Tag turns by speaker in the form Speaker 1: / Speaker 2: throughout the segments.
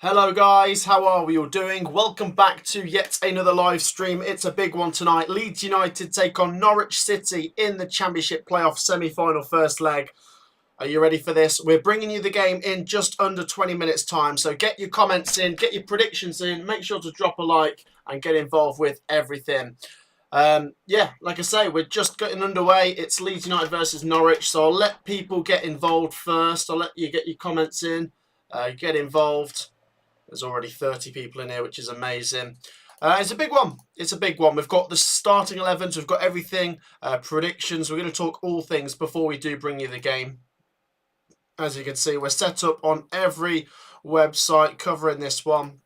Speaker 1: Hello guys, how are we all doing? Welcome back to yet another live stream. It's a big one tonight. Leeds United take on Norwich City in the Championship playoff semi-final first leg. Are you ready for this? We're bringing you the game in just under 20 minutes time. So get your comments in, get your predictions in, make sure to drop a like and get involved with everything. Like I say, we're just getting underway. It's Leeds United versus Norwich. So I'll let people get involved first. I'll let you get your comments in, get involved. There's already 30 people in here, which is amazing. It's a big one. It's a big one. We've got the starting 11s. We've got everything, predictions. We're going to talk all things before we do bring you the game. As you can see, we're set up on every website covering this one.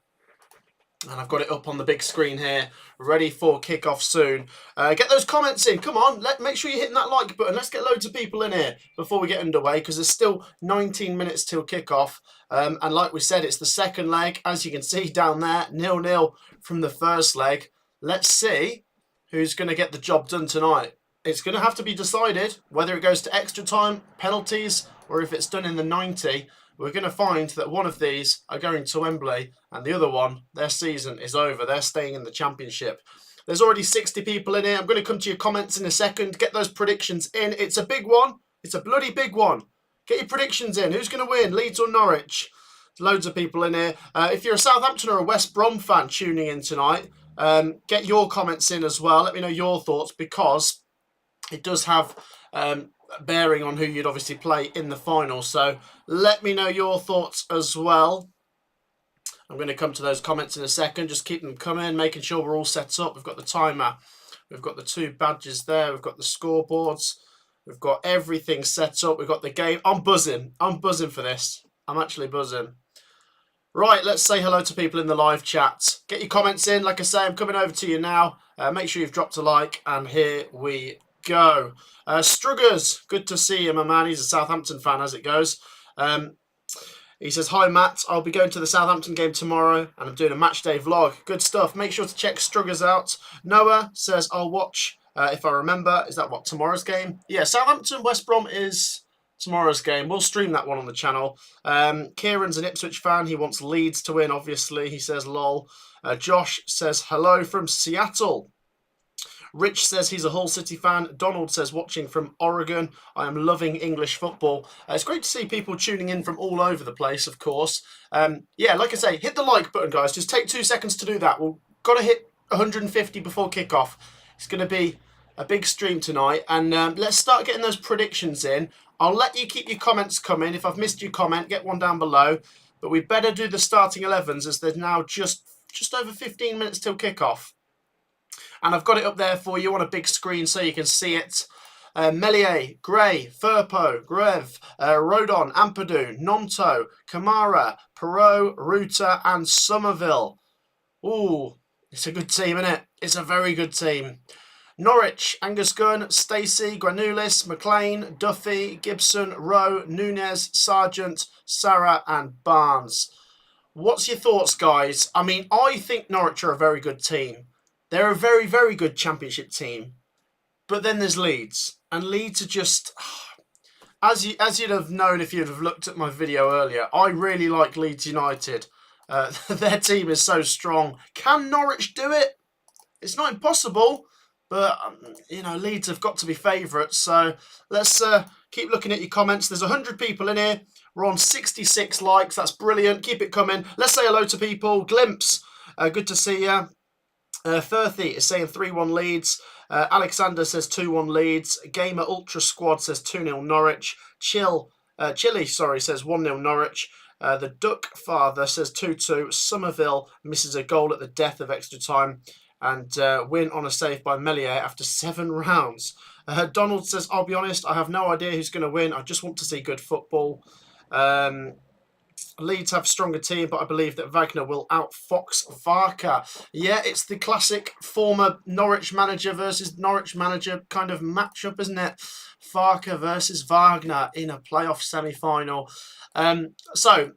Speaker 1: And I've got it up on the big screen here, ready for kickoff soon. Get those comments in. Come on, make sure you're hitting that like button. Let's get loads of people in here before we get underway, because there's still 19 minutes till kickoff. And like we said, it's the second leg. As you can see down there, 0-0 from the first leg. Let's see who's going to get the job done tonight. It's going to have to be decided whether it goes to extra time, penalties, or if it's done in the 90. We're going to find that one of these are going to Wembley and the other one, their season is over. They're staying in the Championship. There's already 60 people in here. I'm going to come to your comments in a second. Get those predictions in. It's a big one. It's a bloody big one. Get your predictions in. Who's going to win, Leeds or Norwich? Loads of people in here. If you're a Southampton or a West Brom fan tuning in tonight, get your comments in as well. Let me know your thoughts, because it does have bearing on who you'd obviously play in the final. So let me know your thoughts as well. I'm going to come to those comments in a second. Just keep them coming, making sure we're all set up. We've got the timer. We've got the two badges there. We've got the scoreboards. We've got everything set up. We've got the game. I'm buzzing. I'm buzzing for this. I'm actually buzzing. Right, let's say hello to people in the live chat. Get your comments in. Like I say, I'm coming over to you now. Make sure you've dropped a like, and here we go. Struggers, good to see you, my man. He's a Southampton fan, as it goes. He says, hi, Matt. I'll be going to the Southampton game tomorrow, and I'm doing a match day vlog. Good stuff. Make sure to check Struggers out. Noah says, I'll watch if I remember. Is that what, tomorrow's game? Yeah, Southampton, West Brom is tomorrow's game. We'll stream that one on the channel. Kieran's an Ipswich fan. He wants Leeds to win, obviously. He says, lol. Josh says, hello from Seattle. Rich says he's a Hull City fan. Donald says, watching from Oregon. I am loving English football. It's great to see people tuning in from all over the place, of course. Yeah, like I say, hit the like button, guys. Just take 2 seconds to do that. We've got to hit 150 before kickoff. It's going to be a big stream tonight. And let's start getting those predictions in. I'll let you keep your comments coming. If I've missed your comment, get one down below. But we better do the starting 11s, as there's now just over 15 minutes till kickoff. And I've got it up there for you on a big screen so you can see it. Melier, Gray, Firpo, Grev, Rodon, Ampadu, Nonto, Kamara, Perot, Ruta and Somerville. Ooh, it's a good team, isn't it? It's a very good team. Norwich, Angus Gunn, Stacey, Granulis, McLean, Duffy, Gibson, Rowe, Nunez, Sargent, Sarah and Barnes. What's your thoughts, guys? I mean, I think Norwich are a very good team. They're a very, very good Championship team. But then there's Leeds. And Leeds are just... As you'd have known if you'd have looked at my video earlier, I really like Leeds United. Their team is so strong. Can Norwich do it? It's not impossible. But, Leeds have got to be favourites. So let's keep looking at your comments. There's 100 people in here. We're on 66 likes. That's brilliant. Keep it coming. Let's say hello to people. Glimpse. Good to see you. Firthy is saying 3-1 Leeds. Alexander says 2-1 Leeds. Gamer Ultra Squad says 2-0 Norwich. Chili says 1-0 Norwich. The Duck Father says 2-2. Somerville misses a goal at the death of extra time. And win on a save by Melier after 7 rounds. Donald says, I'll be honest, I have no idea who's going to win. I just want to see good football. Leeds have a stronger team, but I believe that Wagner will outfox Varka. Yeah, it's the classic former Norwich manager versus Norwich manager kind of matchup, isn't it? Varka versus Wagner in a playoff semi-final. So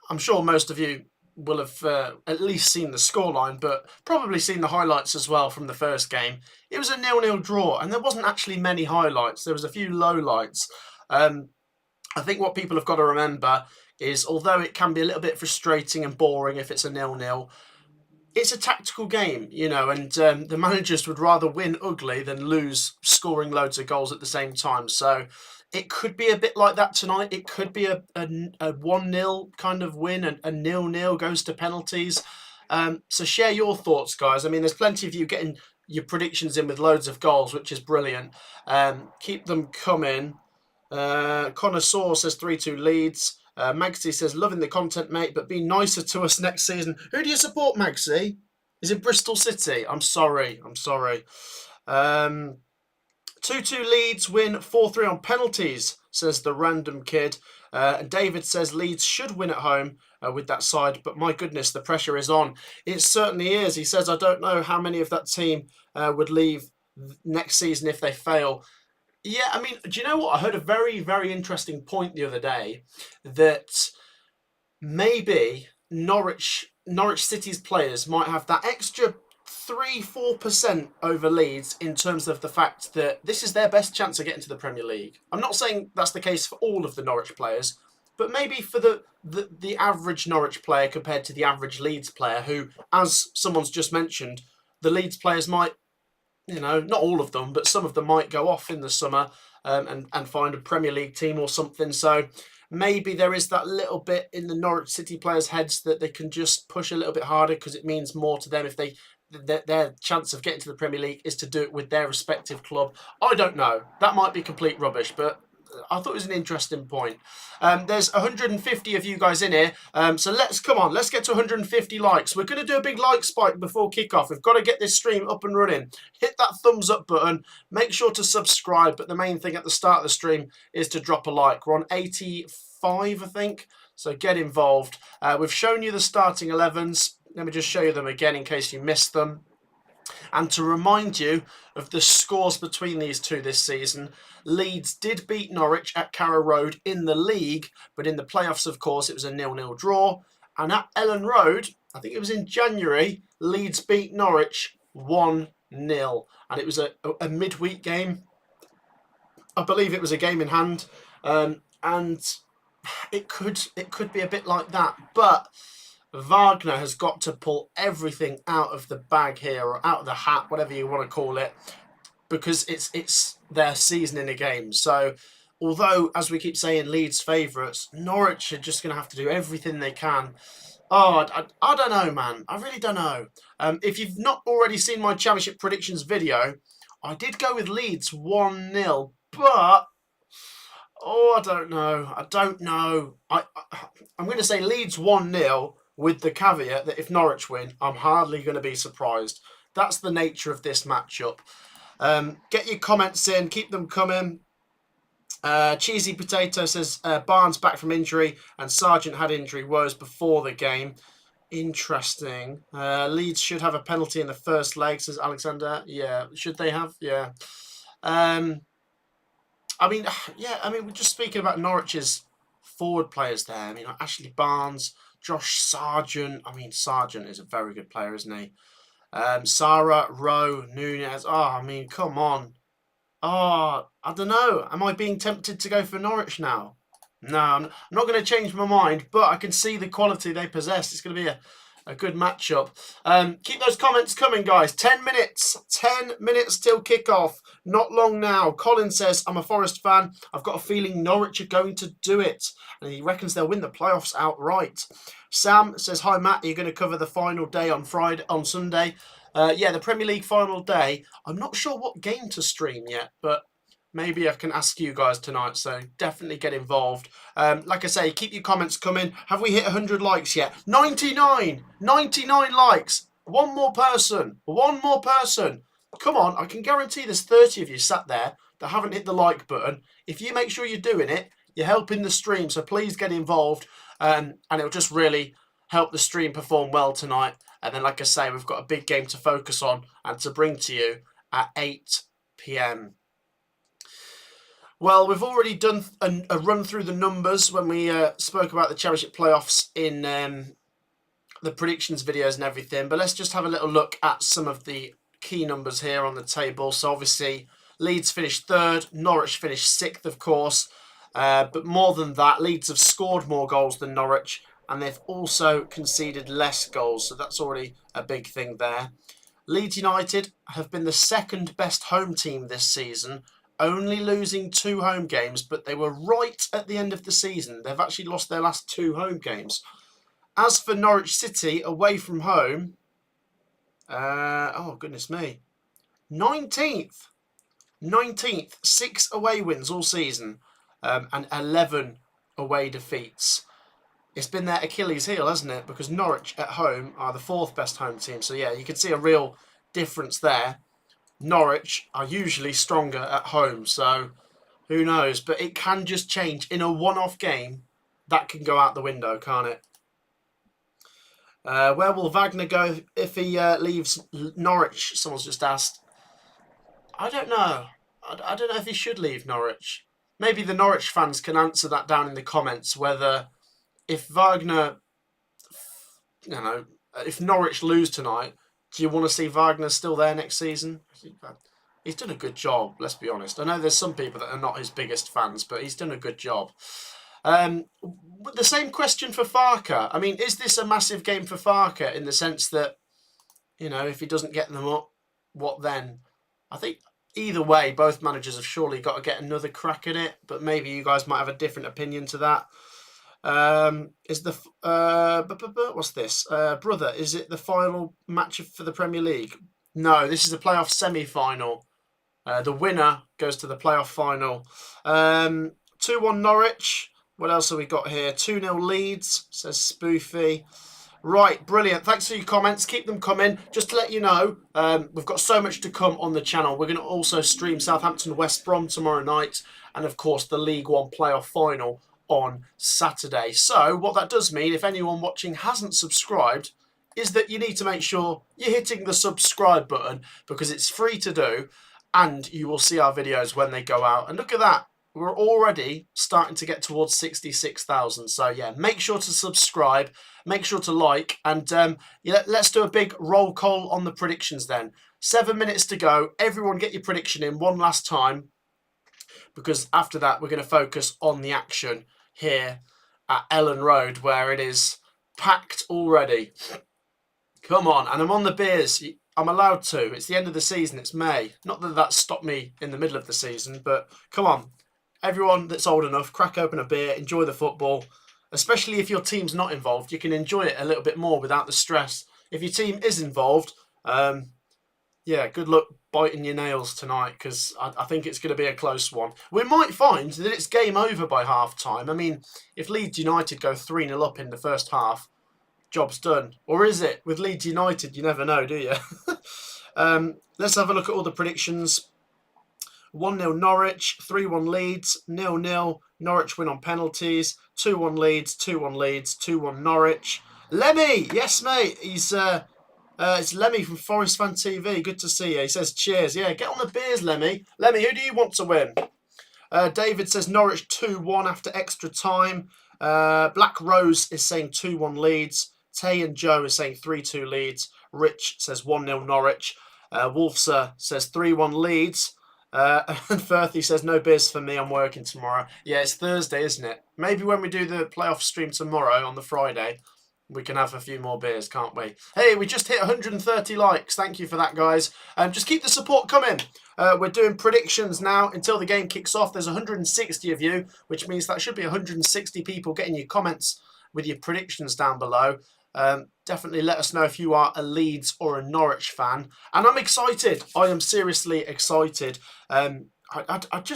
Speaker 1: I'm sure most of you will have at least seen the scoreline, but probably seen the highlights as well from the first game. It was a 0-0 draw, and there wasn't actually many highlights. There was a few lowlights. I think what people have got to remember, is, although it can be a little bit frustrating and boring if it's a 0-0, it's a tactical game, you know, and the managers would rather win ugly than lose scoring loads of goals at the same time. So it could be a bit like that tonight. It could be a 1-0 kind of win, and a 0-0 goes to penalties. So share your thoughts, guys. I mean, there's plenty of you getting your predictions in with loads of goals, which is brilliant. Keep them coming. Connoisseur says 3-2 Leeds. Magsy says, loving the content, mate, but be nicer to us next season. Who do you support, Magsy? Is it Bristol City? I'm sorry. 2-2 Leeds win 4-3 on penalties, says the random kid. And David says Leeds should win at home with that side, but my goodness, the pressure is on. It certainly is. He says, I don't know how many of that team would leave next season if they fail. Yeah, I mean, do you know what? I heard a very, very interesting point the other day that maybe Norwich City's players might have that extra 3-4% over Leeds in terms of the fact that this is their best chance of getting to the Premier League. I'm not saying that's the case for all of the Norwich players, but maybe for the average Norwich player compared to the average Leeds player, who, as someone's just mentioned, the Leeds players might, you know, not all of them, but some of them might go off in the summer and find a Premier League team or something. So maybe there is that little bit in the Norwich City players' heads that they can just push a little bit harder because it means more to them if their chance of getting to the Premier League is to do it with their respective club. I don't know. That might be complete rubbish, but I thought it was an interesting point. There's 150 of you guys in here, so let's get to 150 likes. We're going to do a big like spike before kickoff. We've got to get this stream up and running. Hit that thumbs up button. Make sure to subscribe, but the main thing at the start of the stream is to drop a like. We're on 85, I think, so get involved. We've shown you the starting 11s. Let me just show you them again in case you missed them. And to remind you of the scores between these two this season, Leeds did beat Norwich at Carrow Road in the league, but in the playoffs, of course, it was a 0-0 draw. And at Ellen Road, I think it was in January, Leeds beat Norwich 1-0. And it was a midweek game. I believe it was a game in hand. And it could be a bit like that. But Wagner has got to pull everything out of the bag here, or out of the hat, whatever you want to call it, because it's their season in a game. So although, as we keep saying, Leeds favourites, Norwich are just going to have to do everything they can. Oh, I don't know, man. I really don't know. If you've not already seen my Championship predictions video, I did go with Leeds 1-0, but I don't know. I'm going to say Leeds 1-0, with the caveat that if Norwich win, I'm hardly going to be surprised. That's the nature of this matchup. Get your comments in. Keep them coming. Cheesy Potato says Barnes back from injury and Sargent had injury woes before the game. Interesting. Leeds should have a penalty in the first leg, says Alexander. Yeah, should they have? Yeah. I mean, we're just speaking about Norwich's forward players there. I mean, Ashley Barnes, Josh Sargent. I mean, Sargent is a very good player, isn't he? Sarah, Rowe, Nunez. Oh, I mean, come on. Oh, I don't know. Am I being tempted to go for Norwich now? No, I'm not going to change my mind, but I can see the quality they possess. It's going to be a good matchup. Keep those comments coming, guys. 10 minutes. 10 minutes till kickoff. Not long now. Colin says, I'm a Forest fan. I've got a feeling Norwich are going to do it. And he reckons they'll win the playoffs outright. Sam says, hi, Matt. Are you going to cover the final day on Sunday? Yeah, the Premier League final day. I'm not sure what game to stream yet, but maybe I can ask you guys tonight, so definitely get involved. Like I say, keep your comments coming. Have we hit 100 likes yet? 99! 99 likes! One more person. Come on, I can guarantee there's 30 of you sat there that haven't hit the like button. If you make sure you're doing it, you're helping the stream, so please get involved. And it'll just really help the stream perform well tonight. And then, like I say, we've got a big game to focus on and to bring to you at 8 p.m. Well, we've already done a run through the numbers when we spoke about the Championship playoffs in the predictions videos and everything. But let's just have a little look at some of the key numbers here on the table. So obviously, Leeds finished third. Norwich finished sixth, of course. But more than that, Leeds have scored more goals than Norwich, and they've also conceded less goals. So that's already a big thing there. Leeds United have been the second best home team this season, only losing 2 home games, but they were right at the end of the season. They've actually lost their last 2 home games. As for Norwich City, away from home, oh goodness me, 19th, 6 away wins all season, and 11 away defeats. It's been their Achilles heel, hasn't it? Because Norwich at home are the 4th best home team. So yeah, you can see a real difference there. Norwich are usually stronger at home, so who knows? But it can just change in a one-off game. That can go out the window, can't it? Where will Wagner go if he leaves Norwich? Someone's just asked. I don't know. I don't know if he should leave Norwich. Maybe the Norwich fans can answer that down in the comments, whether if Wagner, if Norwich lose tonight, do you want to see Wagner still there next season? He's done a good job, let's be honest. I know there's some people that are not his biggest fans, but he's done a good job. The same question for Farke. I mean, is this a massive game for Farke in the sense that, if he doesn't get them up, what then? I think either way, both managers have surely got to get another crack at it, but maybe you guys might have a different opinion to that. Is the what's this? Brother, is it the final match for the Premier League? No, this is a playoff semi-final. The winner goes to the playoff final. 2-1 Norwich. What else have we got here? 2-0 Leeds, says Spoofy. Right, brilliant. Thanks for your comments. Keep them coming. Just to let you know, we've got so much to come on the channel. We're going to also stream Southampton West Brom tomorrow night, and of course the League One playoff final on Saturday. So what that does mean, if anyone watching hasn't subscribed, is that you need to make sure you're hitting the subscribe button, because it's free to do, and you will see our videos when they go out. And look at that, we're already starting to get towards 66,000. So yeah, make sure to subscribe, make sure to like, and let's do a big roll call on the predictions then. 7 minutes to go. Everyone get your prediction in one last time, because after that we're going to focus on the action here at Ellen Road, where it is packed already. Come on, and I'm on the beers. I'm allowed to. It's the end of the season. It's May. Not that that stopped me in the middle of the season, but come on. Everyone that's old enough, crack open a beer, enjoy the football. Especially if your team's not involved, you can enjoy it a little bit more without the stress. If your team is involved, yeah, good luck biting your nails tonight, because I think it's going to be a close one. We might find that it's game over by half-time. I mean, if Leeds United go 3-0 up in the first half, job's done. Or is it? With Leeds United, you never know, do you? Let's have a look at all the predictions. 1-0 Norwich, 3-1 Leeds, 0-0 Norwich win on penalties, 2-1 Leeds, 2-1 Leeds, 2-1 Norwich. Lemmy, yes mate, he's it's Lemmy from Forest Fan TV. Good to see you. He says cheers. Yeah, get on the beers, Lemmy. Lemmy, who do you want to win? David says Norwich 2-1 after extra time. Black Rose is saying 2-1 Leeds. Tay and Joe is saying 3-2 Leeds. Rich says 1-0 Norwich. Wolfser says 3-1 Leeds. And Firthy says no beers for me, I'm working tomorrow. Yeah, it's Thursday, isn't it? Maybe when we do the playoff stream tomorrow on the Friday, we can have a few more beers, can't we? Hey, we just hit 130 likes. Thank you for that, guys. Just keep the support coming. We're doing predictions now until the game kicks off. There's 160 of you, which means that should be 160 people getting your comments with your predictions down below. Definitely let us know if you are a Leeds or a Norwich fan. And I'm excited. I am seriously excited. I don't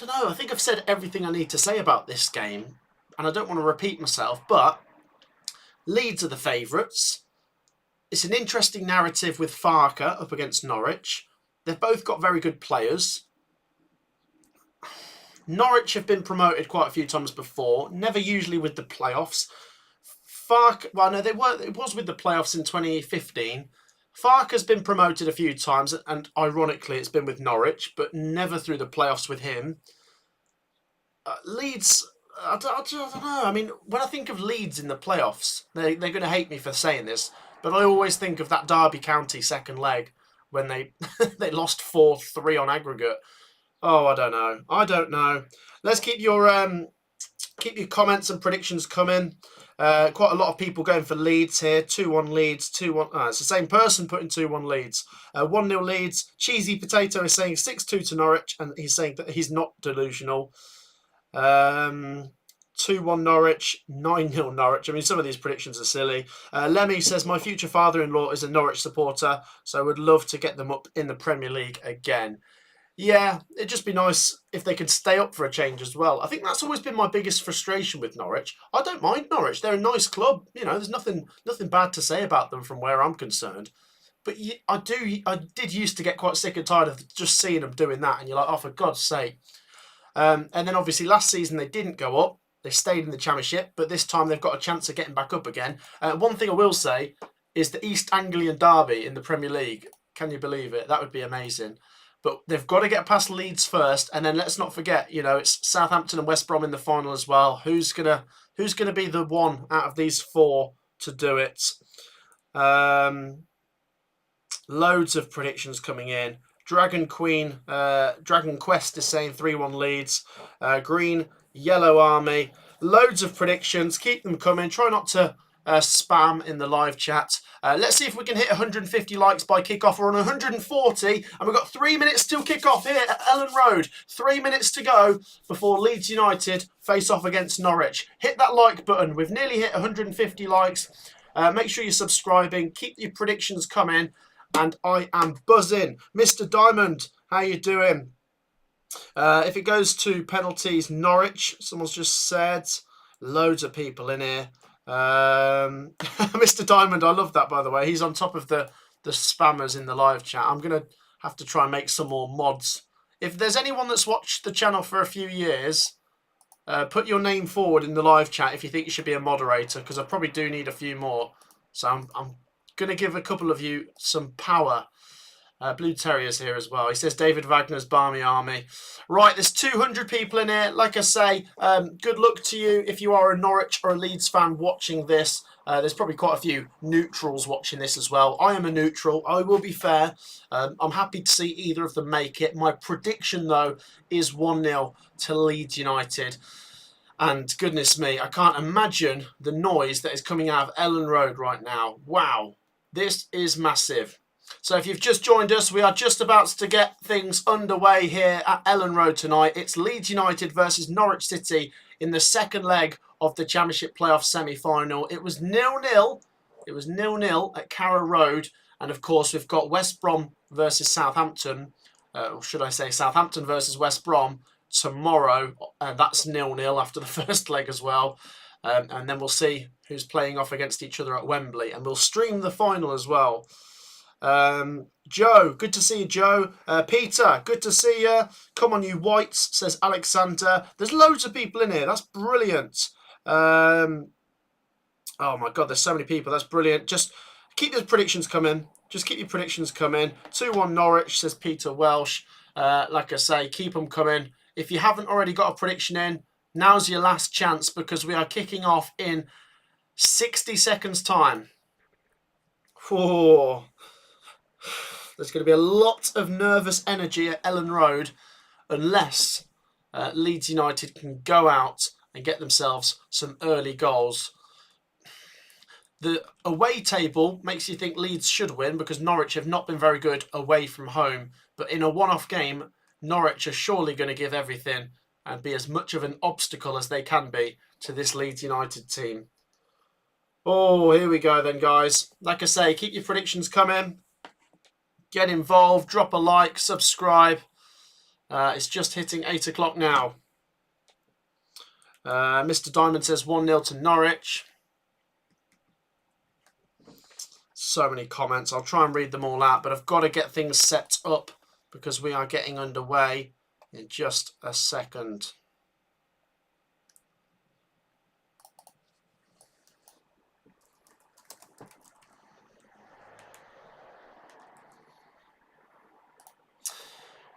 Speaker 1: know. I think I've said everything I need to say about this game, and I don't want to repeat myself, but Leeds are the favourites. It's an interesting narrative with Farke up against Norwich. They've both got very good players. Norwich have been promoted quite a few times before, never usually with the playoffs. Farke, well, no, they were. It was with the playoffs in 2015. Farke has been promoted a few times, and ironically, it's been with Norwich, but never through the playoffs with him. Leeds, I don't know. I mean, when I think of Leeds in the playoffs, they're going to hate me for saying this, but I always think of that Derby County second leg when they they lost 4-3 on aggregate. Oh, I don't know. I don't know. Let's keep your comments and predictions coming. Quite a lot of people going for Leeds here. 2-1 Leeds, 2-1. It's the same person putting 2-1 Leeds. 1-0 Leeds. Cheesy Potato is saying 6-2 to Norwich, and he's saying that he's not delusional. 2-1 Norwich, 9-0 Norwich. I mean, some of these predictions are silly. Lemmy says, my future father-in-law is a Norwich supporter, so I would love to get them up in the Premier League again. Yeah, it'd just be nice if they could stay up for a change as well. I think that's always been my biggest frustration with Norwich. I don't mind Norwich; they're a nice club. You know, there's nothing bad to say about them from where I'm concerned. But I did used to get quite sick and tired of just seeing them doing that, and you're like, oh, for God's sake. And then obviously last season they didn't go up; they stayed in the Championship. But this time they've got a chance of getting back up again. One thing I will say is the East Anglian derby in the Premier League. Can you believe it? That would be amazing. But they've got to get past Leeds first, and then let's not forget, you know, it's Southampton and West Brom in the final as well. Who's gonna be the one out of these four to do it? Loads of predictions coming in. Dragon Quest is saying 3-1 Leeds. Green Yellow Army. Loads of predictions. Keep them coming. Try not to spam in the live chat. Let's see if we can hit 150 likes by kickoff. We're on 140, and we've got 3 minutes till kickoff here at Ellen Road. 3 minutes to go before Leeds United face off against Norwich. Hit that like button. We've nearly hit 150 likes. Make sure you're subscribing. Keep your predictions coming, and I am buzzing. Mr. Diamond, how you doing? If it goes to penalties, Norwich. Someone's just said. Loads of people in here. Mr. Diamond, I love that, by the way. He's on top of the spammers in the live chat. I'm going to have to try and make some more mods. If there's anyone that's watched the channel for a few years, put your name forward in the live chat if you think you should be a moderator, because I probably do need a few more. So I'm going to give a couple of you some power. Blue Terrier's here as well. He says David Wagner's Barmy Army. Right, there's 200 people in here. Like I say, good luck to you if you are a Norwich or a Leeds fan watching this. There's probably quite a few neutrals watching this as well. I am a neutral. I will be fair. I'm happy to see either of them make it. My prediction, though, is 1-0 to Leeds United. And goodness me, I can't imagine the noise that is coming out of Ellen Road right now. Wow, this is massive. So if you've just joined us, we are just about to get things underway here at Ellen Road tonight. It's Leeds United versus Norwich City in the second leg of the Championship playoff semi-final. It was 0-0. It was 0-0 at Carrow Road. And of course, we've got West Brom versus Southampton. Or should I say Southampton versus West Brom tomorrow. That's 0-0 after the first leg as well. And then we'll see who's playing off against each other at Wembley. And we'll stream the final as well. Joe, good to see you, Joe. Peter, good to see you. Come on, you whites, says Alexander. There's loads of people in here. That's brilliant. Oh my God, there's so many people. That's brilliant. Just keep your predictions coming. 2-1 Norwich, says Peter Welsh. Like I say, keep them coming. If you haven't already got a prediction in, now's your last chance because we are kicking off in 60 seconds time. Whoa. There's going to be a lot of nervous energy at Ellen Road unless Leeds United can go out and get themselves some early goals. The away table makes you think Leeds should win because Norwich have not been very good away from home. But in a one-off game, Norwich are surely going to give everything and be as much of an obstacle as they can be to this Leeds United team. Oh, here we go then, guys. Like I say, keep your predictions coming. Get involved, drop a like, subscribe. It's just hitting 8 o'clock now. Mr. Diamond says 1-0 to Norwich. So many comments. I'll try and read them all out, but I've got to get things set up because we are getting underway in just a second.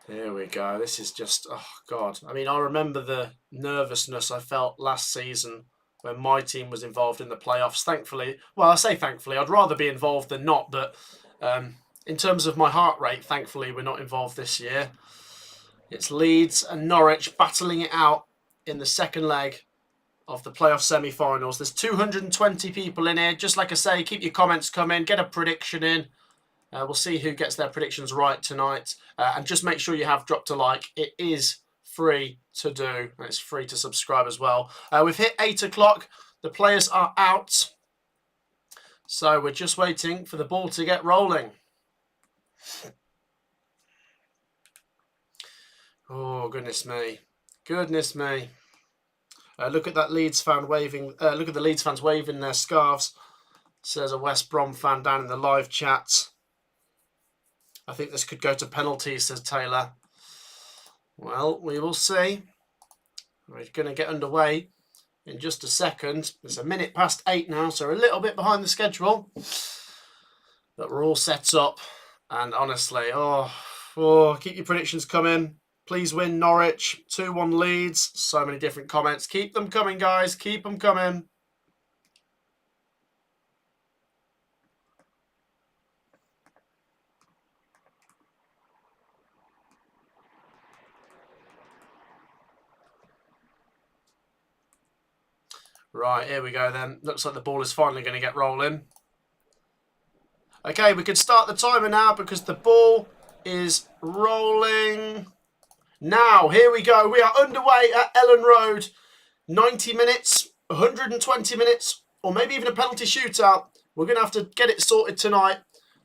Speaker 1: Here we go. This is just, oh God. I mean, I remember the nervousness I felt last season when my team was involved in the playoffs. Thankfully, well, I say thankfully, I'd rather be involved than not, but in terms of my heart rate, thankfully, we're not involved this year. It's Leeds and Norwich battling it out in the second leg of the playoff semi-finals. There's 220 people in here. Just like I say, keep your comments coming. Get a prediction in. We'll see who gets their predictions right tonight. And just make sure you have dropped a like. It is free to do. And it's free to subscribe as well. We've hit 8 o'clock. The players are out. So we're just waiting for the ball to get rolling. Oh, goodness me. Goodness me. Look at that Leeds fan waving. Look at the Leeds fans waving their scarves. Says a West Brom fan down in the live chat. I think this could go to penalties, says Taylor. Well, we will see. We're going to get underway in just a second. It's a minute past 8 now, so we're a little bit behind the schedule. But we're all set up. And honestly, keep your predictions coming. Please win Norwich. 2-1 Leeds. So many different comments. Keep them coming, guys. Keep them coming. Right, here we go then. Looks like the ball is finally going to get rolling. Okay, we can start the timer now because the ball is rolling. Now, here we go. We are underway at Ellen Road. 90 minutes, 120 minutes, or maybe even a penalty shootout. We're going to have to get it sorted tonight,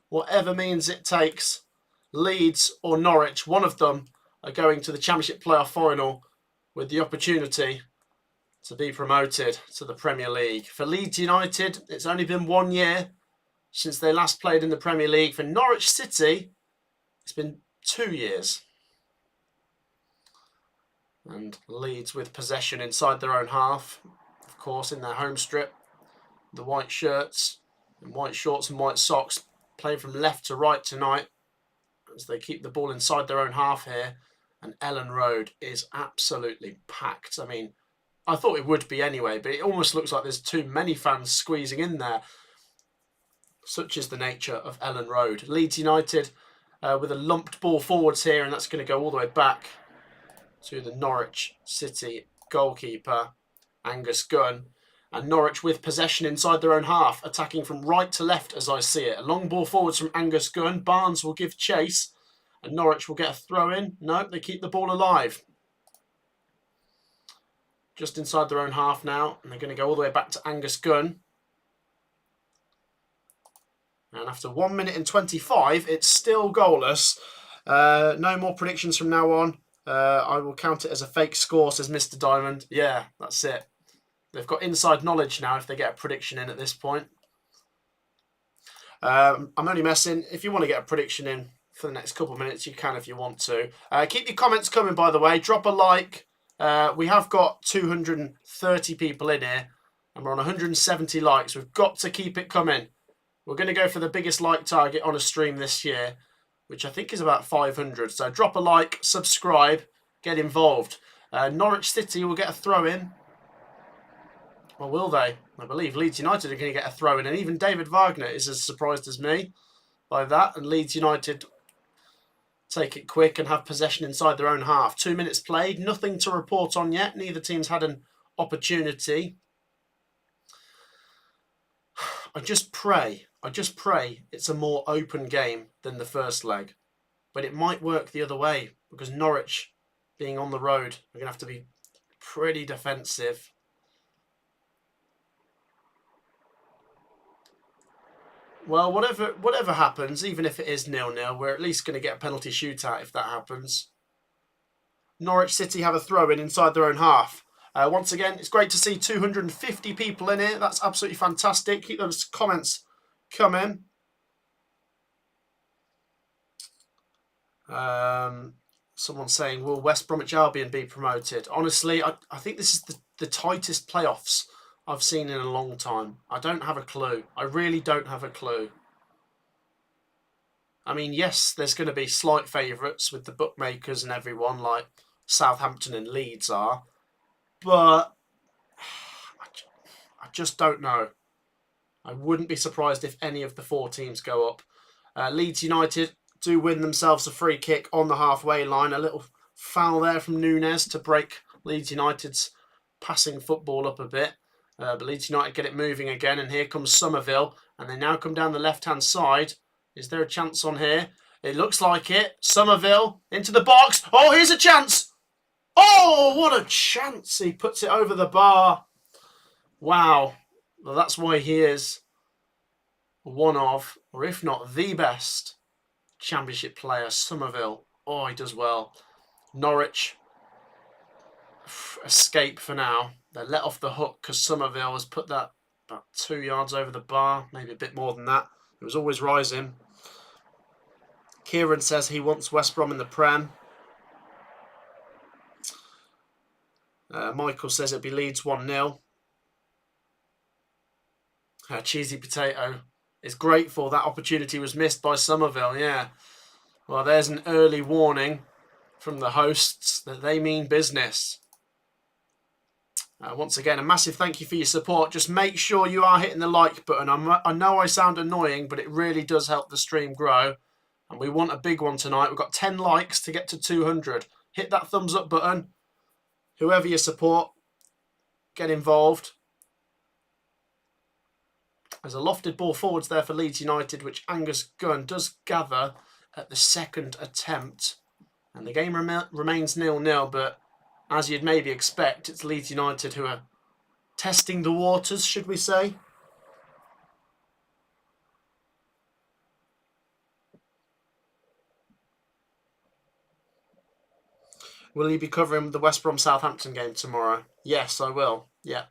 Speaker 1: whatever means it takes. Leeds or Norwich, one of them are going to the Championship playoff final with the opportunity to be promoted to the Premier League. For Leeds United, it's only been 1 year since they last played in the Premier League. For Norwich City, it's been 2 years. And Leeds with possession inside their own half, of course, in their home strip. The white shirts and white shorts and white socks playing from left to right tonight as they keep the ball inside their own half here. And Ellen Road is absolutely packed. I mean, I thought it would be anyway, but it almost looks like there's too many fans squeezing in there. Such is the nature of Ellen Road. Leeds United with a lumped ball forwards here, and that's going to go all the way back to the Norwich City goalkeeper, Angus Gunn. And Norwich with possession inside their own half, attacking from right to left as I see it. A long ball forwards from Angus Gunn. Barnes will give chase, and Norwich will get a throw in. No, they keep the ball alive. Just inside their own half now, and they're going to go all the way back to Angus Gunn. And after 1 minute and 25, it's still goalless. No more predictions from now on. I will count it as a fake score, says Mr. Diamond. Yeah, that's it. They've got inside knowledge now if they get a prediction in at this point. I'm only messing. If you want to get a prediction in for the next couple of minutes, you can if you want to. Keep your comments coming, by the way. Drop a like. We have got 230 people in here, and we're on 170 likes. We've got to keep it coming. We're going to go for the biggest like target on a stream this year, which I think is about 500. So drop a like, subscribe, get involved. Norwich City will get a throw in. Or will they? I believe Leeds United are going to get a throw in. And even David Wagner is as surprised as me by that. And Leeds United take it quick and have possession inside their own half. 2 minutes played. Nothing to report on yet. Neither team's had an opportunity. I just pray it's a more open game than the first leg. But it might work the other way because Norwich, being on the road, are going to have to be pretty defensive. Well, whatever happens, even if it is 0-0, we're at least going to get a penalty shootout if that happens. Norwich City have a throw-in inside their own half. Once again, it's great to see 250 people in here. That's absolutely fantastic. Keep those comments coming. Someone saying, will West Bromwich Albion be promoted? Honestly, I think this is the tightest playoffs I've seen in a long time. I don't have a clue. I really don't have a clue. I mean, yes, there's going to be slight favourites with the bookmakers and everyone, like Southampton and Leeds are. But I just don't know. I wouldn't be surprised if any of the 4 teams go up. Leeds United do win themselves a free kick on the halfway line. A little Foul there from Nunes to break Leeds United's passing football up a bit. But Leeds United get it moving again, and here comes Somerville, and they now come down the left-hand side. Is there a chance on here? It looks like it. Somerville into the box. Oh, here's a chance. Oh, what a chance. He puts it over the bar. Wow. Well, that's why he is one of, or if not the best, Championship player, Somerville. Oh, he does well. Norwich escape for now. They're let off the hook because Somerville has put that about 2 yards over the bar, maybe a bit more than that. It was always rising. Kieran says he wants West Brom in the Prem. Michael says it'll be Leeds 1-0. Cheesy Potato is grateful that opportunity was missed by Somerville. Yeah. Well, there's an early warning from the hosts that they mean business. Once again, a massive thank you for your support. Just make sure you are hitting the like button. I know I sound annoying, but it really does help the stream grow. And we want a big one tonight. We've got 10 likes to get to 200. Hit that thumbs up button. Whoever you support, get involved. There's a lofted ball forwards there for Leeds United, which Angus Gunn does gather at the second attempt. And the game remains 0-0, but as you'd maybe expect, it's Leeds United who are testing the waters, should we say. Will you be covering the West Brom Southampton game tomorrow? Yes, I will. Yeah.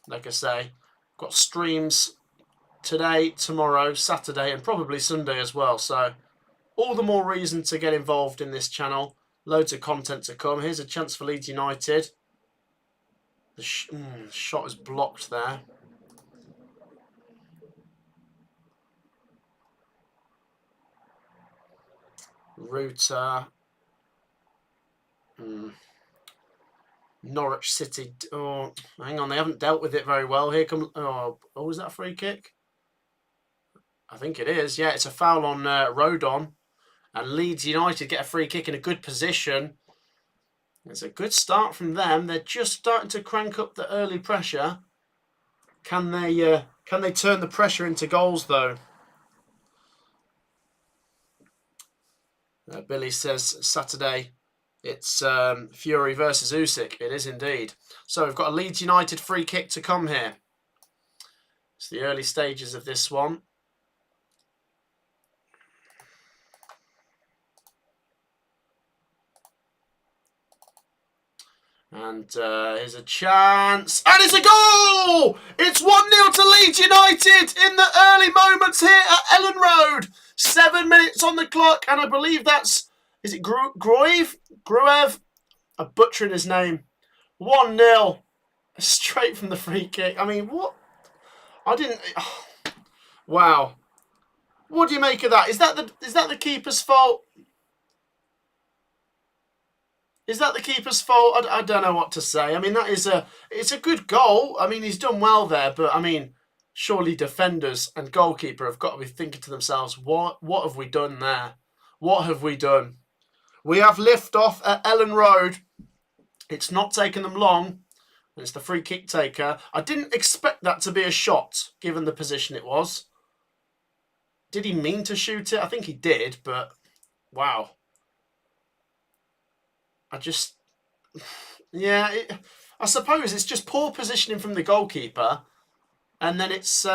Speaker 1: Like I say, got streams today, tomorrow, Saturday, and probably Sunday as well. So all the more reason to get involved in this channel. Loads of content to come. Here's a chance for Leeds United. The shot is blocked there. Router. Norwich City. Oh, hang on. They haven't dealt with it very well. Here comes... Oh, is that a free kick? I think it is. Yeah, it's a foul on Rodon. And Leeds United get a free kick in a good position. It's a good start from them. They're just starting to crank up the early pressure. Can they turn the pressure into goals, though? Billy says Saturday it's Fury versus Usyk. It is indeed. So we've got a Leeds United free kick to come here. It's the early stages of this one. And here's a chance. And it's a goal! It's 1-0 to Leeds United in the early moments here at Ellen Road. 7 minutes on the clock. And I believe that's... Is it Gruev? I'm butchering his name. 1-0. Straight from the free kick. I mean, what? I didn't... Oh, wow. What do you make of that? Is that the keeper's fault? Is that the keeper's fault? I don't know what to say. I mean, it's a good goal. I mean, he's done well there, but I mean, surely defenders and goalkeeper have got to be thinking to themselves, what have we done there? What have we done? We have lift off at Ellen Road. It's not taken them long. It's the free kick taker. I didn't expect that to be a shot, given the position it was. Did he mean to shoot it? I think he did, but wow. I suppose it's just poor positioning from the goalkeeper, and then it's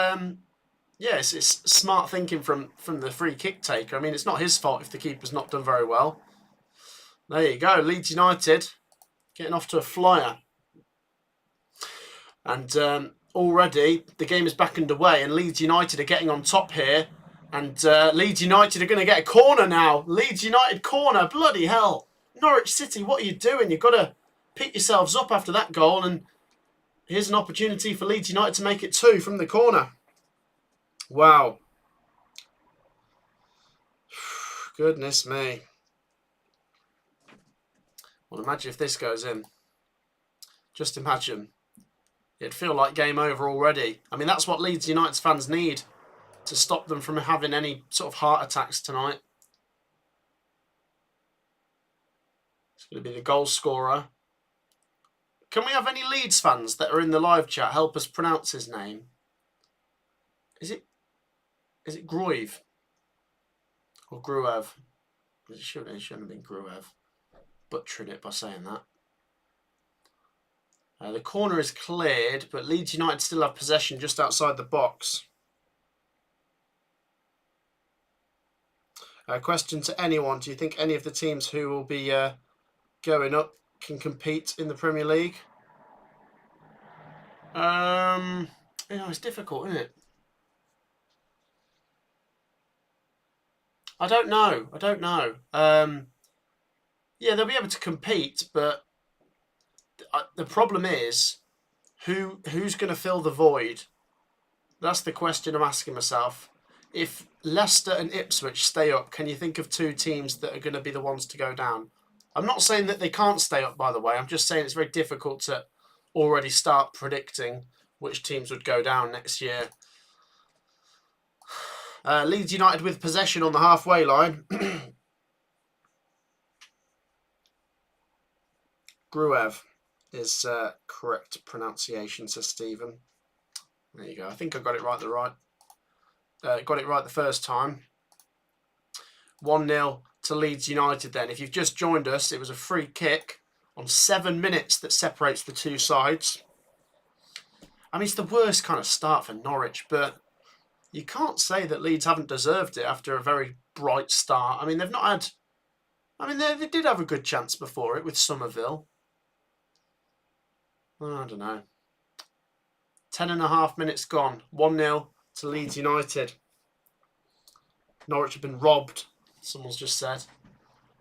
Speaker 1: smart thinking from the free kick taker. I mean, it's not his fault if the keeper's not done very well. There you go, Leeds United getting off to a flyer, and already the game is back underway, and Leeds United are getting on top here, and Leeds United are going to get a corner now. Leeds United corner, bloody hell. Norwich City, what are you doing? You've got to pick yourselves up after that goal. And here's an opportunity for Leeds United to make it 2 from the corner. Wow. Goodness me. Well, imagine if this goes in. Just imagine. It'd feel like game over already. I mean, that's what Leeds United's fans need to stop them from having any sort of heart attacks tonight. It's going to be the goal scorer. Can we have any Leeds fans that are in the live chat help us pronounce his name? Is it Gruev or Gruev? It shouldn't have been Gruev. Butchering it by saying that. The corner is cleared, but Leeds United still have possession just outside the box. Question to anyone: do you think any of the teams who will be going up can compete in the Premier League? It's difficult, isn't it? I don't know. Yeah, they'll be able to compete, but the problem is who's going to fill the void? That's the question I'm asking myself. If Leicester and Ipswich stay up, can you think of two teams that are going to be the ones to go down? I'm not saying that they can't stay up, by the way. I'm just saying it's very difficult to already start predicting which teams would go down next year. Leeds United with possession on the halfway line. Gruev is correct pronunciation, says Stephen. There you go. I think I got it right got it right the first time. 1-0 to Leeds United then. If you've just joined us, it was a free kick on 7 minutes that separates the two sides. I mean, it's the worst kind of start for Norwich, but you can't say that Leeds haven't deserved it after a very bright start. I mean, they've not had... I mean, they did have a good chance before it with Somerville. I don't know. 10.5 minutes gone. 1-0 to Leeds United. Norwich have been robbed, someone's just said.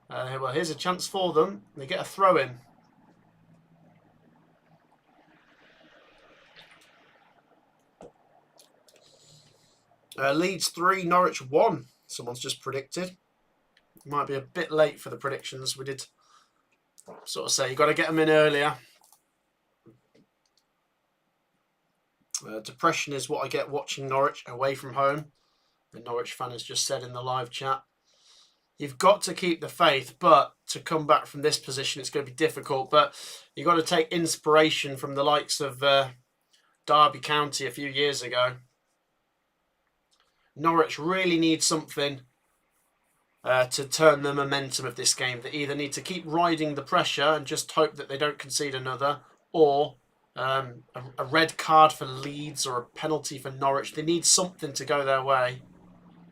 Speaker 1: Well, here's a chance for them. They get a throw-in. Leeds 3, Norwich 1. Someone's just predicted. Might be a bit late for the predictions. We did sort of say you've got to get them in earlier. Depression is what I get watching Norwich away from home. The Norwich fan has just said in the live chat. You've got to keep the faith, but to come back from this position, it's going to be difficult. But you've got to take inspiration from the likes of Derby County a few years ago. Norwich really need something to turn the momentum of this game. They either need to keep riding the pressure and just hope that they don't concede another, or a red card for Leeds or a penalty for Norwich. They need something to go their way.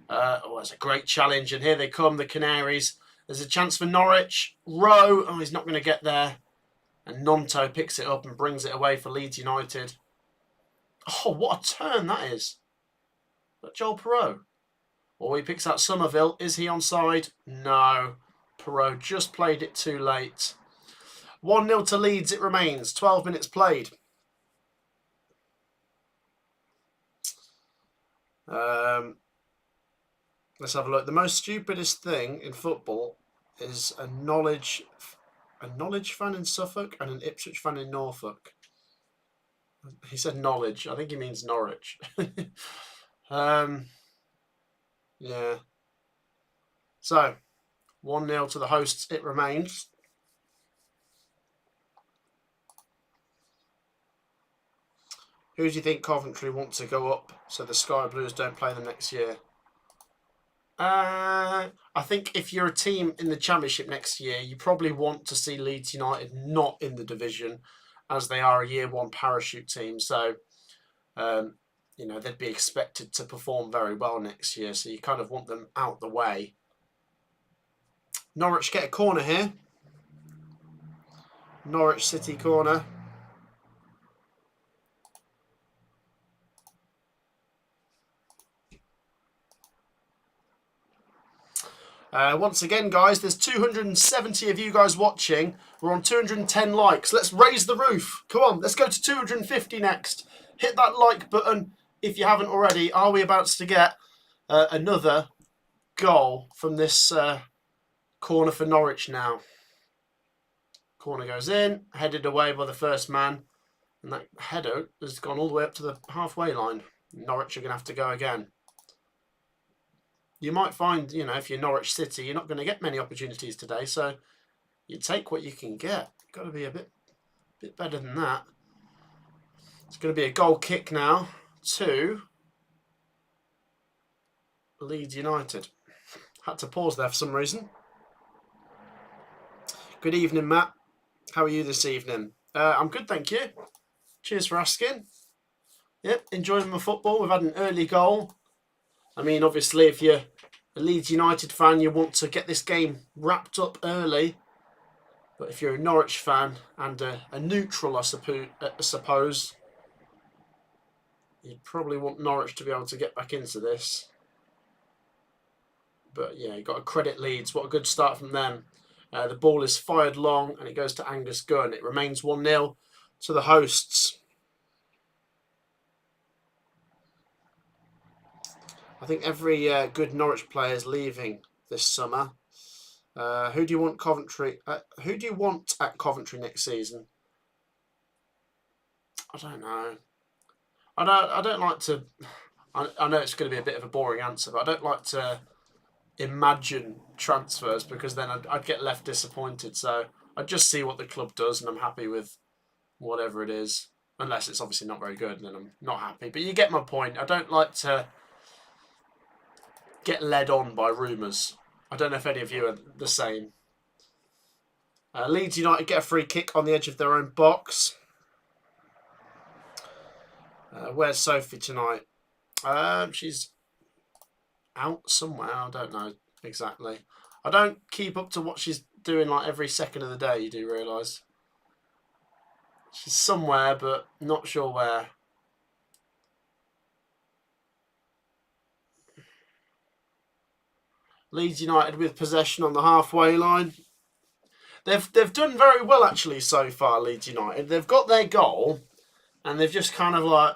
Speaker 1: It's a great challenge, and here they come, the Canaries. There's a chance for Norwich. Rowe, he's not going to get there. And Nonto picks it up and brings it away for Leeds United. Oh, what a turn that is. Is that Joel Perreault? He picks out Somerville. Is he onside? No. Perreault just played it too late. 1-0 to Leeds it remains. 12 minutes played. Let's have a look. The most stupidest thing in football is a Norwich fan in Suffolk and an Ipswich fan in Norfolk. He said knowledge. I think he means Norwich. Yeah. So, 1-0 to the hosts it remains. Who do you think Coventry want to go up so the Sky Blues don't play them next year? I think if you're a team in the Championship next year, you probably want to see Leeds United not in the division, as they are a Year 1 parachute team. So, they'd be expected to perform very well next year. So you kind of want them out the way. Norwich get a corner here. Norwich City corner. Once again, guys, there's 270 of you guys watching. We're on 210 likes. Let's raise the roof. Come on, let's go to 250 next. Hit that like button if you haven't already. Are we about to get another goal from this corner for Norwich now? Corner goes in, headed away by the first man. And that header has gone all the way up to the halfway line. Norwich are going to have to go again. You might find, if you're Norwich City, you're not going to get many opportunities today. So You take what you can get. Got to be a bit better than that. It's going to be a goal kick now to Leeds United. Had to pause there for some reason. Good evening, Matt. How are you this evening? I'm good, thank you. Cheers for asking. Yep, enjoying my football. We've had an early goal. I mean, obviously, if you're a Leeds United fan, you want to get this game wrapped up early. But if you're a Norwich fan and a neutral, I suppose, you'd probably want Norwich to be able to get back into this. But yeah, you've got to credit Leeds. What a good start from them. The ball is fired long and it goes to Angus Gunn. It remains 1-0 to the hosts. I think every good Norwich player is leaving this summer. Who do you want Coventry? Who do you want at Coventry next season? I don't know. I don't like to. I know it's going to be a bit of a boring answer, but I don't like to imagine transfers because then I'd get left disappointed. So I'd just see what the club does, and I'm happy with whatever it is. Unless it's obviously not very good, then I'm not happy. But you get my point. I don't like to get led on by rumours. I don't know if any of you are the same. Leeds United get a free kick on the edge of their own box. Where's Sophie tonight? She's out somewhere. I don't know exactly. I don't keep up to what she's doing like every second of the day, you do realise. She's somewhere, but not sure where. Leeds United with possession on the halfway line. They've done very well actually so far, Leeds United. They've got their goal and they've just kind of like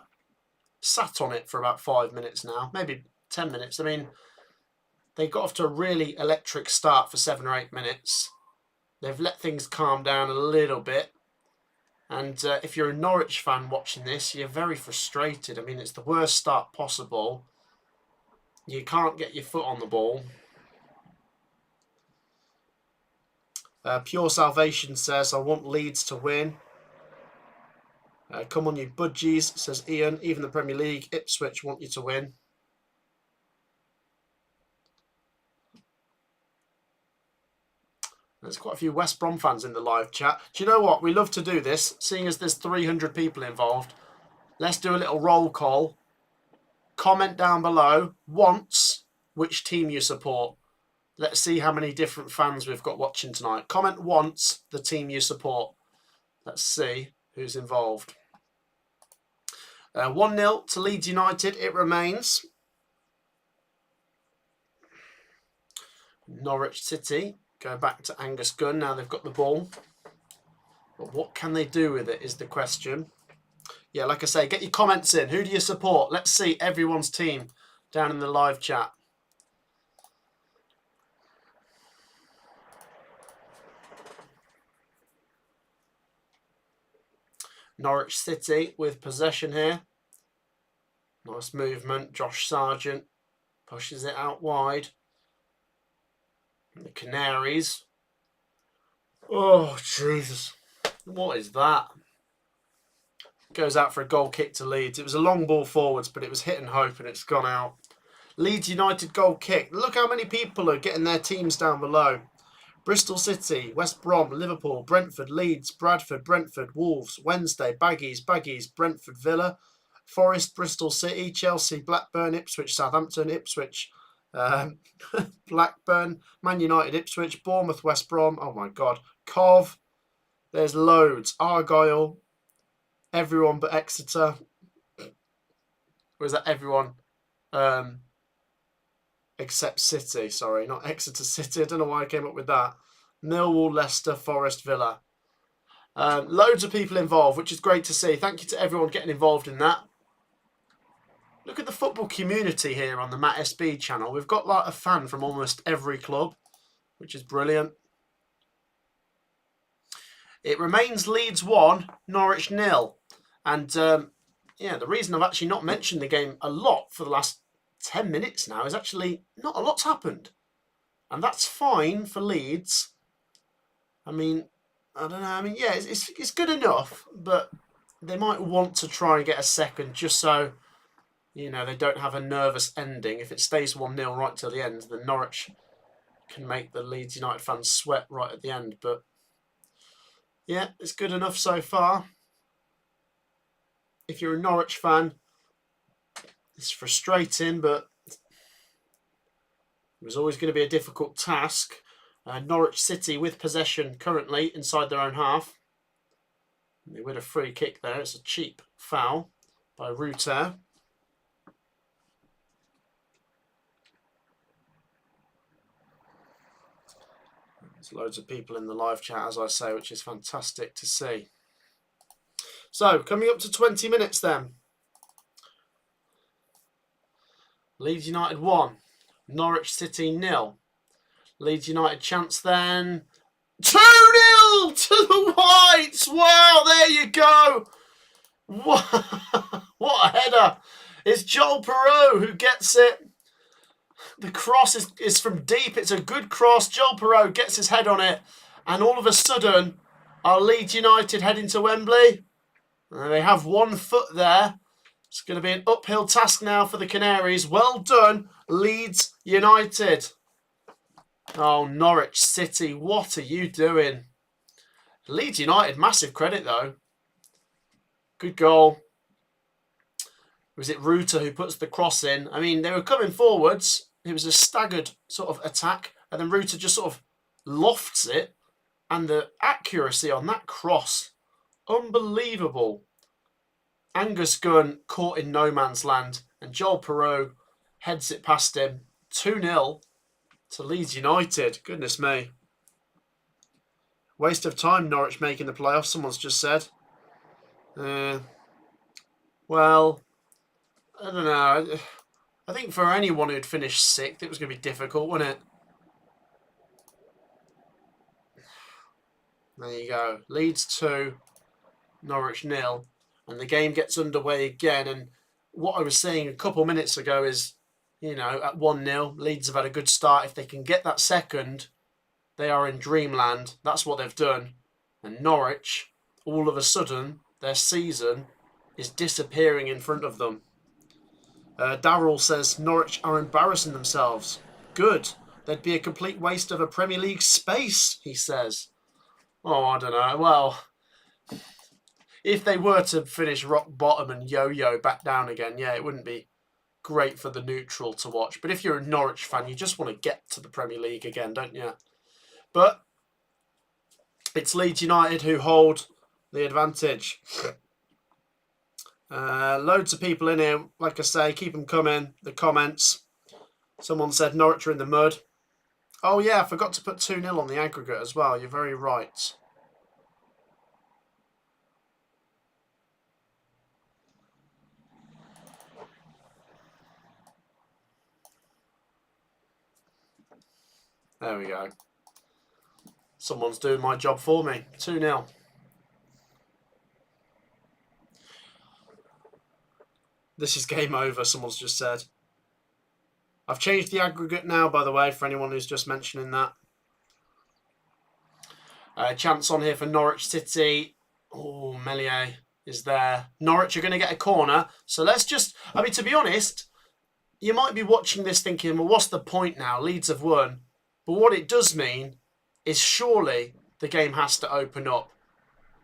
Speaker 1: sat on it for about 5 minutes now, maybe 10 minutes. I mean, they got off to a really electric start for 7 or 8 minutes. They've let things calm down a little bit. And if you're a Norwich fan watching this, you're very frustrated. I mean, it's the worst start possible. You can't get your foot on the ball. Pure Salvation says, I want Leeds to win. Come on, you budgies, says Ian. Even the Premier League, Ipswich want you to win. There's quite a few West Brom fans in the live chat. Do you know what? We love to do this, seeing as there's 300 people involved. Let's do a little roll call. Comment down below once which team you support. Let's see how many different fans we've got watching tonight. Comment once the team you support. Let's see who's involved. 1-0 to Leeds United, it remains. Norwich City go back to Angus Gunn. Now they've got the ball. But what can they do with it is the question. Yeah, like I say, get your comments in. Who do you support? Let's see everyone's team down in the live chat. Norwich City with possession here. Nice movement. Josh Sargent pushes it out wide. And the Canaries. Oh, Jesus. What is that? Goes out for a goal kick to Leeds. It was a long ball forwards, but it was hit and hope and it's gone out. Leeds United goal kick. Look how many people are getting their teams down below. Bristol City, West Brom, Liverpool, Brentford, Leeds, Bradford, Brentford, Wolves, Wednesday, Baggies, Brentford, Villa, Forest, Bristol City, Chelsea, Blackburn, Ipswich, Southampton, Ipswich, Blackburn, Man United, Ipswich, Bournemouth, West Brom. Oh my God. Cov. There's loads. Argyle. Everyone but Exeter. Or is that everyone? Except City, sorry, not Exeter City. I don't know why I came up with that. Millwall, Leicester, Forest, Villa. Loads of people involved, which is great to see. Thank you to everyone getting involved in that. Look at the football community here on the Matt SB channel. We've got like a fan from almost every club, which is brilliant. It remains Leeds 1, Norwich 0. And yeah, the reason I've actually not mentioned the game a lot for the last 10 minutes now is actually not a lot's happened. And that's fine for Leeds. I mean, I don't know. I mean, yeah, it's good enough, but they might want to try and get a second just so, they don't have a nervous ending. If it stays 1-0 right till the end, then Norwich can make the Leeds United fans sweat right at the end. But yeah, it's good enough so far. If you're a Norwich fan, it's frustrating, but it was always going to be a difficult task. Norwich City with possession currently inside their own half. They win a free kick there. It's a cheap foul by Ruter. There's loads of people in the live chat, as I say, which is fantastic to see. So, coming up to 20 minutes then. Leeds United 1. Norwich City 0. Leeds United chance then. 2-0 to the Whites. Wow, there you go. What a header. It's Joel Perreault who gets it. The cross is from deep. It's a good cross. Joel Perreault gets his head on it. And all of a sudden, are Leeds United heading to Wembley? They have 1 foot there. It's going to be an uphill task now for the Canaries. Well done, Leeds United. Oh, Norwich City, what are you doing? Leeds United, massive credit though. Good goal. Was it Ruter who puts the cross in? I mean, they were coming forwards. It was a staggered sort of attack. And then Ruter just sort of lofts it. And the accuracy on that cross, unbelievable. Angus Gunn caught in no man's land. And Joel Perreault heads it past him. 2-0 to Leeds United. Goodness me. Waste of time, Norwich making the playoffs, someone's just said. Well, I don't know. I think for anyone who'd finished 6th, it was going to be difficult, wouldn't it? There you go. Leeds 2, Norwich 0. And the game gets underway again. And what I was saying a couple minutes ago is, at 1-0, Leeds have had a good start. If they can get that second, they are in dreamland. That's what they've done. And Norwich, all of a sudden, their season is disappearing in front of them. Darryl says Norwich are embarrassing themselves. Good. They'd be a complete waste of a Premier League space, he says. Oh, I don't know. Well, if they were to finish rock bottom and yo-yo back down again, yeah, it wouldn't be great for the neutral to watch. But if you're a Norwich fan, you just want to get to the Premier League again, don't you? But it's Leeds United who hold the advantage. Loads of people in here. Like I say, keep them coming. The comments. Someone said Norwich are in the mud. Oh, yeah, I forgot to put 2-0 on the aggregate as well. You're very right. There we go. Someone's doing my job for me. 2-0. This is game over, someone's just said. I've changed the aggregate now, by the way, for anyone who's just mentioning that. Chance on here for Norwich City. Oh, Meslier is there. Norwich are going to get a corner. So let's just... I mean, to be honest, you might be watching this thinking, well, what's the point now? Leeds have won. But what it does mean is surely the game has to open up.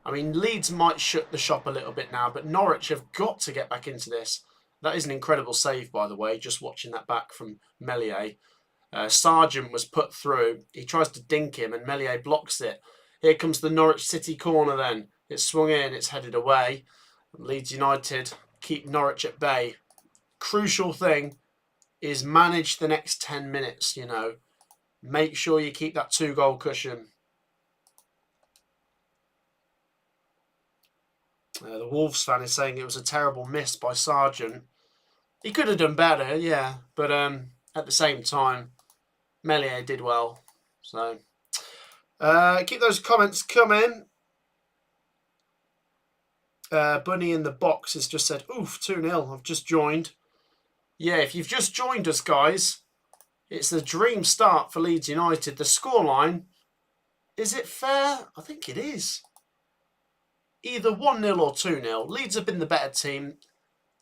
Speaker 1: I mean, Leeds might shut the shop a little bit now, but Norwich have got to get back into this. That is an incredible save, by the way, just watching that back from Meslier. Sargent was put through. He tries to dink him, and Meslier blocks it. Here comes the Norwich City corner then. It's swung in, it's headed away. Leeds United keep Norwich at bay. Crucial thing is manage the next 10 minutes, Make sure you keep that 2-goal cushion. The Wolves fan is saying it was a terrible miss by Sargent. He could have done better, yeah. But at the same time, Meslier did well. So keep those comments coming. Bunny in the box has just said, oof, 2-0. I've just joined. Yeah, if you've just joined us, guys, it's a dream start for Leeds United. The scoreline Is it fair? I think it is. Either 1-0 or 2-0. Leeds have been the better team.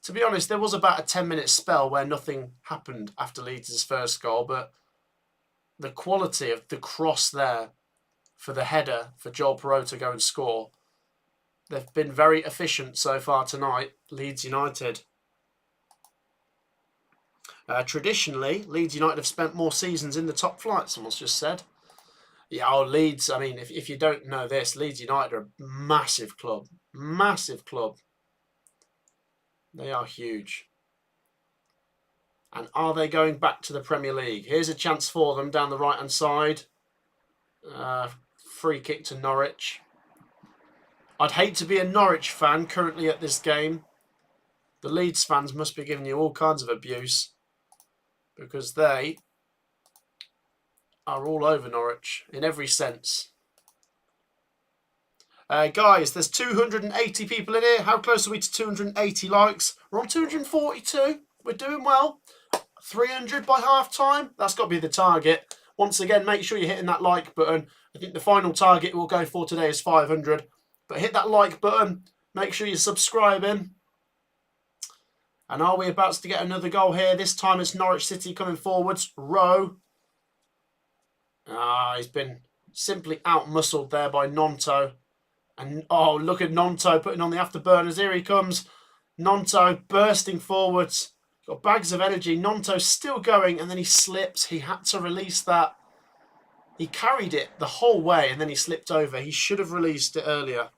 Speaker 1: To be honest, there was about a 10-minute spell where nothing happened after Leeds' first goal, but the quality of the cross there for the header for Joel Perot to go and score, they've been very efficient so far tonight, Leeds United. Traditionally, Leeds United have spent more seasons in the top flight, someone's just said. Yeah, Leeds, I mean, if you don't know this, Leeds United are a massive club. Massive club. They are huge. And are they going back to the Premier League? Here's a chance for them down the right-hand side. Free kick to Norwich. I'd hate to be a Norwich fan currently at this game. The Leeds fans must be giving you all kinds of abuse because they are all over Norwich in every sense. Guys, there's 280 people in here. How close are we to 280 likes? We're on 242. We're doing well. 300 by half time. That's got to be the target. Once again, make sure you're hitting that like button. I think the final target we'll go for today is 500. But hit that like button. Make sure you're subscribing. And are we about to get another goal here? This time it's Norwich City coming forwards. Rowe. He's been simply out-muscled there by Nonto. And, oh, look at Nonto putting on the afterburners. Here he comes. Nonto bursting forwards. Got bags of energy. Nonto still going, and then he slips. He had to release that. He carried it the whole way, and then he slipped over. He should have released it earlier.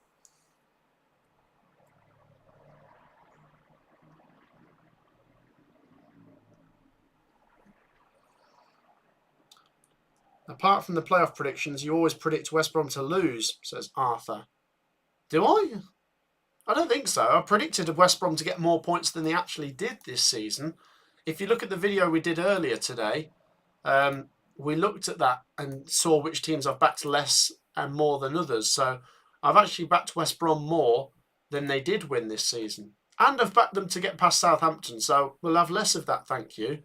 Speaker 1: Apart from the playoff predictions, you always predict West Brom to lose, says Arthur. Do I? I don't think so. I predicted West Brom to get more points than they actually did this season. If you look at the video we did earlier today, we looked at that and saw which teams I've backed less and more than others. So I've actually backed West Brom more than they did win this season. And I've backed them to get past Southampton. So we'll have less of that, thank you.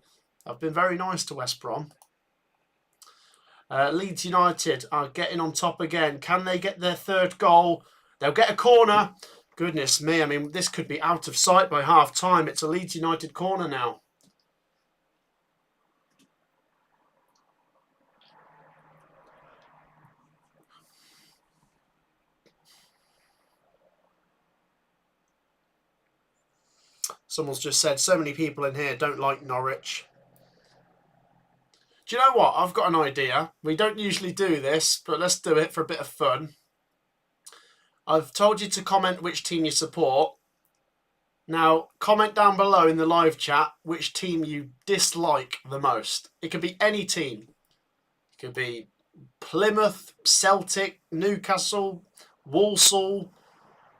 Speaker 1: I've been very nice to West Brom. Leeds United are getting on top again. Can they get their third goal? They'll get a corner. Goodness me, I mean, this could be out of sight by half time. It's a Leeds United corner now. Someone's just said, so many people in here don't like Norwich. Do you know what? I've got an idea. We don't usually do this, but let's do it for a bit of fun. I've told you to comment which team you support. Now, comment down below in the live chat which team you dislike the most. It could be any team. It could be Plymouth, Celtic, Newcastle, Walsall,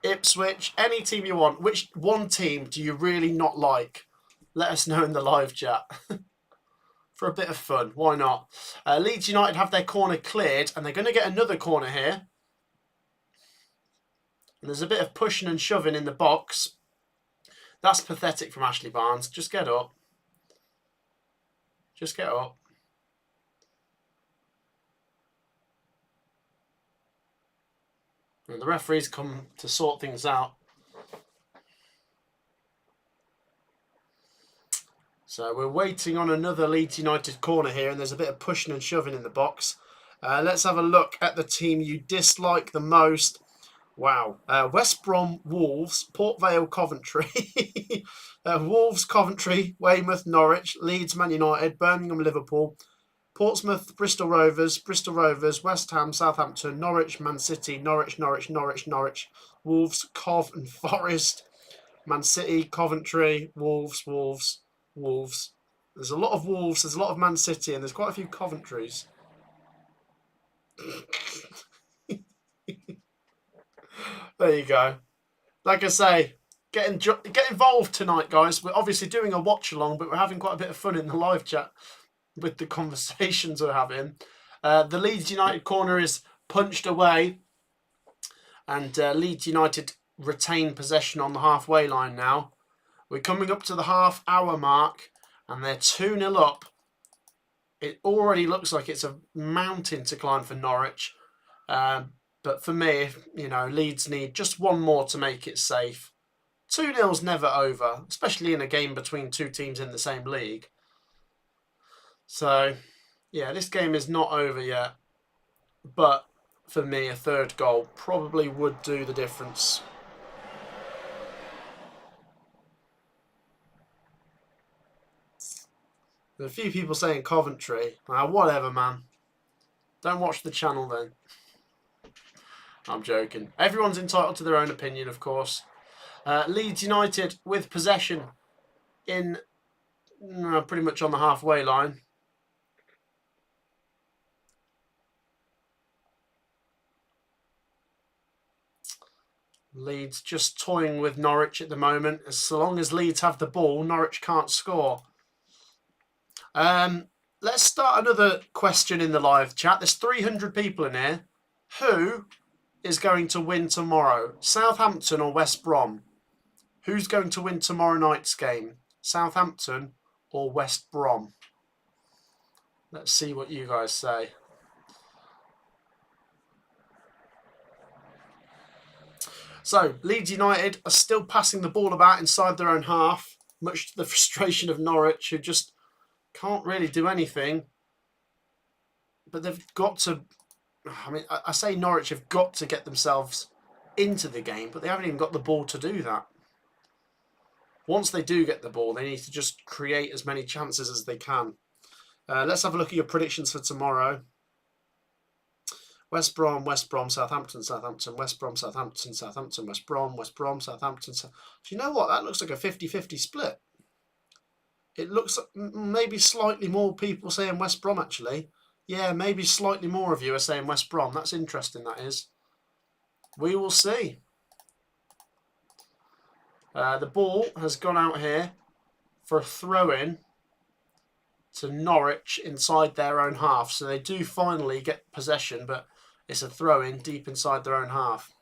Speaker 1: Ipswich, any team you want. Which one team do you really not like? Let us know in the live chat. For a bit of fun, why not? Leeds United have their corner cleared, and they're going to get another corner here. And there's a bit of pushing and shoving in the box. That's pathetic from Ashley Barnes. Just get up. Just get up. And the referees come to sort things out. So we're waiting on another Leeds United corner here, and there's a bit of pushing and shoving in the box. Let's have a look at the team you dislike the most. Wow. West Brom, Wolves, Port Vale, Coventry, Wolves, Coventry, Weymouth, Norwich, Leeds, Man United, Birmingham, Liverpool, Portsmouth, Bristol Rovers, West Ham, Southampton, Norwich, Man City, Norwich, Wolves, Cov and Forest, Man City, Coventry, Wolves. There's a lot of Wolves, there's a lot of Man City, and there's quite a few Coventrys. There you go. Like I say, get involved tonight, guys. We're obviously doing a watch-along, but we're having quite a bit of fun in the live chat with the conversations we're having. The Leeds United corner is punched away, and Leeds United retain possession on the halfway line now. We're coming up to the half-hour mark, and they're 2-0 up. It already looks like it's a mountain to climb for Norwich. But for me, you know, Leeds need just one more to make it safe. 2-0's never over, especially in a game between two teams in the same league. So, yeah, this game is not over yet. But for me, a third goal probably would do the difference. There's a few people saying Coventry. Whatever, man. Don't watch the channel then. I'm joking. Everyone's entitled to their own opinion, of course. Leeds United with possession in pretty much on the halfway line. Leeds just toying with Norwich at the moment. As long as Leeds have the ball, Norwich can't score. Let's start another question in the live chat. There's 300 people in here. Who is going to win tomorrow? Southampton or West Brom? Who's going to win tomorrow night's game? Southampton or West Brom? Let's see what you guys say. So, Leeds United are still passing the ball about inside their own half, much to the frustration of Norwich, who just can't really do anything. But they've got to... I mean, I say Norwich have got to get themselves into the game, but they haven't even got the ball to do that. Once they do get the ball, they need to just create as many chances as they can. Let's have a look at your predictions for tomorrow. West Brom, Southampton, Southampton, West Brom, Southampton, Southampton, West Brom, Southampton. Do you know what? That looks like a 50-50 split. It looks maybe slightly more people saying West Brom, actually. Yeah, maybe slightly more of you are saying West Brom. That's interesting, that is. We will see. The ball has gone out here for a throw-in to Norwich inside their own half. So they do finally get possession, but it's a throw-in deep inside their own half.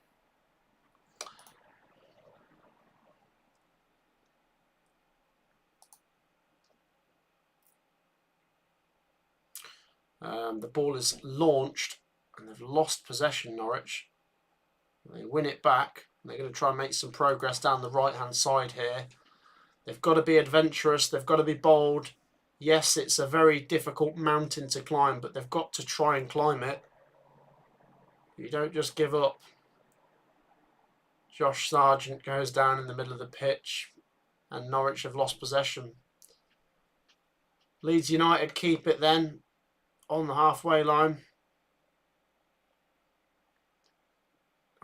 Speaker 1: The ball is launched and they've lost possession, Norwich. They win it back. They're going to try and make some progress down the right-hand side here. They've got to be adventurous. They've got to be bold. Yes, it's a very difficult mountain to climb, but they've got to try and climb it. You don't just give up. Josh Sargent goes down in the middle of the pitch, and Norwich have lost possession. Leeds United keep it then on the halfway line.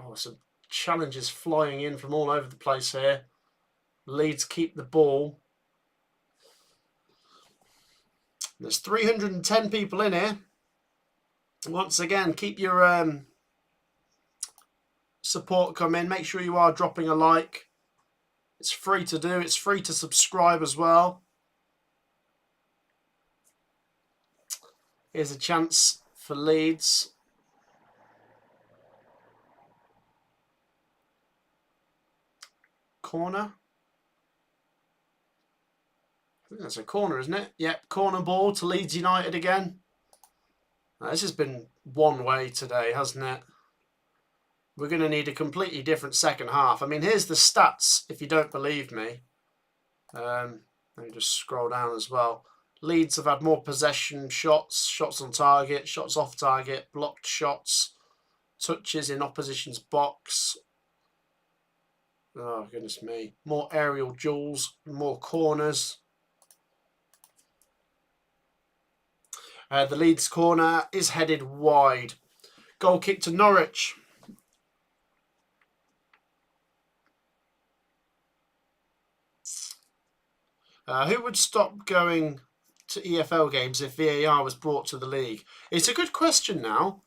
Speaker 1: Oh, some challenges flying in from all over the place here. Leeds keep the ball. There's 310 people in here. Once again, keep your support coming. Make sure you are dropping a like. It's free to do. It's free to subscribe as well. Here's a chance for Leeds. Corner. I think that's a corner, isn't it? Yep, corner ball to Leeds United again. Now, this has been one way today, hasn't it? We're going to need a completely different second half. I mean, here's the stats, if you don't believe me. Let me just scroll down as well. Leeds have had more possession, shots on target, shots off target, blocked shots, touches in opposition's box. Oh, goodness me. More aerial duels, more corners. The Leeds corner is headed wide. Goal kick to Norwich. Who would stop going to EFL games if VAR was brought to the league? It's a good question now.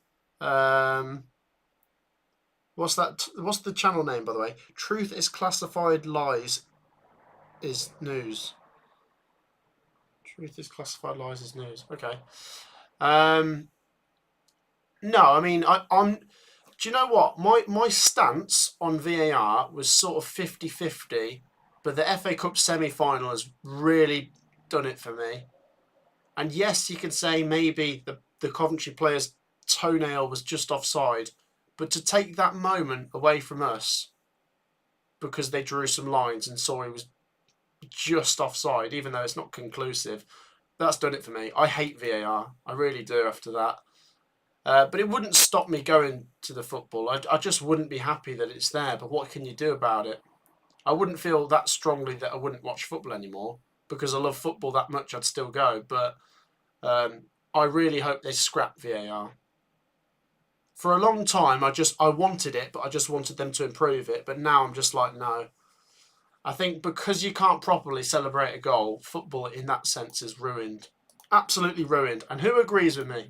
Speaker 1: What's that? What's the channel name, by the way? Truth is classified, lies is news. Truth is classified, lies is news. Okay. No, I mean, I'm. Do you know what? My stance on VAR was sort of 50-50, but the FA Cup semi-final has really done it for me. And yes, you could say maybe the Coventry players toenail was just offside. But to take that moment away from us because they drew some lines and saw he was just offside, even though it's not conclusive, that's done it for me. I hate VAR. I really do after that. But it wouldn't stop me going to the football. I just wouldn't be happy that it's there. But what can you do about it? I wouldn't feel that strongly that I wouldn't watch football anymore because I love football that much. I'd still go. But I really hope they scrap VAR. For a long time, I wanted it, but I just wanted them to improve it. But now I'm just like, no. I think because you can't properly celebrate a goal, football in that sense is ruined. Absolutely ruined. And who agrees with me?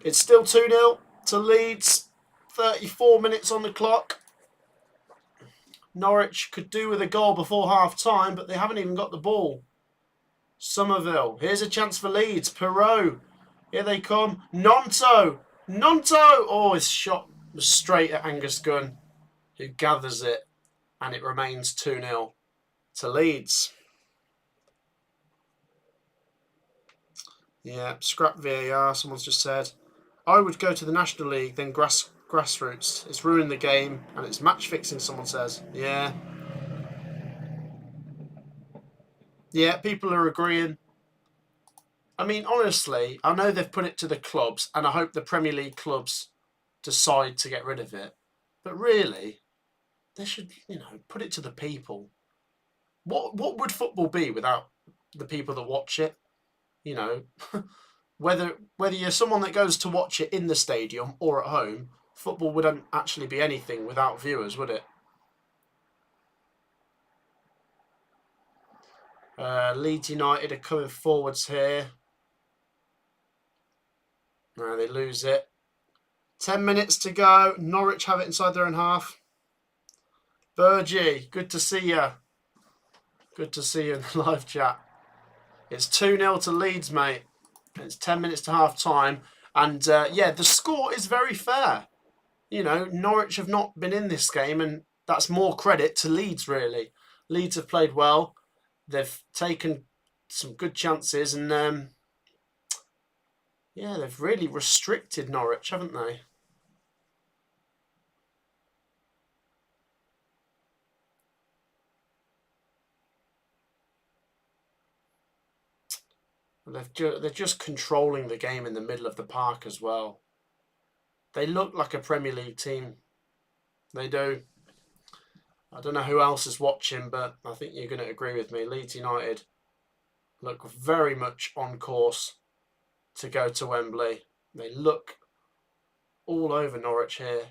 Speaker 1: It's still 2-0 to Leeds. 34 minutes on the clock. Norwich could do with a goal before half-time, but they haven't even got the ball. Somerville. Here's a chance for Leeds. Perot. Here they come. Nonto. Oh, his shot was straight at Angus Gunn, who gathers it, and it remains 2-0 to Leeds. Yeah, scrap VAR, someone's just said. I would go to the National League, then grassroots. It's ruined the game, and it's match fixing, someone says. Yeah. Yeah, people are agreeing. I mean, honestly, I know they've put it to the clubs, and I hope the Premier League clubs decide to get rid of it. But really, they should, put it to the people. What would football be without the people that watch it? Whether you're someone that goes to watch it in the stadium or at home, football wouldn't actually be anything without viewers, would it? Leeds United are coming forwards here. No, they lose it. 10 minutes to go. Norwich have it inside their own half. Burgie, good to see you. Good to see you in the live chat. It's 2-0 to Leeds, mate. It's 10 minutes to half time. And yeah, the score is very fair. Norwich have not been in this game, and that's more credit to Leeds, really. Leeds have played well. They've taken some good chances, and yeah, they've really restricted Norwich, haven't they? They're just controlling the game in the middle of the park as well. They look like a Premier League team. They do. I don't know who else is watching, but I think you're going to agree with me. Leeds United look very much on course to go to Wembley. They look all over Norwich here.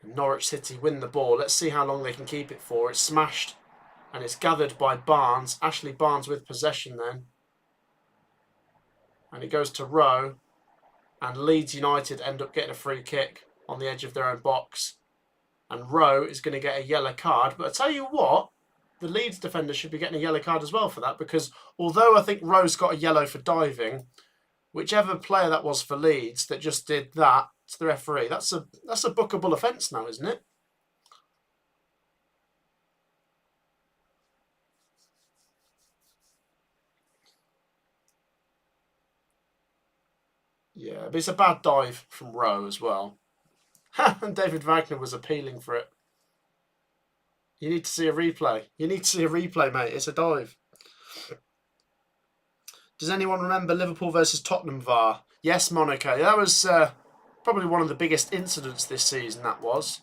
Speaker 1: Norwich City win the ball. Let's see how long they can keep it for. It's smashed and it's gathered by Barnes. Ashley Barnes with possession then. And it goes to Rowe. And Leeds United end up getting a free kick on the edge of their own box. And Rowe is going to get a yellow card. But I tell you what, the Leeds defender should be getting a yellow card as well for that. Because although I think Rowe's got a yellow for diving, whichever player that was for Leeds that just did that to the referee, that's a bookable offence now, isn't it? Yeah, but it's a bad dive from Rowe as well. And David Wagner was appealing for it. You need to see a replay. You need to see a replay, mate. It's a dive. Does anyone remember Liverpool versus Tottenham VAR? Yes, Monaco. That was probably one of the biggest incidents this season, that was.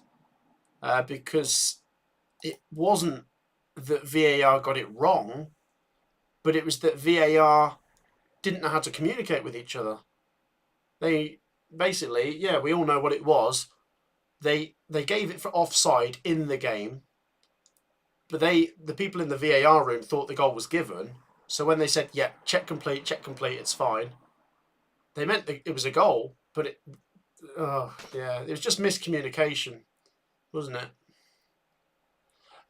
Speaker 1: Because it wasn't that VAR got it wrong, but it was that VAR didn't know how to communicate with each other. They basically, yeah, we all know what it was. They gave it for offside in the game, but the people in the VAR room thought the goal was given. So when they said, yeah, check complete, it's fine, they meant that it was a goal, but it was just miscommunication, wasn't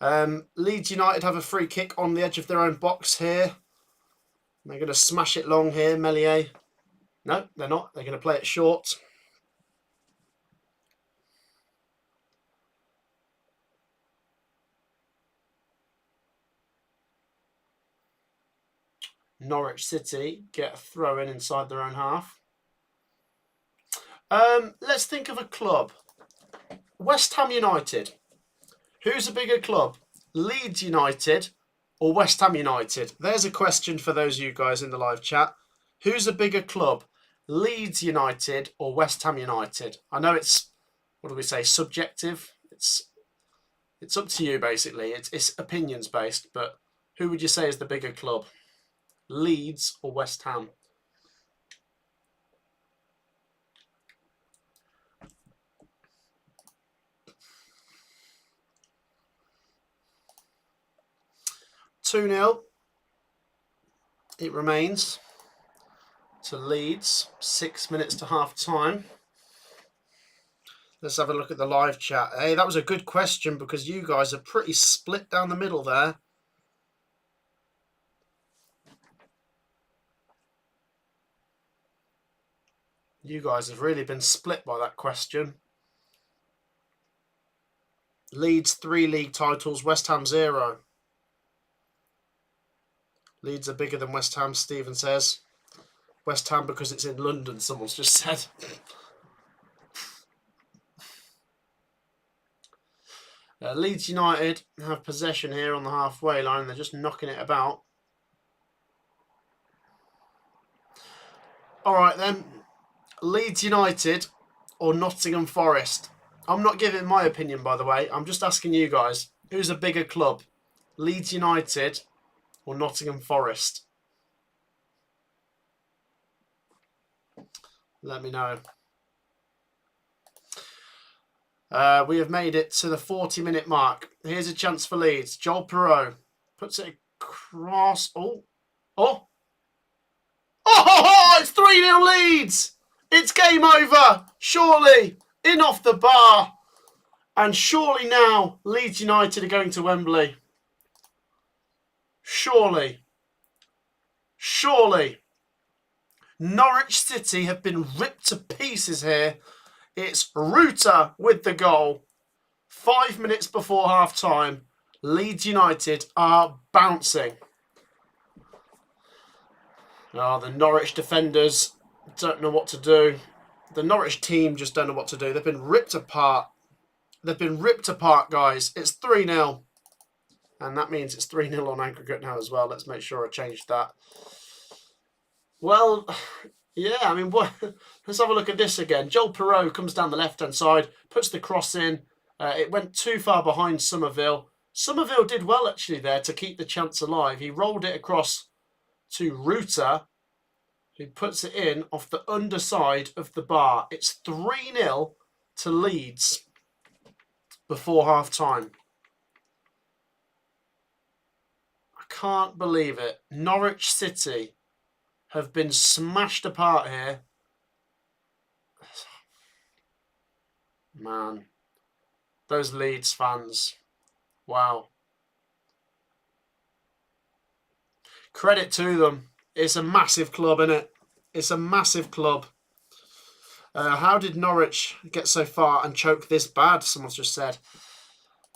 Speaker 1: it? Leeds United have a free kick on the edge of their own box here. They're going to smash it long here, Meslier. No, they're not. They're going to play it short. Norwich City get a throw in inside their own half. Let's think of a club. West Ham United. Who's a bigger club? Leeds United or West Ham United? There's a question for those of you guys in the live chat. Who's a bigger club? Leeds United or West Ham United? I know it's, what do we say, subjective. It's up to you, basically. It's opinions based, but who would you say is the bigger club? Leeds or West Ham? (2-0). It remains to Leeds. 6 minutes to half time. Let's have a look at the live chat. Hey, that was a good question because you guys are pretty split down the middle there. You guys have really been split by that question. Leeds 3 league titles, West Ham 0. Leeds are bigger than West Ham, Stephen says. West Ham because it's in London, someone's just said. Leeds United have possession here on the halfway line. They're just knocking it about. All right then. Leeds United or Nottingham Forest? I'm not giving my opinion, by the way. I'm just asking you guys. Who's a bigger club? Leeds United or Nottingham Forest? Let me know. We have made it to the 40-minute mark. Here's a chance for Leeds. Joel Perreault puts it across. Oh! It's 3-0 Leeds! It's game over! Surely! In off the bar! And surely now Leeds United are going to Wembley. Surely. Norwich City have been ripped to pieces here. It's Ruta with the goal. 5 minutes before half-time. Leeds United are bouncing. Oh, the Norwich defenders don't know what to do. The Norwich team just don't know what to do. They've been ripped apart. Guys. It's 3-0. And that means it's 3-0 on aggregate now as well. Let's make sure I change that. Well, yeah, I mean, let's have a look at this again. Joel Perreault comes down the left-hand side, puts the cross in. It went too far behind Somerville. Somerville did well, actually, there to keep the chance alive. He rolled it across to Ruta, who puts it in off the underside of the bar. It's 3-0 to Leeds before half-time. I can't believe it. Norwich City have been smashed apart here. Man, those Leeds fans. Wow. Credit to them. It's a massive club, isn't it? It's a massive club. How did Norwich get so far and choke this bad? Someone's just said.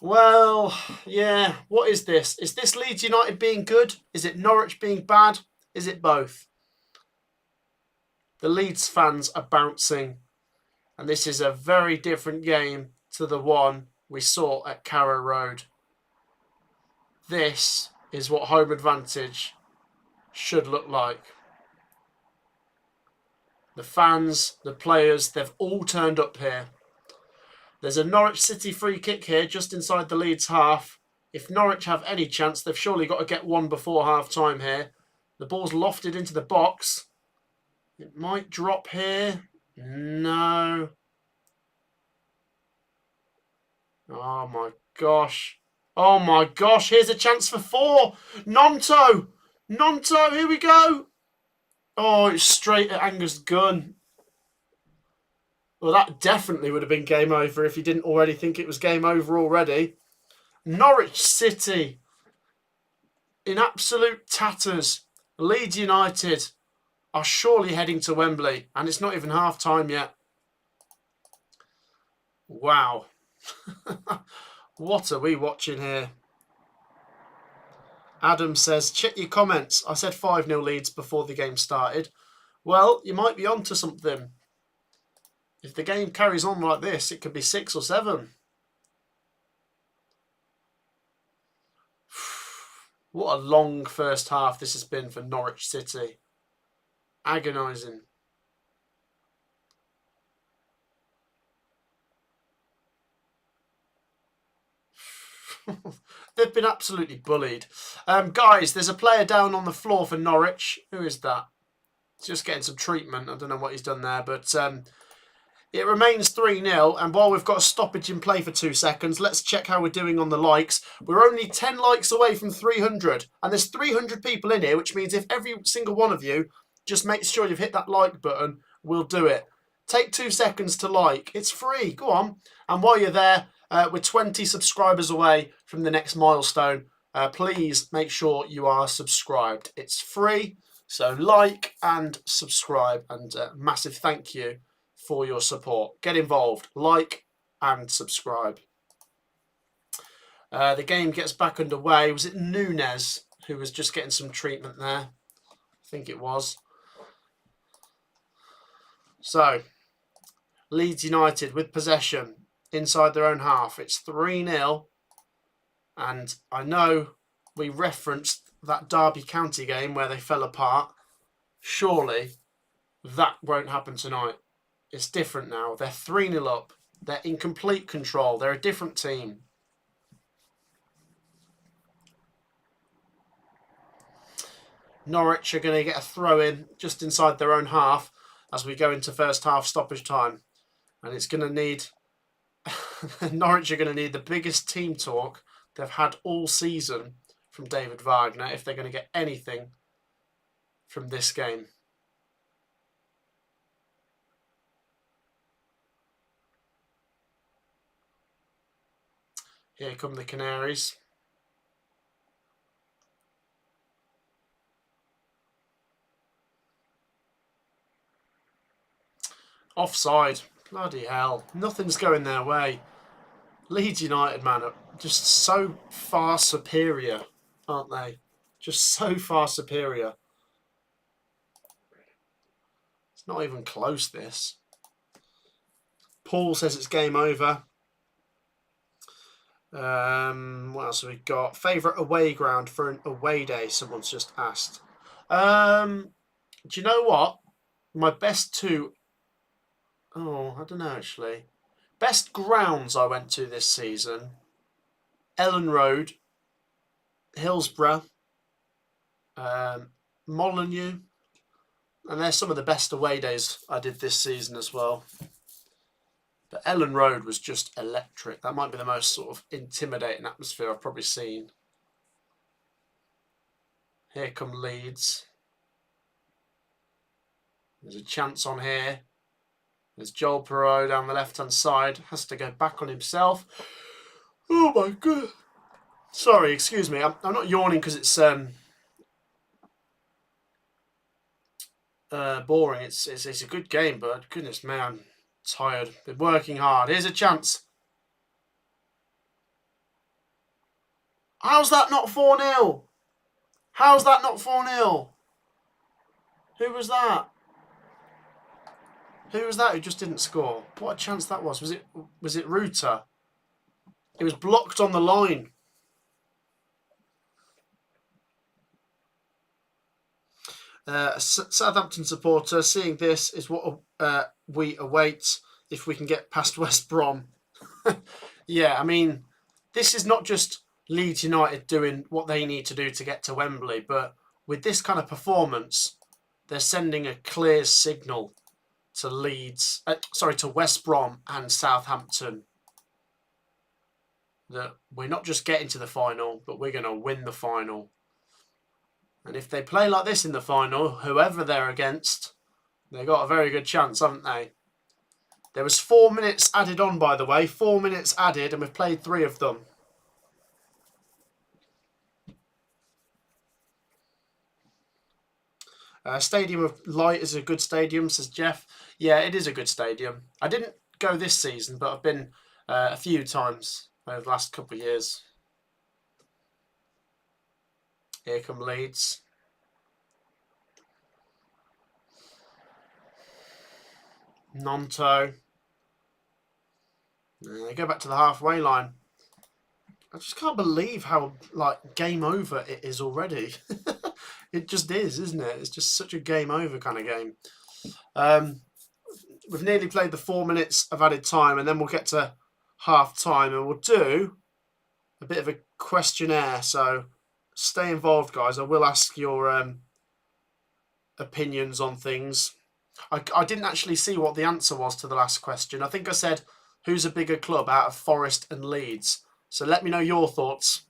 Speaker 1: Well, yeah. What is this? Is this Leeds United being good? Is it Norwich being bad? Is it both? The Leeds fans are bouncing. And this is a very different game to the one we saw at Carrow Road. This is what home advantage should look like. The fans, the players, they've all turned up here. There's a Norwich City free kick here just inside the Leeds half. If Norwich have any chance, they've surely got to get one before half-time here. The ball's lofted into the box. It might drop here. No. Oh my gosh. Oh my gosh. Here's a chance for 4. Nonto. Here we go. Oh, it's straight at Angus Gunn. Well, that definitely would have been game over if you didn't already think it was game over already. Norwich City in absolute tatters. Leeds United are surely heading to Wembley, and it's not even half-time yet. Wow. What are we watching here? Adam says, check your comments. I said 5-0 Leeds before the game started. Well, you might be onto something. If the game carries on like this, it could be 6 or 7. What a long first half this has been for Norwich City. Agonising. They've been absolutely bullied. Guys, there's a player down on the floor for Norwich. Who is that? He's just getting some treatment. I don't know what he's done there, but it remains 3-0. And while we've got a stoppage in play for 2 seconds, let's check how we're doing on the likes. We're only 10 likes away from 300. And there's 300 people in here, which means if every single one of you just makes sure you've hit that like button, we'll do it. Take 2 seconds to like. It's free. Go on. And while you're there, we're 20 subscribers away from the next milestone. Please make sure you are subscribed. It's free. So like and subscribe. And massive thank you for your support. Get involved. Like and subscribe. The game gets back underway. Was it Nunes who was just getting some treatment there? I think it was. So, Leeds United with possession inside their own half. It's 3-0. And I know we referenced that Derby County game where they fell apart. Surely that won't happen tonight. It's different now. They're 3-0 up. They're in complete control. They're a different team. Norwich are going to get a throw in just inside their own half as we go into first half stoppage time. And it's going to need... Norwich are going to need the biggest team talk they've had all season from David Wagner if they're going to get anything from this game. Here come the Canaries. Offside. Bloody hell. Nothing's going their way. Leeds United, man, are just so far superior, aren't they? Just so far superior. It's not even close, this. Paul says it's game over. What else have we got? Favourite away ground for an away day, someone's just asked. Do you know what? My best two... Oh, I don't know, actually. Best grounds I went to this season. Ellen Road, Hillsborough, Molineux. And they're some of the best away days I did this season as well. But Ellen Road was just electric. That might be the most sort of intimidating atmosphere I've probably seen. Here come Leeds. There's a chance on here. There's Joel Perreault down the left-hand side. Has to go back on himself. Oh my God. Sorry, excuse me. I'm not yawning because it's boring. It's a good game, but goodness me, I'm tired. Been working hard. Here's a chance. How's that not 4-0? How's that not 4-0? Who was that? Who was that who just didn't score? What a chance that was. Was it Ruta? It was blocked on the line. Southampton supporter, seeing this is what we await if we can get past West Brom. Yeah, I mean, this is not just Leeds United doing what they need to do to get to Wembley, but with this kind of performance, they're sending a clear signal to to West Brom and Southampton that we're not just getting to the final, but we're going to win the final. And if they play like this in the final, whoever they're against, they've got a very good chance, haven't they? There was 4 minutes added on, by the way. 4 minutes added, and we've played 3 of them. Stadium of Light is a good stadium, says Jeff. Yeah, it is a good stadium. I didn't go this season, but I've been a few times over the last couple of years. Here come Leeds. Nonto. And they go back to the halfway line. I just can't believe how, like, game over it is already. It just is, isn't it? It's just such a game over kind of game. We've nearly played the 4 minutes of added time, and then we'll get to half time, and we'll do a bit of a questionnaire. So stay involved, guys. I will ask your opinions on things. I didn't actually see what the answer was to the last question. I think I said, who's a bigger club out of Forest and Leeds? So let me know your thoughts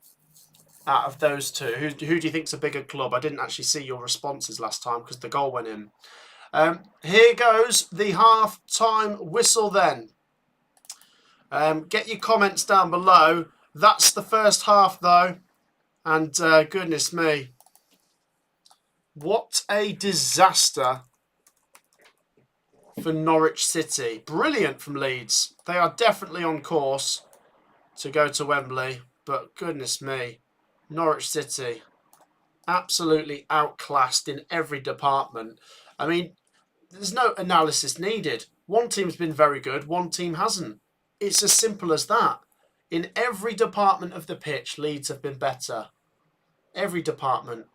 Speaker 1: out of those two. Who do you think's a bigger club? I didn't actually see your responses last time because the goal went in. Here goes the half-time whistle then. Get your comments down below. That's the first half though. And goodness me. What a disaster for Norwich City. Brilliant from Leeds. They are definitely on course to go to Wembley. But goodness me. Norwich City. Absolutely outclassed in every department. I mean, there's no analysis needed. One team's been very good, one team hasn't. It's as simple as that. In every department of the pitch, Leeds have been better. Every department.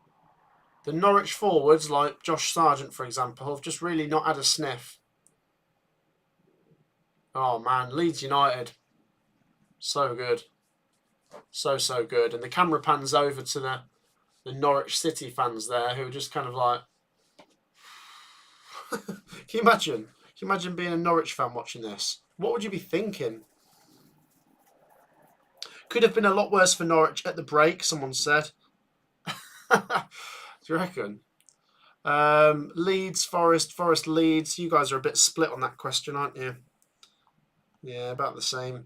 Speaker 1: The Norwich forwards, like Josh Sargent, for example, have just really not had a sniff. Oh, man. Leeds United. So good. So good. And the camera pans over to the Norwich City fans there who are just kind of like... Can you imagine? Can you imagine being a Norwich fan watching this? What would you be thinking? Could have been a lot worse for Norwich at the break, someone said. Do you reckon? Leeds, Forest, Forest, Leeds. You guys are a bit split on that question, aren't you? Yeah, about the same.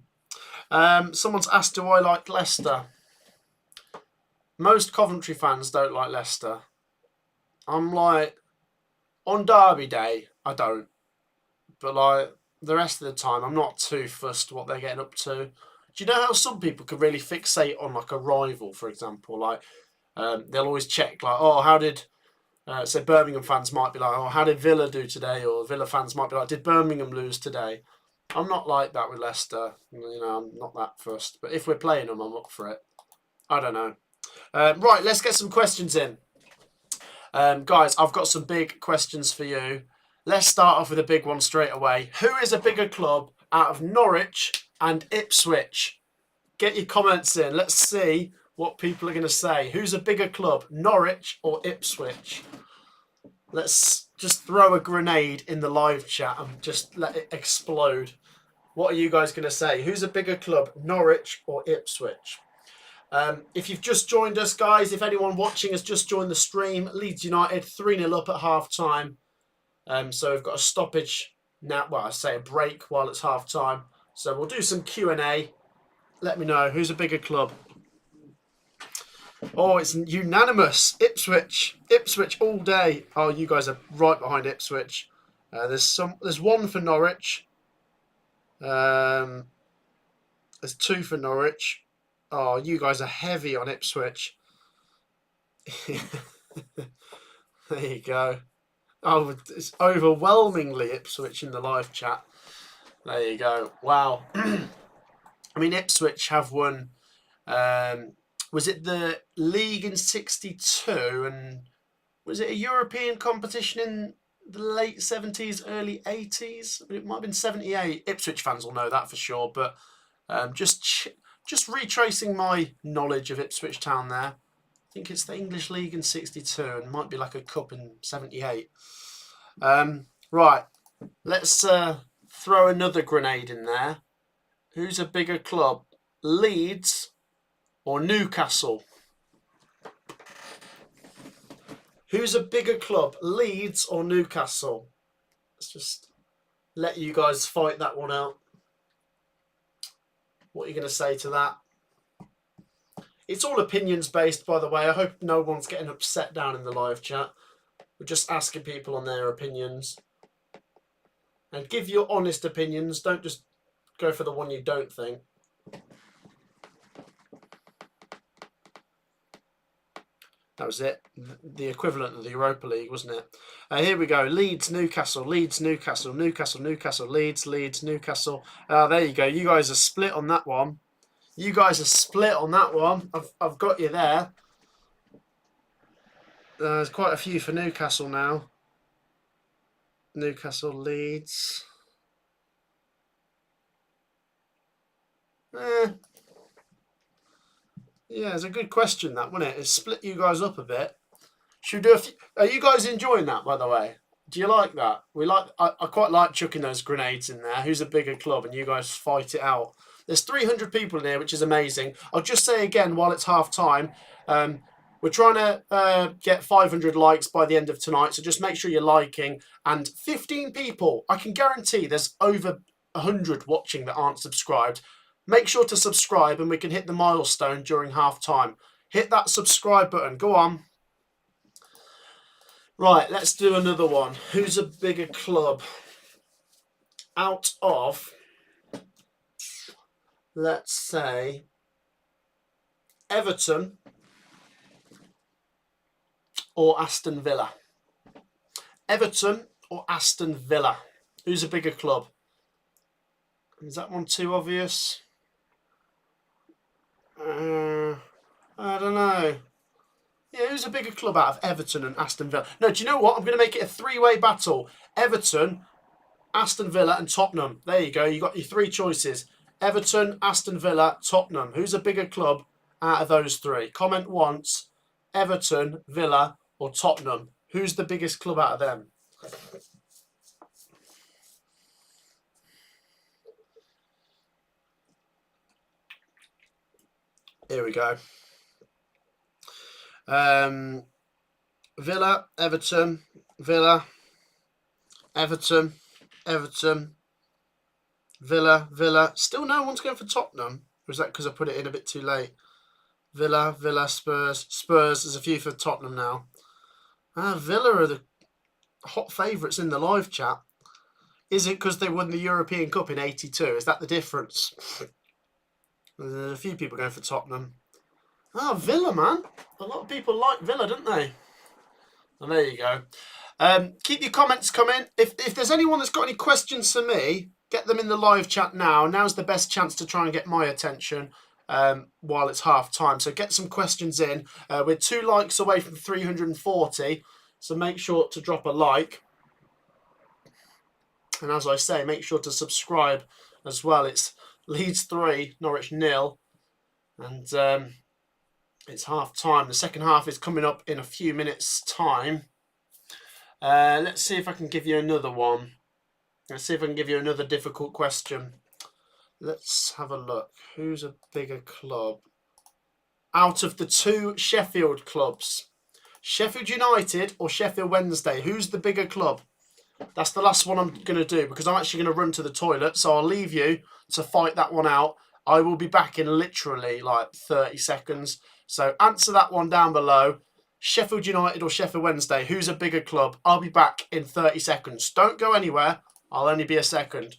Speaker 1: Someone's asked, do I like Leicester? Most Coventry fans don't like Leicester. I'm like, on Derby Day, I don't. But like, the rest of the time, I'm not too fussed what they're getting up to. Do you know how some people can really fixate on like a rival, for example? Like, they'll always check, like, oh, how did... so Birmingham fans might be like, oh, how did Villa do today? Or Villa fans might be like, did Birmingham lose today? I'm not like that with Leicester. You know, I'm not that fussed. But if we're playing them, I'm up for it. I don't know. Right, let's get some questions in. Guys, I've got some big questions for you. Let's start off with a big one straight away. Who is a bigger club out of Norwich and Ipswich? Get your comments in. Let's see what people are going to say. Who's a bigger club, Norwich or Ipswich? Let's just throw a grenade in the live chat and just let it explode. What are you guys going to say? Who's a bigger club, Norwich or Ipswich? If you've just joined us, guys, if anyone watching has just joined the stream, Leeds United 3-0 up at half-time. So we've got a stoppage now. Well, I say a break while it's half-time. So we'll do some Q&A. Let me know. Who's a bigger club? Oh, it's unanimous. Ipswich. Ipswich all day. Oh, you guys are right behind Ipswich. There's one for Norwich. There's two for Norwich. Oh, you guys are heavy on Ipswich. There you go. Oh, it's overwhelmingly Ipswich in the live chat. There you go. Wow. I mean, Ipswich have won... was it the league in 62? And was it a European competition in the late 70s, early 80s? It might have been 78. Ipswich fans will know that for sure. But just retracing my knowledge of Ipswich Town there. I think it's the English League in 62 and might be like a cup in 78. Right, let's throw another grenade in there. Who's a bigger club, Leeds or Newcastle? Who's a bigger club, Leeds or Newcastle? Let's just let you guys fight that one out. What are you going to say to that? It's all opinions based, by the way. I hope no one's getting upset down in the live chat. We're just asking people on their opinions. And give your honest opinions. Don't just go for the one you don't think. That was it. The equivalent of the Europa League, wasn't it? Here we go. Leeds, Newcastle, Leeds, Newcastle, Newcastle, Newcastle, Leeds, Leeds, Newcastle. There you go. You guys are split on that one. You guys are split on that one. I've got you there. There's quite a few for Newcastle now. Newcastle, Leeds. Yeah, it's a good question, that, wasn't it? It split you guys up a bit. Should we do a few? Are you guys enjoying that, by the way? Do you like that? I quite like chucking those grenades in there. Who's a bigger club? And you guys fight it out. There's 300 people in here, which is amazing. I'll just say again, while it's half time, we're trying to get 500 likes by the end of tonight. So just make sure you're liking. And 15 people, I can guarantee there's over 100 watching that aren't subscribed. Make sure to subscribe and we can hit the milestone during half time. Hit that subscribe button. Go on. Right, let's do another one. Who's a bigger club? Out of, let's say, Everton or Aston Villa? Everton or Aston Villa? Who's a bigger club? Is that one too obvious? I don't know. Yeah, who's a bigger club out of Everton and Aston Villa? No, do you know what? I'm going to make it a three-way battle. Everton, Aston Villa and Tottenham. There you go. You got your three choices. Everton, Aston Villa, Tottenham. Who's a bigger club out of those three? Comment once. Everton, Villa or Tottenham. Who's the biggest club out of them? Here we go. Villa, Everton, Villa, Everton, Everton, Villa, Villa. Still no one's going for Tottenham. Or is that because I put it in a bit too late? Villa, Villa, Spurs. Spurs, there's a few for Tottenham now. Villa are the hot favourites in the live chat. Is it because they won the European Cup in '82? Is that the difference? There's a few people going for Tottenham. Villa, man. A lot of people like Villa, don't they? And there you go. Keep your comments coming. If there's anyone that's got any questions for me, get them in the live chat now. Now's the best chance to try and get my attention while it's half time. So get some questions in. We're 2 likes away from 340. So make sure to drop a like. And as I say, make sure to subscribe as well. It's Leeds 3, Norwich 0. And it's half time. The second half is coming up in a few minutes' time. Let's see if I can give you another one. Let's see if I can give you another difficult question. Let's have a look. Who's a bigger club? Out of the 2 Sheffield clubs, Sheffield United or Sheffield Wednesday, who's the bigger club? That's the last one I'm going to do because I'm actually going to run to the toilet. So I'll leave you to fight that one out. I will be back in literally like 30 seconds. So answer that one down below. Sheffield United or Sheffield Wednesday, who's a bigger club? I'll be back in 30 seconds. Don't go anywhere. I'll only be a second.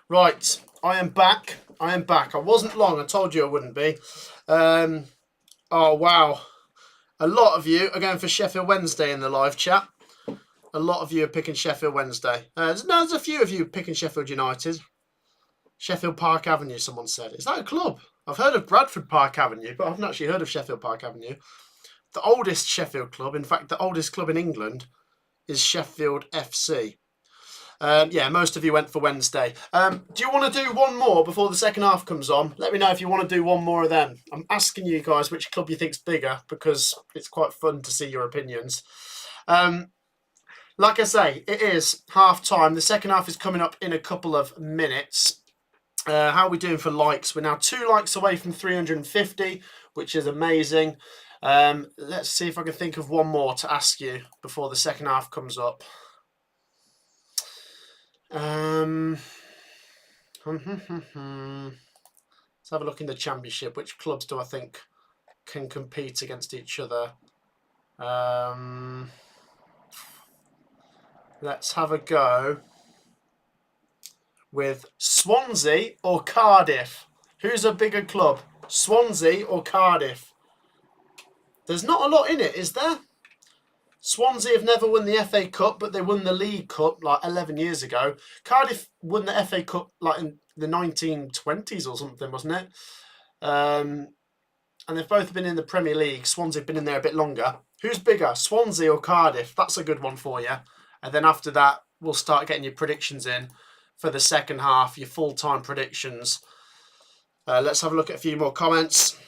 Speaker 1: Right, I am back. I am back. I wasn't long. I told you I wouldn't be. Oh, wow. A lot of you are going for Sheffield Wednesday in the live chat. A lot of you are picking Sheffield Wednesday. There's a few of you picking Sheffield United. Sheffield Park Avenue, someone said. Is that a club? I've heard of Bradford Park Avenue, but I haven't actually heard of Sheffield Park Avenue. The oldest Sheffield club, in fact, the oldest club in England, is Sheffield FC. Yeah, most of you went for Wednesday. Do you want to do one more before the second half comes on? Let me know if you want to do one more of them. I'm asking you guys which club you think's bigger because it's quite fun to see your opinions. Like I say, it is half time. The second half is coming up in a couple of minutes. How are we doing for likes? We're now 2 likes away from 350, which is amazing. Let's see if I can think of one more to ask you before the second half comes up. Let's have a look in the Championship. Which clubs do I think can compete against each other? Let's have a go with Swansea or Cardiff. Who's a bigger club, Swansea or Cardiff? There's not a lot in it, is there? Swansea have never won the FA Cup, but they won the League Cup like 11 years ago. Cardiff won the FA Cup like in the 1920s or something, wasn't it? And they've both been in the Premier League. Swansea have been in there a bit longer. Who's bigger, Swansea or Cardiff? That's a good one for you. And then after that, we'll start getting your predictions in for the second half, your full-time predictions. Let's have a look at a few more comments.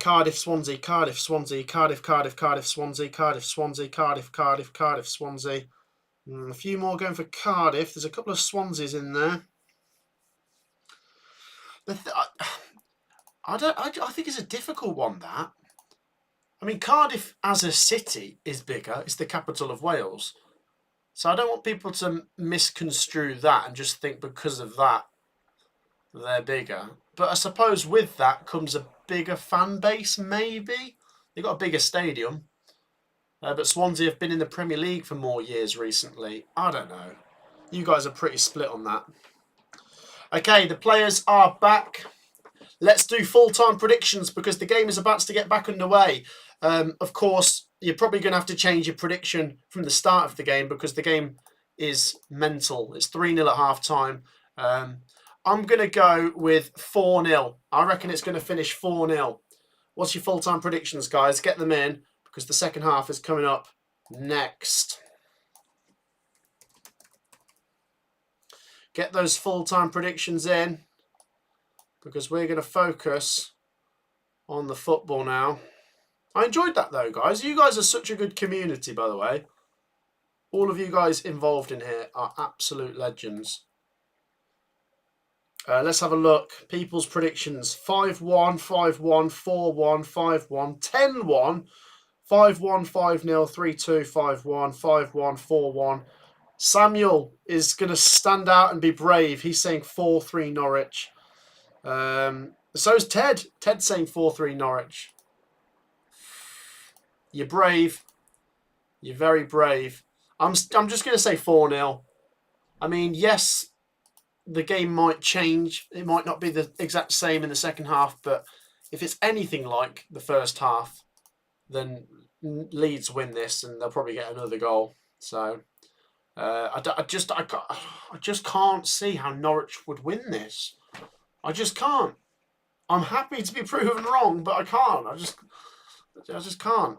Speaker 1: Cardiff, Swansea, Cardiff, Swansea, Cardiff, Cardiff, Cardiff, Swansea, Cardiff, Swansea, Cardiff, Cardiff, Cardiff, Swansea. A few more going for Cardiff. There's a couple of Swanseas in there. I think it's a difficult one, that. I mean, Cardiff as a city is bigger. It's the capital of Wales. So I don't want people to misconstrue that and just think because of that they're bigger. But I suppose with that comes a bigger fan base, maybe. They've got a bigger stadium. But Swansea have been in the Premier League for more years recently. I don't know. You guys are pretty split on that. Okay, the players are back. Let's do full-time predictions because the game is about to get back underway. Of course, you're probably going to have to change your prediction from the start of the game because the game is mental. It's 3-0 at half-time. I'm going to go with 4-0. I reckon it's going to finish 4-0. What's your full-time predictions, guys? Get them in because the second half is coming up next. Get those full-time predictions in because we're going to focus on the football now. I enjoyed that though, guys. You guys are such a good community, by the way. All of you guys involved in here are absolute legends. Let's have a look. People's predictions. 5-1, 5-1, 4-1, 5-1, 10-1, 5-1, 5-0, 3-2, 5-1, 5-1, 4-1. Samuel is going to stand out and be brave. He's saying 4-3 Norwich. So is Ted. Ted's saying 4-3 Norwich. You're brave. You're very brave. I'm just going to say 4-0. I mean, yes, the game might change. It might not be the exact same in the second half, but if it's anything like the first half, then Leeds win this and they'll probably get another goal. So I just can't see how Norwich would win this. I just can't. I'm happy to be proven wrong, but I can't. I just can't.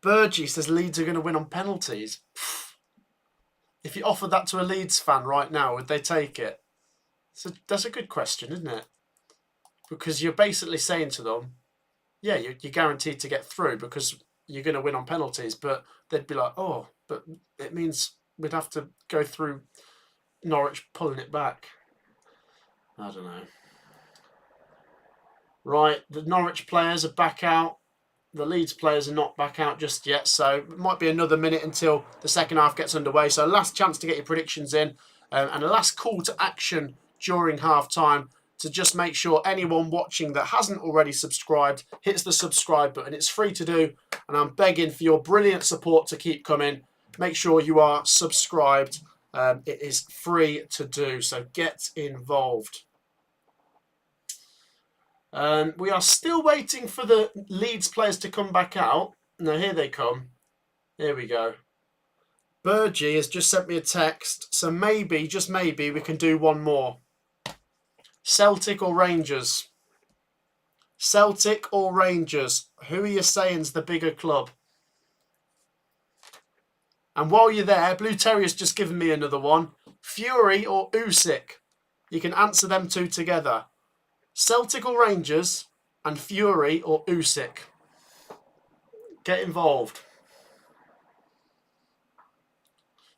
Speaker 1: Burgee says Leeds are going to win on penalties. If you offered that to a Leeds fan right now, would they take it? So that's a good question, isn't it? Because you're basically saying to them, yeah, you're guaranteed to get through because you're going to win on penalties. But they'd be like, oh, but it means we'd have to go through Norwich pulling it back. I don't know. Right, the Norwich players are back out. The Leeds players are not back out just yet, so it might be another minute until the second half gets underway. So last chance to get your predictions in and a last call to action during half-time to just make sure anyone watching that hasn't already subscribed hits the subscribe button. It's free to do, and I'm begging for your brilliant support to keep coming. Make sure you are subscribed. It is free to do, so get involved. We are still waiting for the Leeds players to come back out. No, here they come. Here we go. Burgie has just sent me a text, so maybe, just maybe, we can do one more. Celtic or Rangers? Celtic or Rangers? Who are you saying is the bigger club? And while you're there, Blue Terrier's just given me another one. Fury or Usyk? You can answer them two together. Celtic or Rangers and Fury or Usyk? Get involved.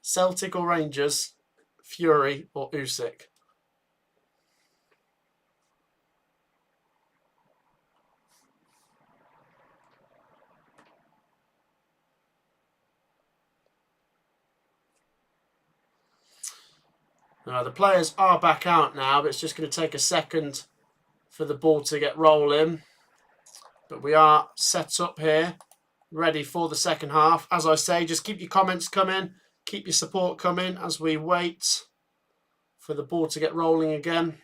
Speaker 1: Celtic or Rangers, Fury or Usyk? Now, the players are back out now, but it's just going to take a second for the ball to get rolling. But we are set up here, ready for the second half. As I say, just keep your comments coming, keep your support coming as we wait for the ball to get rolling again.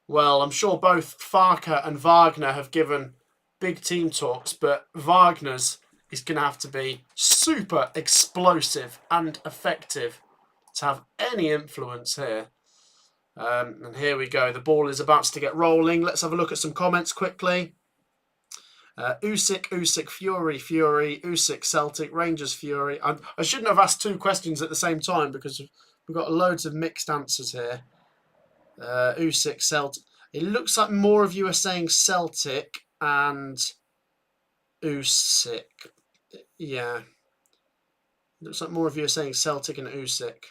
Speaker 1: Well, I'm sure both Farke and Wagner have given big team talks, but Wagner's is going to have to be super explosive and effective to have any influence here. And here we go. The ball is about to get rolling. Let's have a look at some comments quickly. Usyk, Fury, Usyk, Celtic, Rangers, Fury. I shouldn't have asked two questions at the same time because we've got loads of mixed answers here. Usyk, Celtic. It looks like more of you are saying Celtic and Usyk. Yeah. Looks like more of you are saying Celtic and Usyk.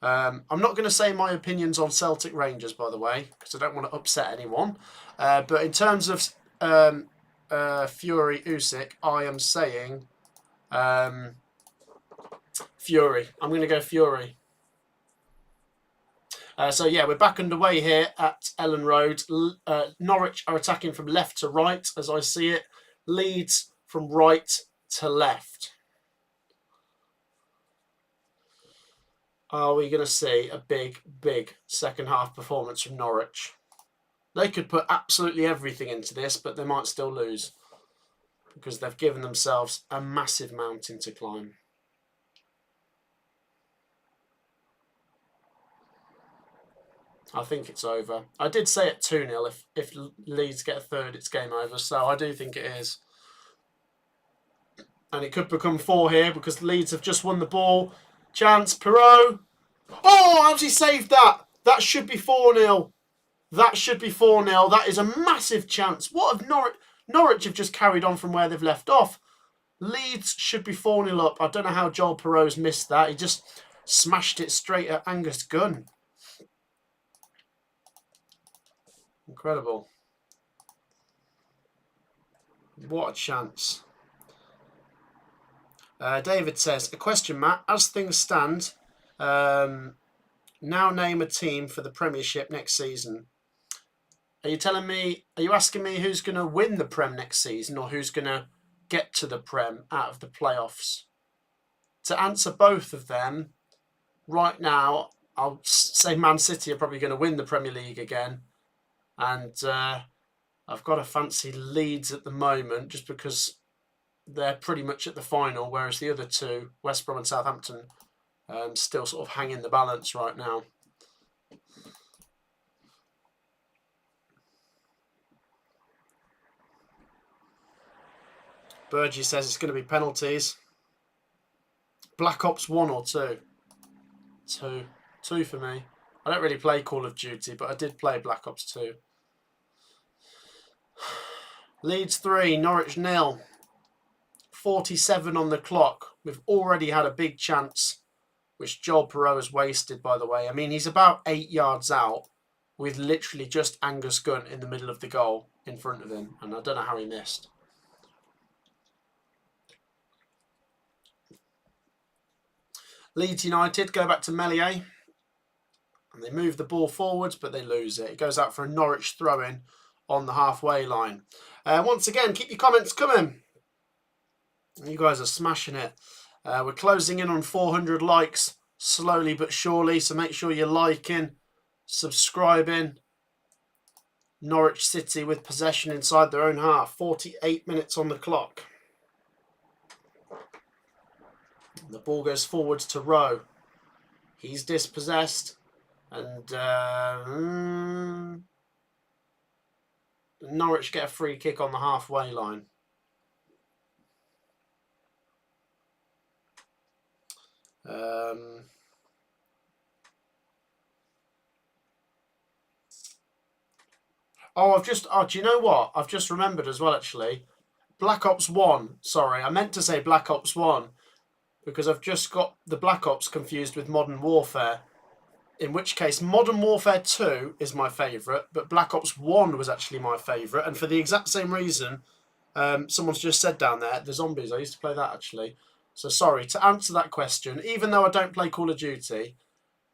Speaker 1: I'm not going to say my opinions on Celtic Rangers, by the way, because I don't want to upset anyone. But in terms of Fury Usyk, I am saying Fury. I'm going to go Fury. So yeah, we're back underway here at Ellen Road. Norwich are attacking from left to right, as I see it. Leeds from right to left. Are we going to see a big, big second half performance from Norwich? They could put absolutely everything into this, but they might still lose because they've given themselves a massive mountain to climb. I think it's over. I did say it 2-0. If Leeds get a third, it's game over. So I do think it is. And it could become 4 here because Leeds have just won the ball. Chance, Perot. Oh, how's he saved that? That should be 4-0. That should be 4-0. That is a massive chance. What have Norwich... Norwich have just carried on from where they've left off. Leeds should be 4-0 up. I don't know how Joel Perot's missed that. He just smashed it straight at Angus Gunn. Incredible. What a chance. David says, a question, Matt. As things stand, now name a team for the Premiership next season. Are you asking me who's going to win the Prem next season or who's going to get to the Prem out of the playoffs? To answer both of them, right now, I'll say Man City are probably going to win the Premier League again. And I've got to fancy Leeds at the moment just because they're pretty much at the final, whereas the other two, West Brom and Southampton, still sort of hang in the balance right now. Burgie says it's going to be penalties. Black Ops 1 or 2? 2. 2 for me. I don't really play Call of Duty, but I did play Black Ops 2. Leeds 3, Norwich 0. 47 on the clock. We've already had a big chance, which Joel Perot has wasted, by the way. I mean, he's about 8 yards out with literally just Angus Gunn in the middle of the goal in front of him. And I don't know how he missed. Leeds United go back to Meslier. And they move the ball forwards, but they lose it. It goes out for a Norwich throw-in on the halfway line. Once again, keep your comments coming. You guys are smashing it. We're closing in on 400 likes slowly but surely, so make sure you're liking, subscribing. Norwich City with possession inside their own half. 48 minutes on the clock. The ball goes forwards to Rowe. He's dispossessed. And Norwich get a free kick on the halfway line. Do you know what? I've just remembered as well, actually. Black Ops 1. Sorry, I meant to say Black Ops 1 because I've just got the Black Ops confused with Modern Warfare. In which case, Modern Warfare 2 is my favourite, but Black Ops 1 was actually my favourite. And for the exact same reason, someone's just said down there, the zombies. I used to play that, actually. So sorry, to answer that question, even though I don't play Call of Duty,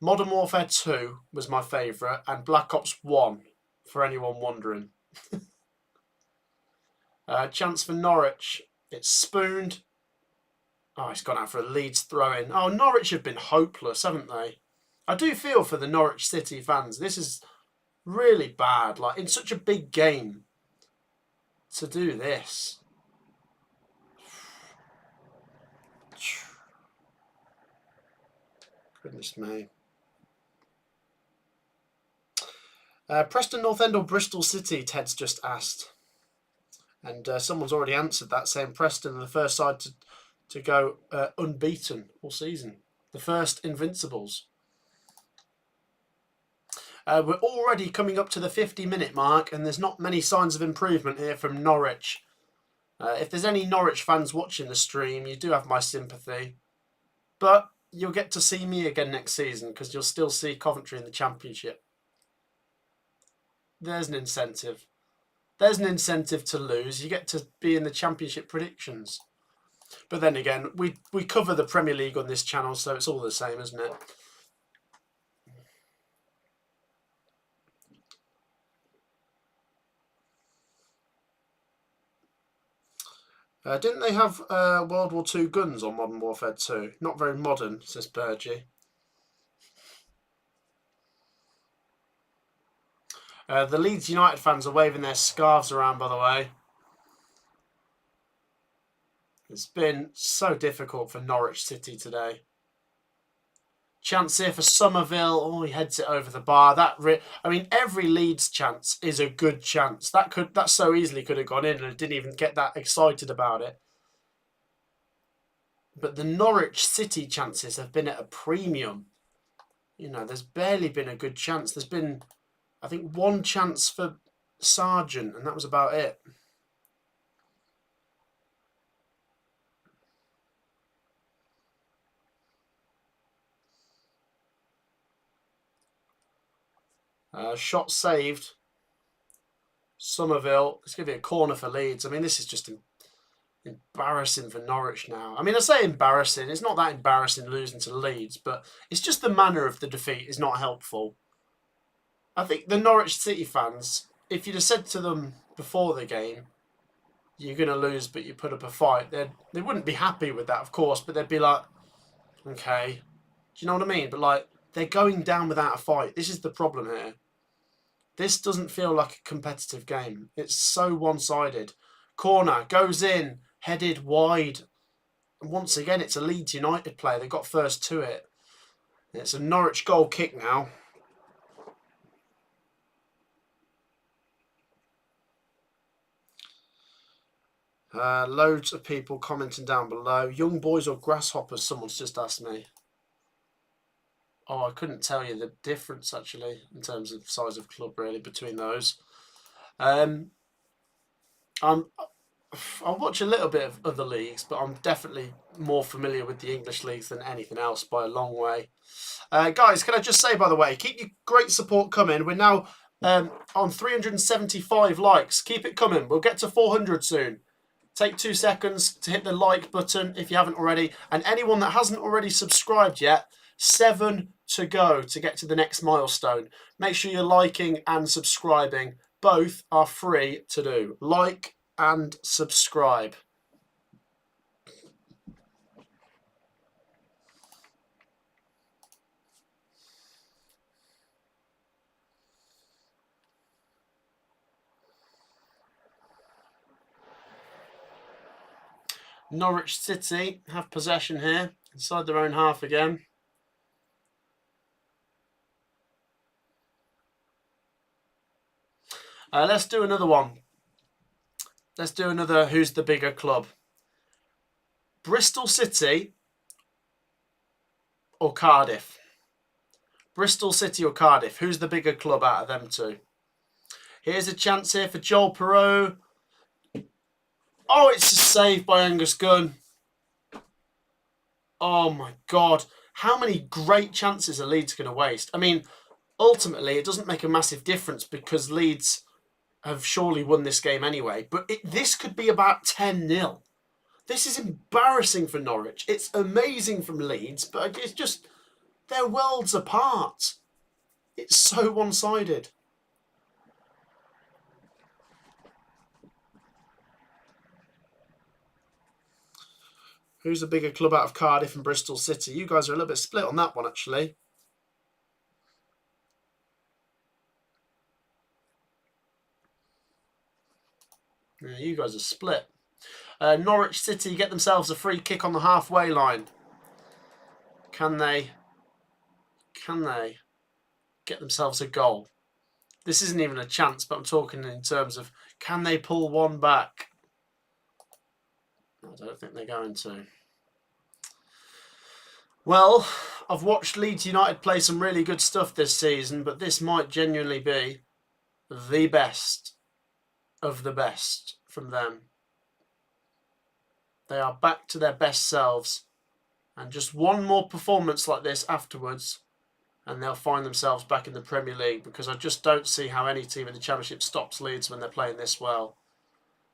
Speaker 1: Modern Warfare 2 was my favourite, and Black Ops 1, for anyone wondering. Chance for Norwich. It's spooned. Oh, he's gone out for a Leeds throw-in. Oh, Norwich have been hopeless, haven't they? I do feel for the Norwich City fans. This is really bad. Like, in such a big game, to do this. Goodness me. Preston North End or Bristol City, Ted's just asked. And someone's already answered that, saying Preston are the first side to go unbeaten all season. The first Invincibles. We're already coming up to the 50-minute mark, and there's not many signs of improvement here from Norwich. If there's any Norwich fans watching the stream, you do have my sympathy. But you'll get to see me again next season because you'll still see Coventry in the Championship. There's an incentive. There's an incentive to lose. You get to be in the Championship predictions. But then again, we cover the Premier League on this channel, so it's all the same, isn't it? Didn't they have World War II guns on Modern Warfare 2? Not very modern, says Bergie. The Leeds United fans are waving their scarves around, by the way. It's been so difficult for Norwich City today. Chance here for Somerville. Oh, he heads it over the bar. I mean, every Leeds chance is a good chance. That so easily could have gone in, and I didn't even get that excited about it. But the Norwich City chances have been at a premium. You know, there's barely been a good chance. There's been, I think, one chance for Sargent, and that was about it. Shot saved. Somerville. It's going to be a corner for Leeds. I mean, this is just embarrassing for Norwich now. I mean, I say embarrassing. It's not that embarrassing losing to Leeds, but it's just the manner of the defeat is not helpful. I think the Norwich City fans, if you'd have said to them before the game, you're going to lose, but you put up a fight, they wouldn't be happy with that, of course, but they'd be like, okay. Do you know what I mean? But, like, they're going down without a fight. This is the problem here. This doesn't feel like a competitive game. It's so one-sided. Corner, goes in, headed wide. And once again, it's a Leeds United player. They got first to it. It's a Norwich goal kick now. Loads of people commenting down below. Young boys or grasshoppers, someone's just asked me. Oh, I couldn't tell you the difference, actually, in terms of size of club, really, between those. I'll watch a little bit of other leagues, but I'm definitely more familiar with the English leagues than anything else by a long way. Guys, can I just say, by the way, keep your great support coming. We're now on 375 likes. Keep it coming. We'll get to 400 soon. Take 2 seconds to hit the like button if you haven't already. And anyone that hasn't already subscribed yet, 7 to go to get to the next milestone. Make sure you're liking and subscribing. Both are free to do. Like and subscribe. Norwich City have possession here, inside their own half again. Let's do another one. Let's do another who's the bigger club. Bristol City or Cardiff? Bristol City or Cardiff? Who's the bigger club out of them two? Here's a chance here for Joel Perreault. Oh, it's a save by Angus Gunn. Oh my God. How many great chances are Leeds going to waste? I mean, ultimately, it doesn't make a massive difference because Leeds have surely won this game anyway. But this could be about 10-0. This is embarrassing for Norwich. It's amazing from Leeds, but it's just, they're worlds apart. It's so one-sided. Who's a bigger club out of Cardiff and Bristol City? You guys are a little bit split on that one, actually. Yeah, you guys are split. Norwich City get themselves a free kick on the halfway line. Can they get themselves a goal? This isn't even a chance, but I'm talking in terms of, can they pull one back? I don't think they're going to. Well, I've watched Leeds United play some really good stuff this season, but this might genuinely be the best of the best from them. They are back to their best selves. And just one more performance like this afterwards, and they'll find themselves back in the Premier League, because I just don't see how any team in the Championship stops Leeds when they're playing this well.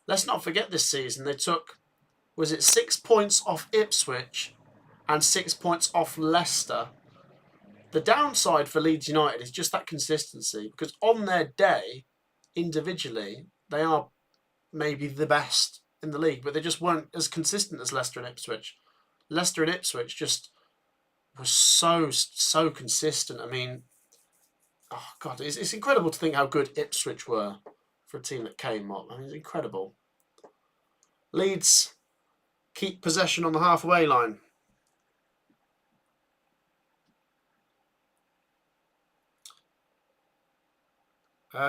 Speaker 1: Let's not forget this season they took, was it 6 points off Ipswich and 6 points off Leicester? The downside for Leeds United is just that consistency, because on their day, individually, they are maybe the best in the league, but they just weren't as consistent as Leicester and Ipswich. Leicester and Ipswich just was so consistent. I mean, oh God, it's incredible to think how good Ipswich were for a team that came up. I mean, it's incredible. Leeds keep possession on the halfway line.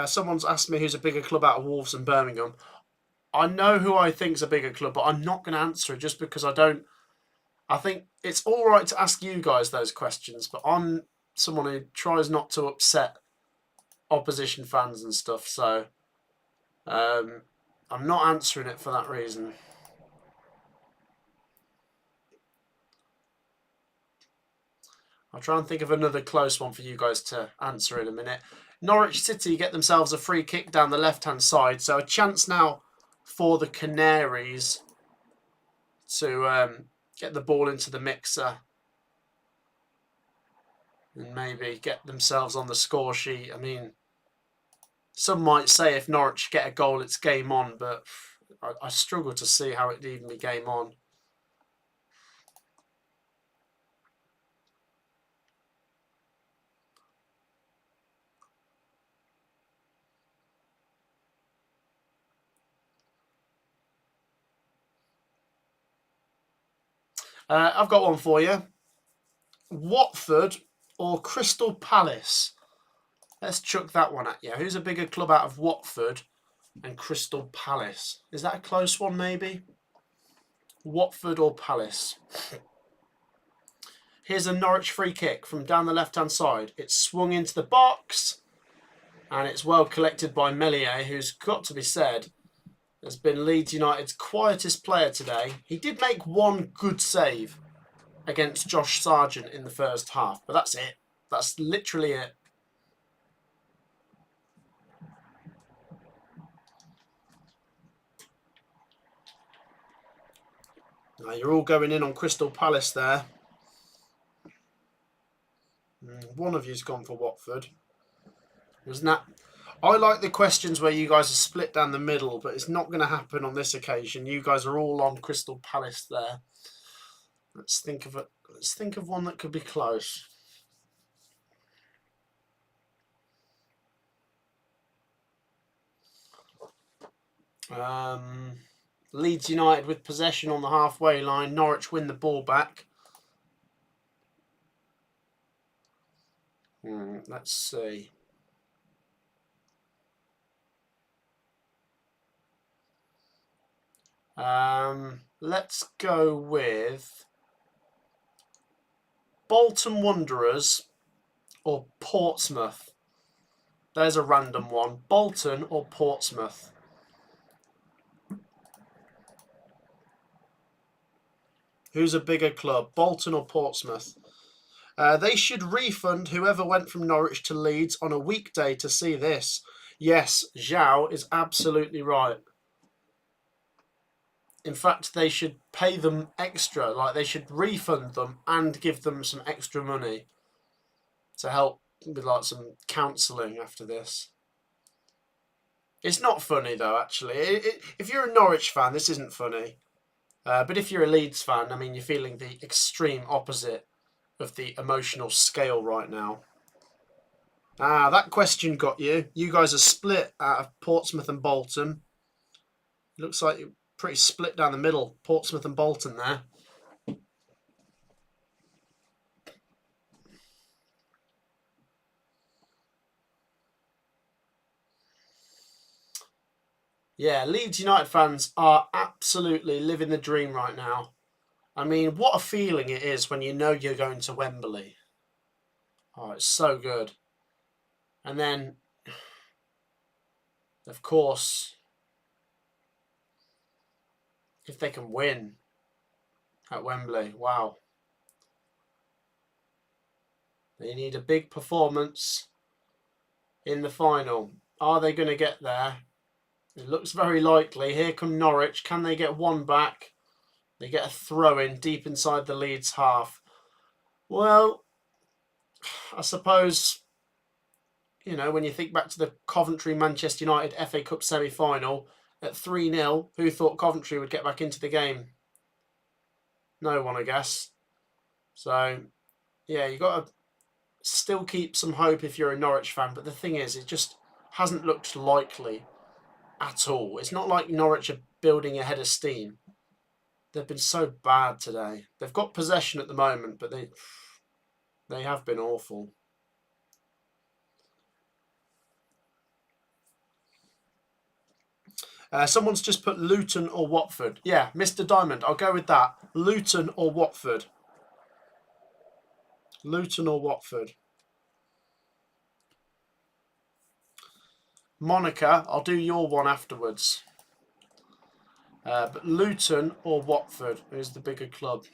Speaker 1: Someone's asked me who's a bigger club out of Wolves and Birmingham. I know who I think's a bigger club, but I'm not going to answer it just because I don't. I think it's all right to ask you guys those questions, but I'm someone who tries not to upset opposition fans and stuff, so I'm not answering it for that reason. I'll try and think of another close one for you guys to answer in a minute. Norwich City get themselves a free kick down the left-hand side, so a chance now for the Canaries to get the ball into the mixer and maybe get themselves on the score sheet. I mean, some might say if Norwich get a goal, it's game on, but I struggle to see how it'd even be game on. I've got one for you. Watford or Crystal Palace? Let's chuck that one at you. Who's a bigger club out of Watford and Crystal Palace? Is that a close one, maybe? Watford or Palace? Here's a Norwich free kick from down the left-hand side. It's swung into the box, and it's well collected by Meslier, who's got to be said has been Leeds United's quietest player today. He did make one good save against Josh Sargent in the first half, but that's it. That's literally it. Now you're all going in on Crystal Palace there. One of you's gone for Watford. Wasn't that? I like the questions where you guys are split down the middle, but it's not going to happen on this occasion. You guys are all on Crystal Palace there. Let's think of it. Let's think of one that could be close. Leeds United with possession on the halfway line. Norwich win the ball back. Let's see. Let's go with Bolton Wanderers or Portsmouth. There's a random one. Bolton or Portsmouth. Who's a bigger club, Bolton or Portsmouth? They should refund whoever went from Norwich to Leeds on a weekday to see this. Yes, Zhao is absolutely right. In fact, they should pay them extra. Like, they should refund them and give them some extra money to help with like some counselling after this. It's not funny though, actually. If you're a Norwich fan, this isn't funny. But if you're a Leeds fan, I mean, you're feeling the extreme opposite of the emotional scale right now. That question got you. You guys are split out of Portsmouth and Bolton. It looks like you're pretty split down the middle, Portsmouth and Bolton there. Yeah, Leeds United fans are absolutely living the dream right now. I mean, what a feeling it is when you know you're going to Wembley. Oh, it's so good. And then, of course, if they can win at Wembley, wow. They need a big performance in the final. Are they going to get there? It looks very likely. Here come Norwich. Can they get one back? They get a throw-in deep inside the Leeds half. Well, I suppose, you know, when you think back to the Coventry-Manchester United FA Cup semi-final at 3-0, who thought Coventry would get back into the game? No one, I guess. So, yeah, you got to still keep some hope if you're a Norwich fan. But the thing is, it just hasn't looked likely at all. It's not like Norwich are building a head of steam. They've been so bad today. They've got possession at the moment, but they have been awful. Someone's just put Luton or Watford. Yeah, Mr. Diamond, I'll go with that. Luton or Watford. Luton or Watford. Monica, I'll do your one afterwards. But Luton or Watford is the bigger club.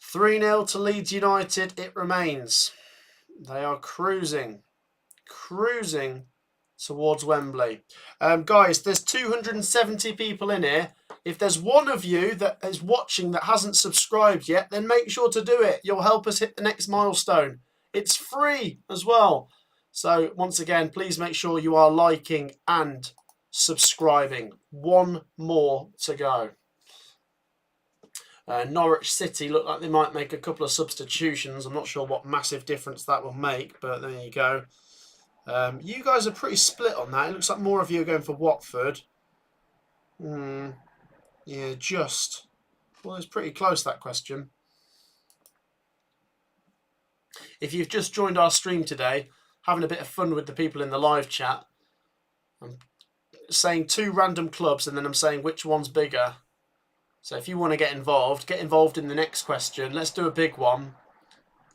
Speaker 1: "3-0 to Leeds United, it remains. They are cruising towards Wembley. Guys, there's 270 people in here. If there's one of you that is watching that hasn't subscribed yet, then make sure to do it. You'll help us hit the next milestone. It's free as well. So once again, please make sure you are liking and subscribing. One more to go. Norwich City look like they might make a couple of substitutions. I'm not sure what massive difference that will make, but there you go. You guys are pretty split on that. It looks like more of you are going for Watford. Yeah, just. Well, it's pretty close, that question. If you've just joined our stream today, having a bit of fun with the people in the live chat, I'm saying two random clubs and then I'm saying which one's bigger. So if you want to get involved in the next question. Let's do a big one.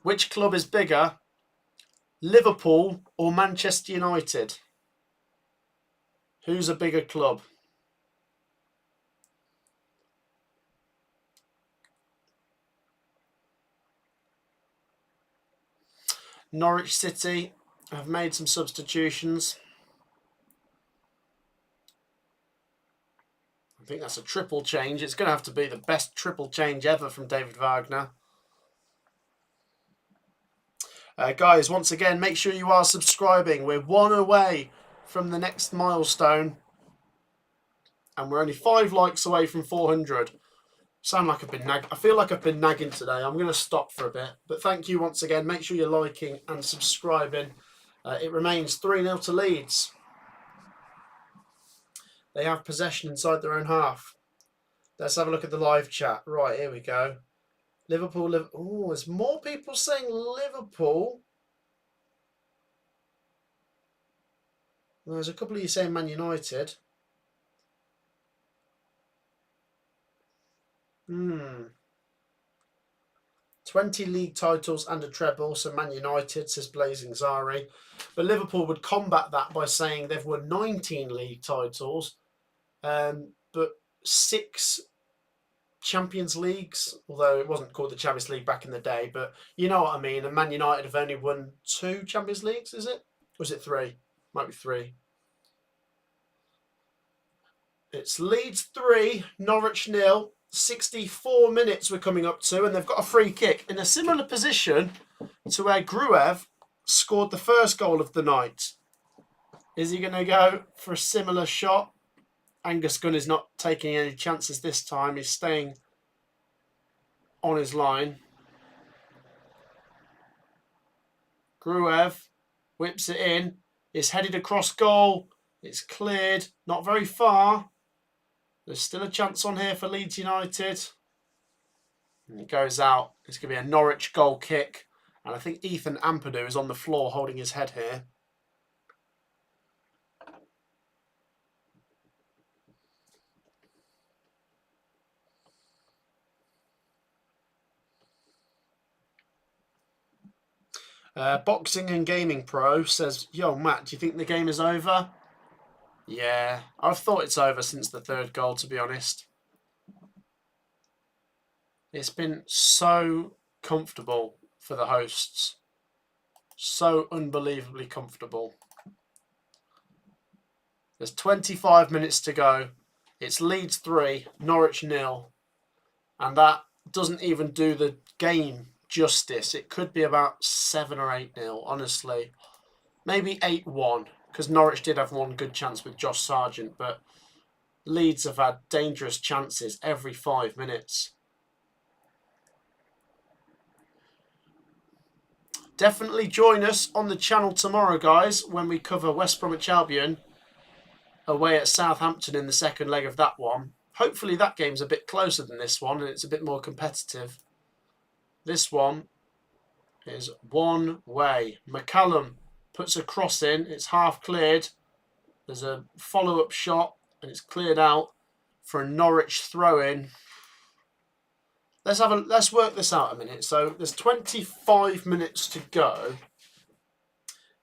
Speaker 1: Which club is bigger, Liverpool or Manchester United? Who's a bigger club? Norwich City have made some substitutions. I think that's a triple change. It's going to have to be the best triple change ever from David Wagner. Guys, once again, make sure you are subscribing. We're one away from the next milestone. And we're only 5 likes away from 400. Sound like I've been I feel like I've been nagging today. I'm going to stop for a bit. But thank you once again. Make sure you're liking and subscribing. It remains 3-0 to Leeds. They have possession inside their own half. Let's have a look at the live chat. Right, here we go. Liverpool. Oh, there's more people saying Liverpool. Well, there's a couple of you saying Man United. 20 league titles and a treble, so Man United, says Blazing Zari. But Liverpool would combat that by saying they've won 19 league titles, but 6 Champions Leagues, although it wasn't called the Champions League back in the day, but you know what I mean. And Man United have only won 2 Champions Leagues, is it? Or is it 3? Might be 3. It's Leeds 3, Norwich 0. 64 minutes we're coming up to, and they've got a free kick in a similar position to where Gruev scored the first goal of the night. Is he going to go for a similar shot? Angus Gunn is not taking any chances this time. He's staying on his line. Gruev whips it in. It's headed across goal. It's cleared. Not very far. There's still a chance on here for Leeds United. And it goes out. It's going to be a Norwich goal kick. And I think Ethan Ampadu is on the floor holding his head here. Boxing and Gaming Pro says, yo, Matt, do you think the game is over? Yeah, I've thought it's over since the 3rd goal, to be honest. It's been so comfortable for the hosts. So unbelievably comfortable. There's 25 minutes to go. It's Leeds 3, Norwich 0. And that doesn't even do the game justice. It could be about 7 or 8-0, honestly. Maybe 8-1. Because Norwich did have one good chance with Josh Sargent, but Leeds have had dangerous chances every 5 minutes. Definitely join us on the channel tomorrow, guys, when we cover West Bromwich Albion away at Southampton in the 2nd leg of that one. Hopefully that game's a bit closer than this one and it's a bit more competitive. This one is one way. McCallum puts a cross in. It's half cleared. There's a follow-up shot, and it's cleared out for a Norwich throw-in. Let's work this out a minute. So there's 25 minutes to go.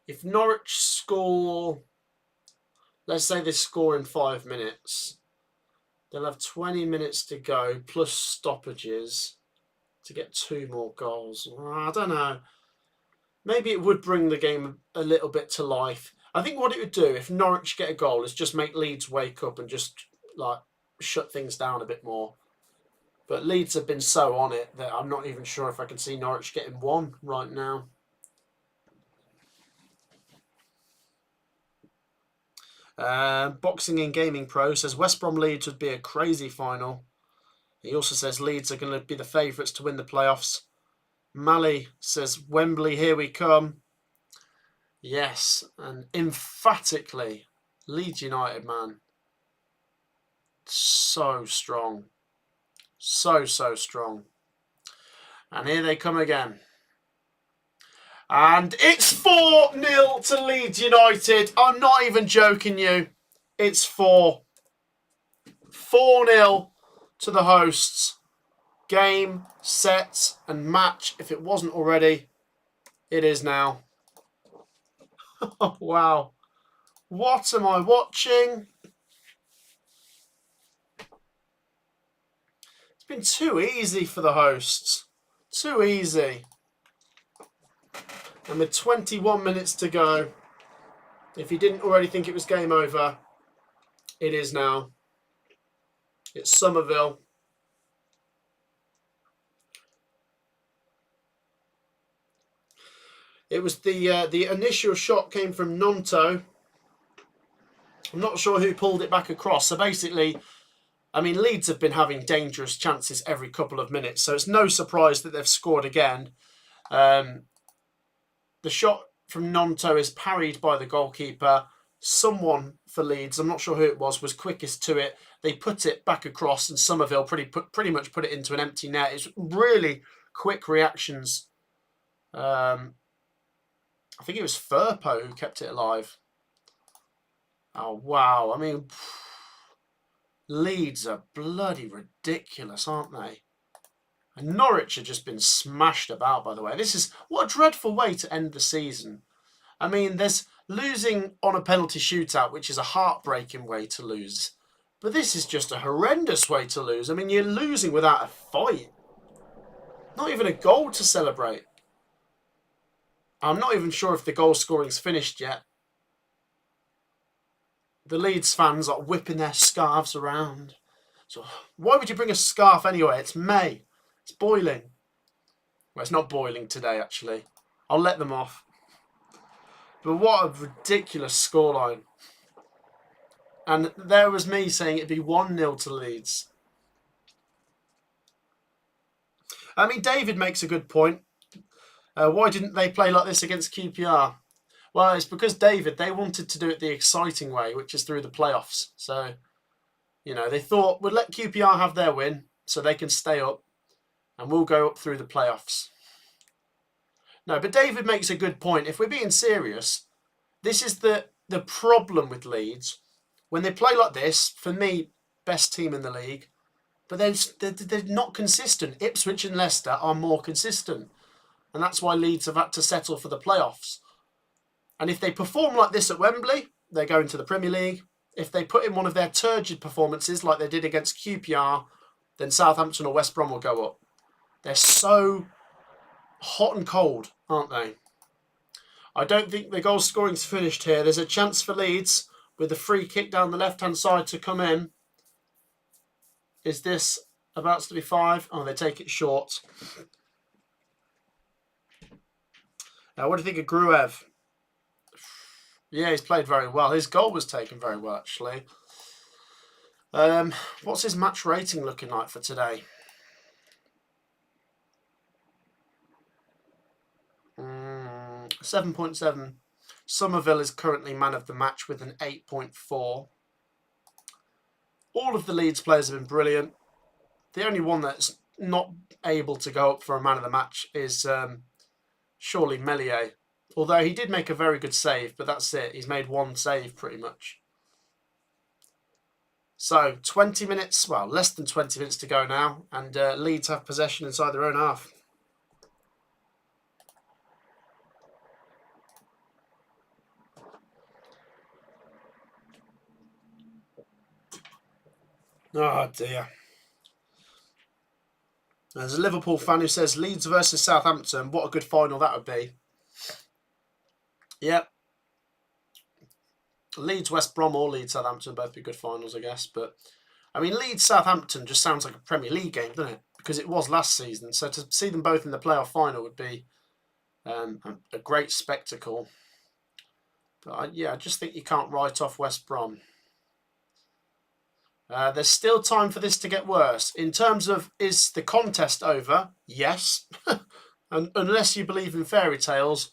Speaker 1: If Norwich score, let's say they score in 5 minutes, they'll have 20 minutes to go plus stoppages to get 2 more goals. I don't know. Maybe it would bring the game a little bit to life. I think what it would do if Norwich get a goal is just make Leeds wake up and just like shut things down a bit more. But Leeds have been so on it that I'm not even sure if I can see Norwich getting 1 right now. Boxing and Gaming Pro says West Brom Leeds would be a crazy final. He also says Leeds are going to be the favourites to win the playoffs. Mally says, Wembley, here we come. Yes, and emphatically, Leeds United, man. So strong. So strong. And here they come again. And it's 4-0 to Leeds United. I'm not even joking you. It's 4. 4-0 to the hosts. Game, set, and match. If it wasn't already, it is now. Oh, wow. What am I watching? It's been too easy for the hosts. Too easy. And with 21 minutes to go, if you didn't already think it was game over, it is now. It's Somerville. It was the initial shot came from Nonto. I'm not sure who pulled it back across. So basically, I mean, Leeds have been having dangerous chances every couple of minutes. So it's no surprise that they've scored again. The shot from Nonto is parried by the goalkeeper. Someone for Leeds, I'm not sure who it was quickest to it. They put it back across, and Somerville pretty much put it into an empty net. It's really quick reactions. I think it was Firpo who kept it alive. Oh, wow. I mean, Leeds are bloody ridiculous, aren't they? And Norwich have just been smashed about, by the way. What a dreadful way to end the season. I mean, there's losing on a penalty shootout, which is a heartbreaking way to lose. But this is just a horrendous way to lose. I mean, you're losing without a fight. Not even a goal to celebrate. I'm not even sure if the goal scoring's finished yet. The Leeds fans are whipping their scarves around. So why would you bring a scarf anyway? It's May. It's boiling. Well, it's not boiling today, actually. I'll let them off. But what a ridiculous scoreline. And there was me saying it'd be 1-0 to Leeds. I mean, David makes a good point. Why didn't they play like this against QPR? Well, it's because, David, they wanted to do it the exciting way, which is through the playoffs. So, you know, they thought, we'll let QPR have their win so they can stay up, and we'll go up through the playoffs. No, but David makes a good point. If we're being serious, this is the problem with Leeds. When they play like this, for me, best team in the league, but they're not consistent. Ipswich and Leicester are more consistent. And that's why Leeds have had to settle for the playoffs. And if they perform like this at Wembley, they're going to the Premier League. If they put in one of their turgid performances like they did against QPR, then Southampton or West Brom will go up. They're so hot and cold, aren't they? I don't think the goal scoring's finished here. There's a chance for Leeds with a free kick down the left-hand side to come in. Is this about to be 5? Oh, they take it short. What do you think of Gruev? Yeah, he's played very well. His goal was taken very well, actually. What's his match rating looking like for today? 7.7. Somerville is currently man of the match with an 8.4. All of the Leeds players have been brilliant. The only one that's not able to go up for a man of the match is surely Meslier. Although he did make a very good save, but that's it. He's made one save pretty much. So 20 minutes, well, less than 20 minutes to go now. And Leeds have possession inside their own half. Oh dear. There's a Liverpool fan who says Leeds versus Southampton. What a good final that would be. Yep. Leeds West Brom or Leeds Southampton both be good finals, I guess. But I mean, Leeds Southampton just sounds like a Premier League game, doesn't it? Because it was last season. So to see them both in the playoff final would be a great spectacle. But I just think you can't write off West Brom. There's still time for this to get worse. In terms of, is the contest over? Yes. And unless you believe in fairy tales,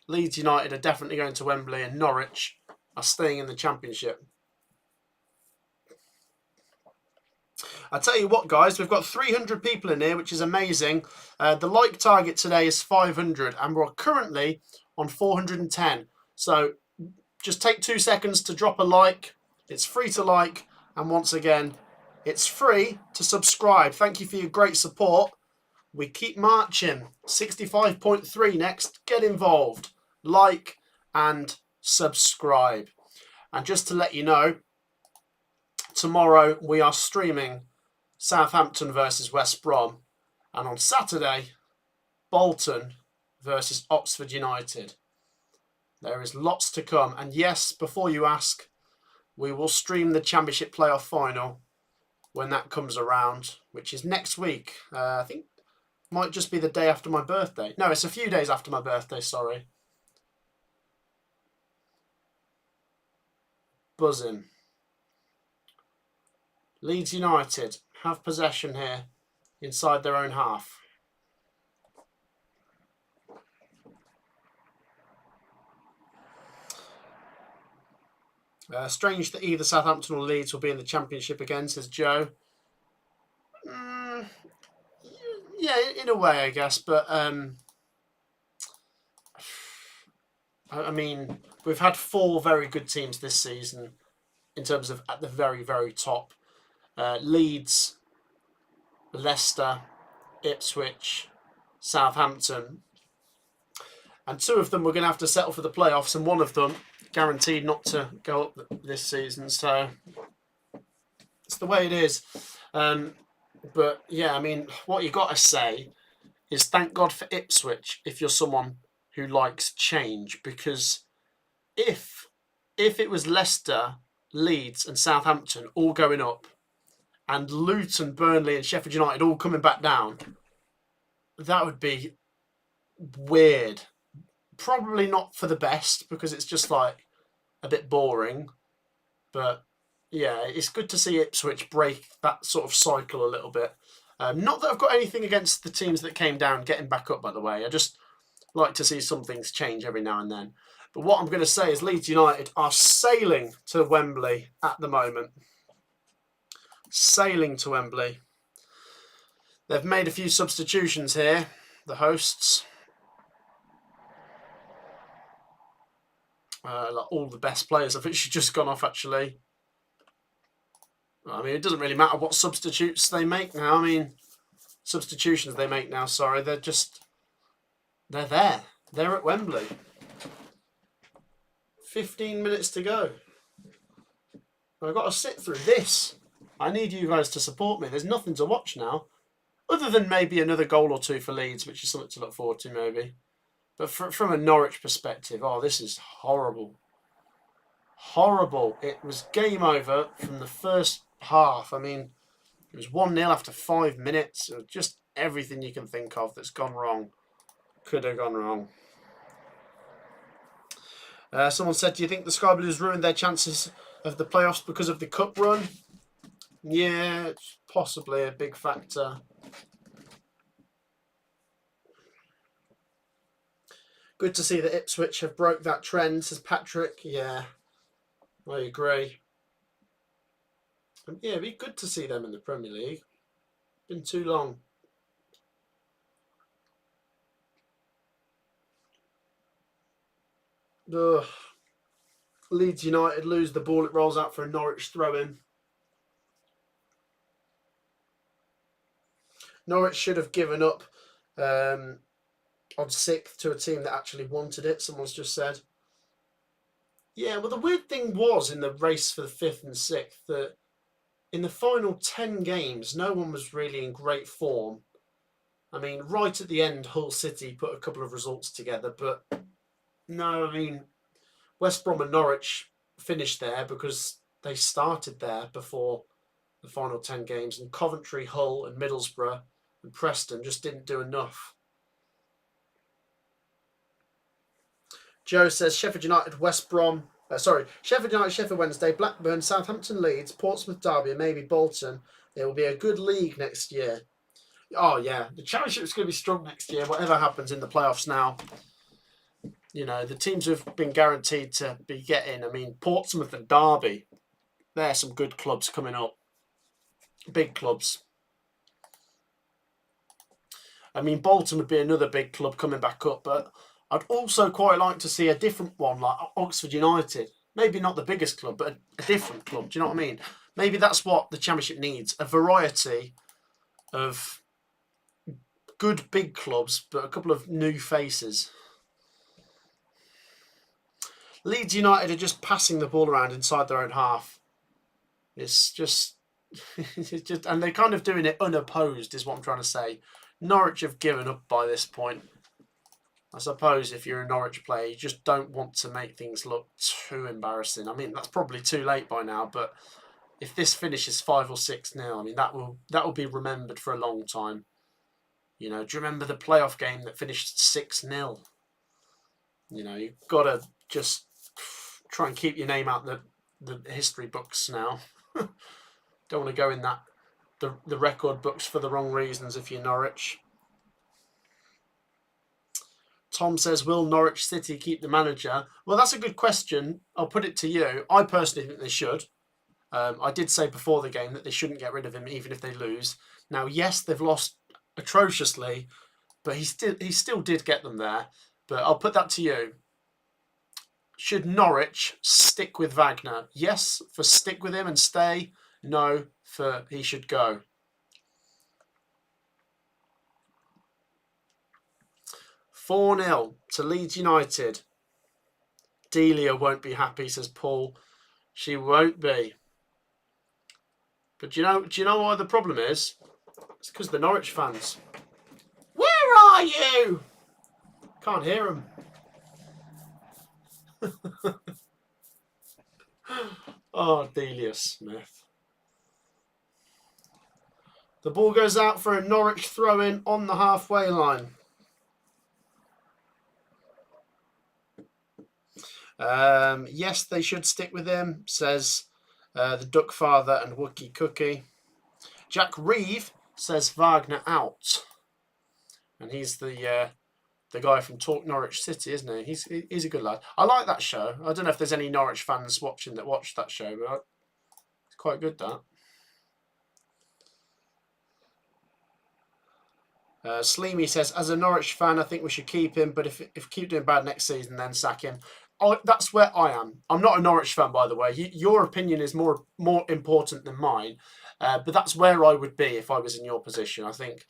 Speaker 1: Leeds United are definitely going to Wembley, and Norwich are staying in the Championship. I tell you what, guys, we've got 300 people in here, which is amazing. The like target today is 500, and we're currently on 410. So just take 2 seconds to drop a like. It's free to like. And once again, it's free to subscribe. Thank you for your great support. We keep marching. 65.3 next. Get involved. Like and subscribe. And just to let you know, tomorrow we are streaming Southampton versus West Brom. And on Saturday, Bolton versus Oxford United. There is lots to come. And yes, before you ask, we will stream the Championship playoff final when that comes around, which is next week. I think might just be the day after my birthday. No, it's a few days after my birthday, sorry. Buzzing. Leeds United have possession here inside their own half. Strange that either Southampton or Leeds will be in the Championship again, says Joe. Yeah, in a way, I guess. But I mean, we've had 4 very good teams this season in terms of at the very, very top. Leeds, Leicester, Ipswich, Southampton. And 2 of them were going to have to settle for the playoffs, and 1 of them guaranteed not to go up this season. So it's the way it is. But yeah, I mean, what you got to say is thank God for Ipswich if you're someone who likes change, because if it was Leicester, Leeds and Southampton all going up and Luton, Burnley and Sheffield United all coming back down, that would be weird. Probably not for the best, because it's just like a bit boring. But yeah, it's good to see Ipswich break that sort of cycle a little bit. Not that I've got anything against the teams that came down getting back up, by the way. I just like to see some things change every now and then. But what I'm going to say is Leeds United are sailing to Wembley at the moment. Sailing to Wembley. They've made a few substitutions here, the hosts. Like all the best players have actually just gone off, actually. I mean, it doesn't really matter what substitutes they make now. I mean, substitutions they make now, sorry. They're there. They're at Wembley. 15 minutes to go. I've got to sit through this. I need you guys to support me. There's nothing to watch now. Other than maybe another goal or 2 for Leeds, which is something to look forward to, maybe. But from a Norwich perspective, oh, this is horrible. Horrible. It was game over from the first half. I mean, it was 1-0 after 5 minutes. It was just everything you can think of that's gone wrong. Could have gone wrong. Someone said, do you think the Sky Blues ruined their chances of the playoffs because of the cup run? Yeah, it's possibly a big factor. Good to see that Ipswich have broke that trend, says Patrick. Yeah, I agree. And yeah, it'd be good to see them in the Premier League. Been too long. Ugh. Leeds United lose the ball. It rolls out for a Norwich throw-in. Norwich should have given up on 6th to a team that actually wanted it, someone's just said. Yeah, well, the weird thing was in the race for the 5th and 6th that in the final 10 games, no one was really in great form. I mean, right at the end, Hull City put a couple of results together, but no, I mean, West Brom and Norwich finished there because they started there before the final 10 games, and Coventry, Hull and Middlesbrough and Preston just didn't do enough. Joe says Sheffield United, West Brom. Sheffield United, Sheffield Wednesday, Blackburn, Southampton, Leeds, Portsmouth, Derby, and maybe Bolton. It will be a good league next year. Oh yeah, the Championship is going to be strong next year. Whatever happens in the playoffs now, you know, the teams who've been guaranteed to be getting. I mean, Portsmouth and Derby. They're some good clubs coming up. Big clubs. I mean, Bolton would be another big club coming back up, but I'd also quite like to see a different one, like Oxford United. Maybe not the biggest club, but a different club. Do you know what I mean? Maybe that's what the Championship needs. A variety of good big clubs, but a couple of new faces. Leeds United are just passing the ball around inside their own half. It's just and they're kind of doing it unopposed, is what I'm trying to say. Norwich have given up by this point. I suppose if you're a Norwich player, you just don't want to make things look too embarrassing. I mean, that's probably too late by now, but if this finishes 5 or 6-0, I mean, that will be remembered for a long time. You know, do you remember the playoff game that finished 6-0? You know, you've got to just try and keep your name out the history books now. Don't want to go in the record books for the wrong reasons if you're Norwich. Tom says, will Norwich City keep the manager? Well, that's a good question. I'll put it to you. I personally think they should. I did say before the game that they shouldn't get rid of him even if they lose. Now, yes, they've lost atrociously, but he still did get them there. But I'll put that to you. Should Norwich stick with Wagner? Yes, for stick with him and stay. No, for he should go. "4-0 to Leeds United. Delia won't be happy," says Paul. She won't be. But do you know why the problem is? It's because the Norwich fans. Where are you? Can't hear them. Oh, Delia Smith. The ball goes out for a Norwich throw-in on the halfway line. Yes, they should stick with him, says the Duck Father and Wookie Cookie. Jack Reeve says Wagner out. And he's the guy from Talk Norwich City, isn't he? He's a good lad. I like that show. I don't know if there's any Norwich fans watching that watch that show, but it's quite good, that. Sleemy says, as a Norwich fan, I think we should keep him, but if keep doing bad next season, then sack him. That's where I am. I'm not a Norwich fan, by the way. Your opinion is more important than mine, but that's where I would be if I was in your position. I think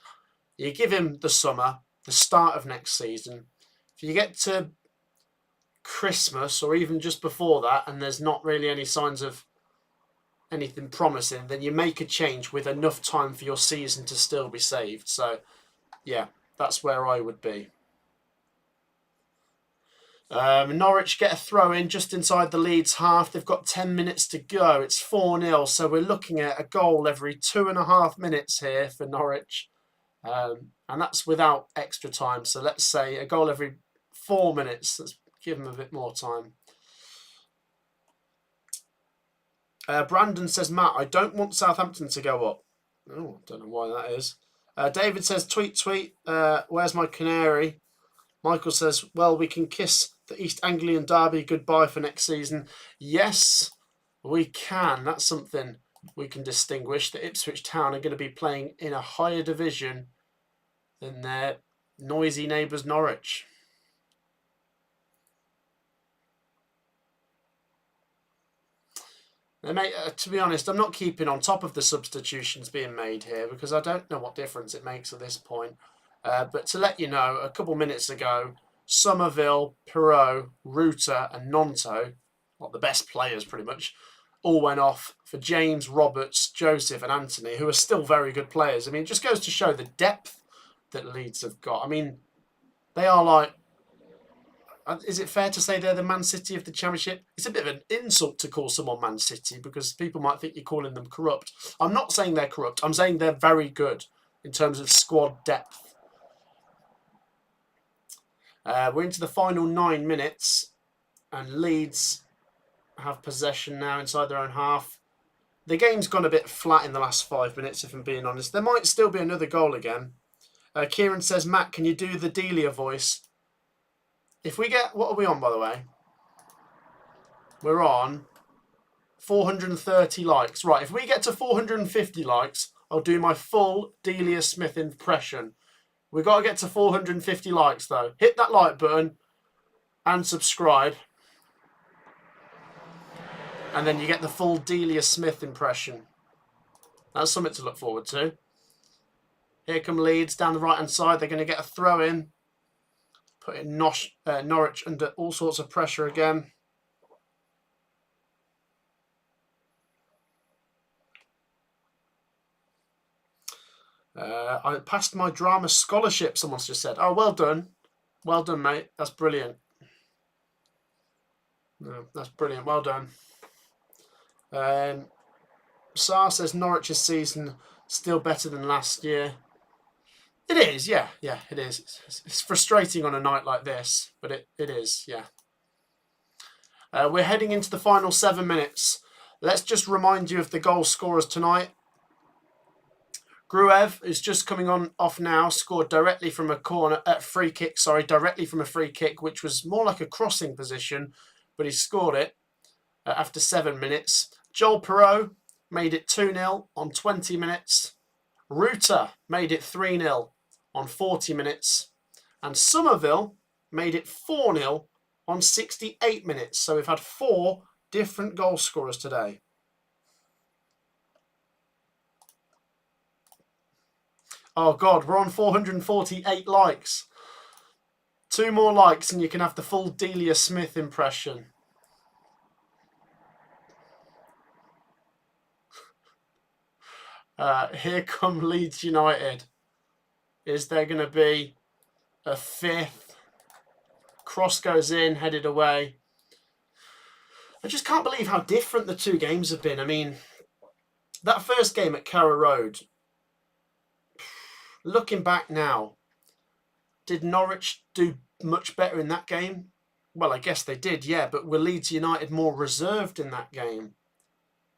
Speaker 1: you give him the summer, the start of next season. If you get to Christmas or even just before that and there's not really any signs of anything promising, then you make a change with enough time for your season to still be saved. So, yeah, that's where I would be. Norwich get a throw in just inside the Leeds half. They've got 10 minutes to go. It's 4-0, so we're looking at a goal every 2.5 minutes here for Norwich. And that's without extra time. So let's say a goal every 4 minutes. Let's give them a bit more time. Brandon says, Matt, I don't want Southampton to go up. Oh, I don't know why that is. David says, tweet, where's my canary? Michael says, well, we can kiss the East Anglian derby goodbye for next season. Yes, we can. That's something we can distinguish. The Ipswich Town are going to be playing in a higher division than their noisy neighbours Norwich. To be honest, I'm not keeping on top of the substitutions being made here because I don't know what difference it makes at this point. But to let you know, a couple minutes ago, Somerville, Perot, Ruta and Nonto, the best players pretty much, all went off for James, Roberts, Joseph and Anthony, who are still very good players. I mean, it just goes to show the depth that Leeds have got. I mean, they are like, is it fair to say they're the Man City of the Championship? It's a bit of an insult to call someone Man City because people might think you're calling them corrupt. I'm not saying they're corrupt. I'm saying they're very good in terms of squad depth. We're into the final 9 minutes and Leeds have possession now inside their own half. The game's gone a bit flat in the last 5 minutes, if I'm being honest. There might still be another goal again. Kieran says, Matt, can you do the Delia voice? If we get... What are we on, by the way? We're on 430 likes. Right, if we get to 450 likes, I'll do my full Delia Smith impression. We've got to get to 450 likes, though. Hit that like button and subscribe. And then you get the full Delia Smith impression. That's something to look forward to. Here come Leeds down the right-hand side. They're going to get a throw-in. Putting Norwich under all sorts of pressure again. I passed my drama scholarship, someone's just said. Oh, well done. Well done, mate. That's brilliant. No, that's brilliant. Well done. Sar says Norwich's season still better than last year. It is, yeah, it is. It's frustrating on a night like this, but it is, yeah. We're heading into the final 7 minutes. Let's just remind you of the goal scorers tonight. Gruev, who's just coming off now, scored directly from a free kick, which was more like a crossing position, but he scored it after 7 minutes. Joel Perreault made it 2-0 on 20 minutes. Ruta made it 3-0 on 40 minutes. And Somerville made it 4-0 on 68 minutes. So we've had 4 different goal scorers today. Oh, God, we're on 448 likes. 2 more likes and you can have the full Delia Smith impression. Here come Leeds United. Is there going to be a 5th? Cross goes in, headed away. I just can't believe how different the 2 games have been. I mean, that first game at Carrow Road, looking back now, did Norwich do much better in that game? Well, I guess they did, yeah, but were Leeds United more reserved in that game?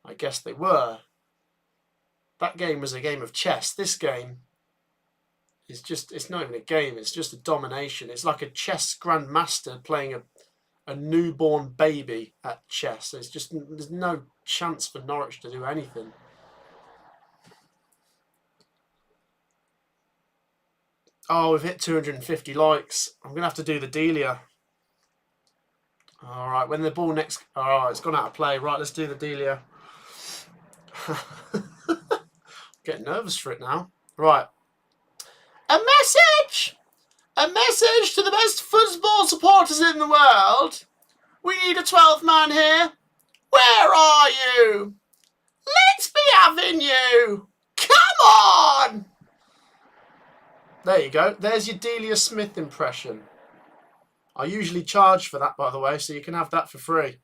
Speaker 1: I guess they were. That game was a game of chess. This game is just, it's not even a game, it's just a domination. It's like a chess grandmaster playing a newborn baby at chess. There's no chance for Norwich to do anything. Oh, we've hit 250 likes. I'm going to have to do the Delia. All right, when the ball next... Oh, it's gone out of play. Right, let's do the Delia. Getting nervous for it now. Right. A message! A message to the best football supporters in the world. We need a 12th man here. Where are you? Let's be having you. Come on! There you go. There's your Delia Smith impression. I usually charge for that, by the way, so you can have that for free.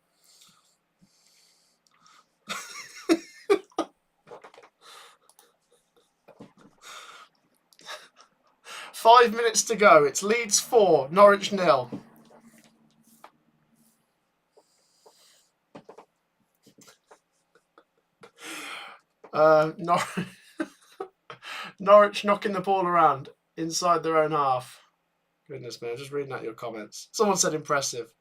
Speaker 1: Five minutes to go. It's Leeds 4, Norwich 0. Norwich knocking the ball around inside their own half. Goodness me, I'm just reading out your comments. Someone said impressive.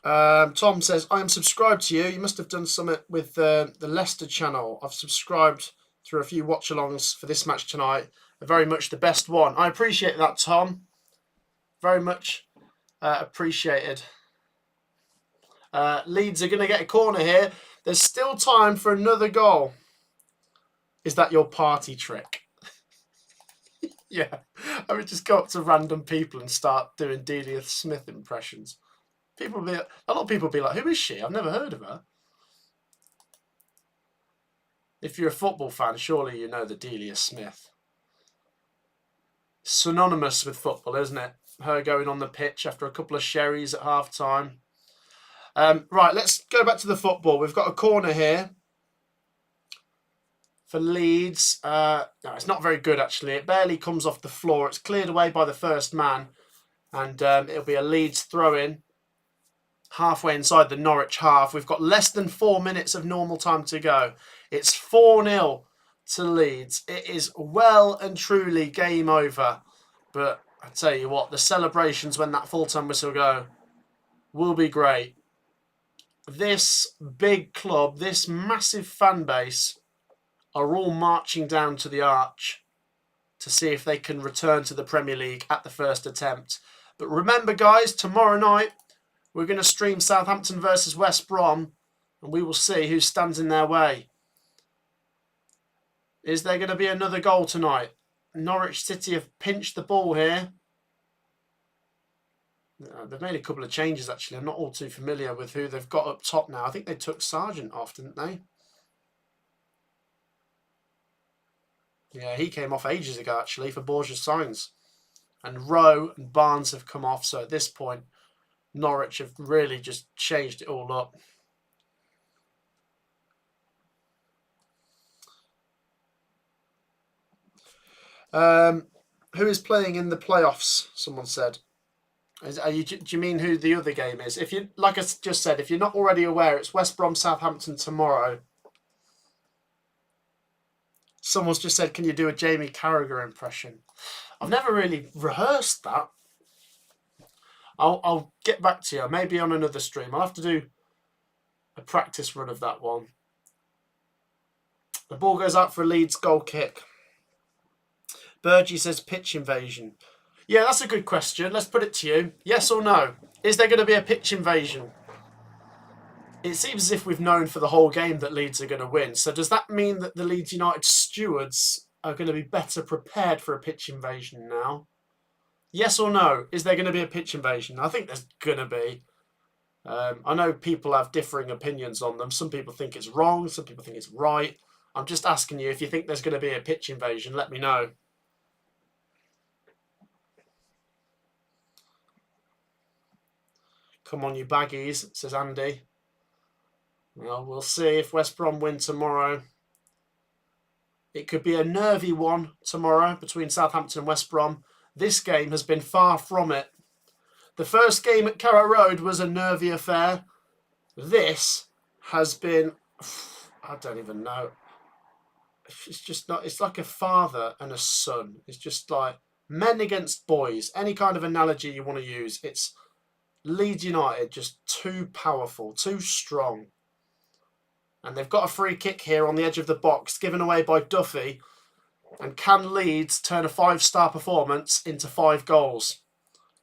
Speaker 1: Tom says, I am subscribed to you. You must have done something with the Leicester channel. I've subscribed through a few watch-alongs for this match tonight. Very much the best one. I appreciate that, Tom. Very much appreciated. Leeds are going to get a corner here. There's still time for another goal. Is that your party trick? Yeah. I would just go up to random people and start doing Delia Smith impressions. A lot of people will be like, who is she? I've never heard of her. If you're a football fan, surely you know the Delia Smith. Synonymous with football, isn't it? Her going on the pitch after a couple of sherries at half time. Right, let's go back to the football. We've got a corner here for Leeds. No, it's not very good, actually. It barely comes off the floor. It's cleared away by the first man. And it'll be a Leeds throw-in halfway inside the Norwich half. We've got less than 4 minutes of normal time to go. It's 4-0 to Leeds. It is well and truly game over. But I tell you what, the celebrations when that full-time whistle go will be great. This big club, this massive fan base are all marching down to the arch to see if they can return to the Premier League at the first attempt. But remember, guys, tomorrow night we're going to stream Southampton versus West Brom and we will see who stands in their way. Is there going to be another goal tonight? Norwich City have pinched the ball here. They've made a couple of changes, actually. I'm not all too familiar with who they've got up top now. I think they took Sargent off, didn't they? Yeah, he came off ages ago, actually, for Borges Signs. And Rowe and Barnes have come off. So at this point, Norwich have really just changed it all up. Who is playing in the playoffs? Someone said. Do you mean who the other game is? If you, like I just said, if you're not already aware, it's West Brom Southampton tomorrow. Someone's just said, can you do a Jamie Carragher impression? I've never really rehearsed that. I'll get back to you, maybe on another stream. I'll have to do a practice run of that one. The ball goes out for a Leeds goal kick. Burgie says pitch invasion. Yeah, that's a good question. Let's put it to you. Yes or no? Is there going to be a pitch invasion? It seems as if we've known for the whole game that Leeds are going to win. So does that mean that the Leeds United stewards are going to be better prepared for a pitch invasion now? Yes or no? Is there going to be a pitch invasion? I think there's going to be. I know people have differing opinions on them. Some people think it's wrong. Some people think it's right. I'm just asking you, if you think there's going to be a pitch invasion, let me know. Come on, you baggies, says Andy. Well, we'll see if West Brom win tomorrow. It could be a nervy one tomorrow between Southampton and West Brom. This game has been far from it. The first game at Carrow Road was a nervy affair. This has been, I don't even know. It's just not, it's like a father and a son. It's just like men against boys. Any kind of analogy you want to use. It's Leeds United just too powerful, too strong. And they've got a free kick here on the edge of the box, given away by Duffy. And can Leeds turn a 5-star performance into 5 goals?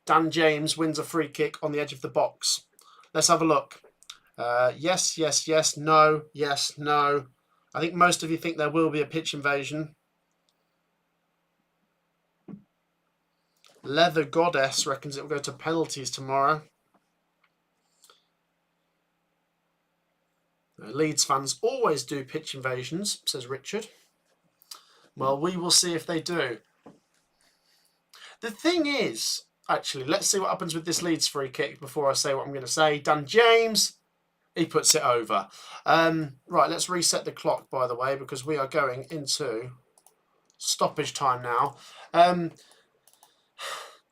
Speaker 1: Dan James wins a free kick on the edge of the box. Let's have a look. Yes, yes, yes, no, yes, no. I think most of you think there will be a pitch invasion. Leather Goddess reckons it will go to penalties tomorrow. Leeds fans always do pitch invasions, says Richard. Well, we will see if they do. The thing is, actually, let's see what happens with this Leeds free kick before I say what I'm going to say. Dan James, he puts it over. Right, let's reset the clock, by the way, because we are going into stoppage time now.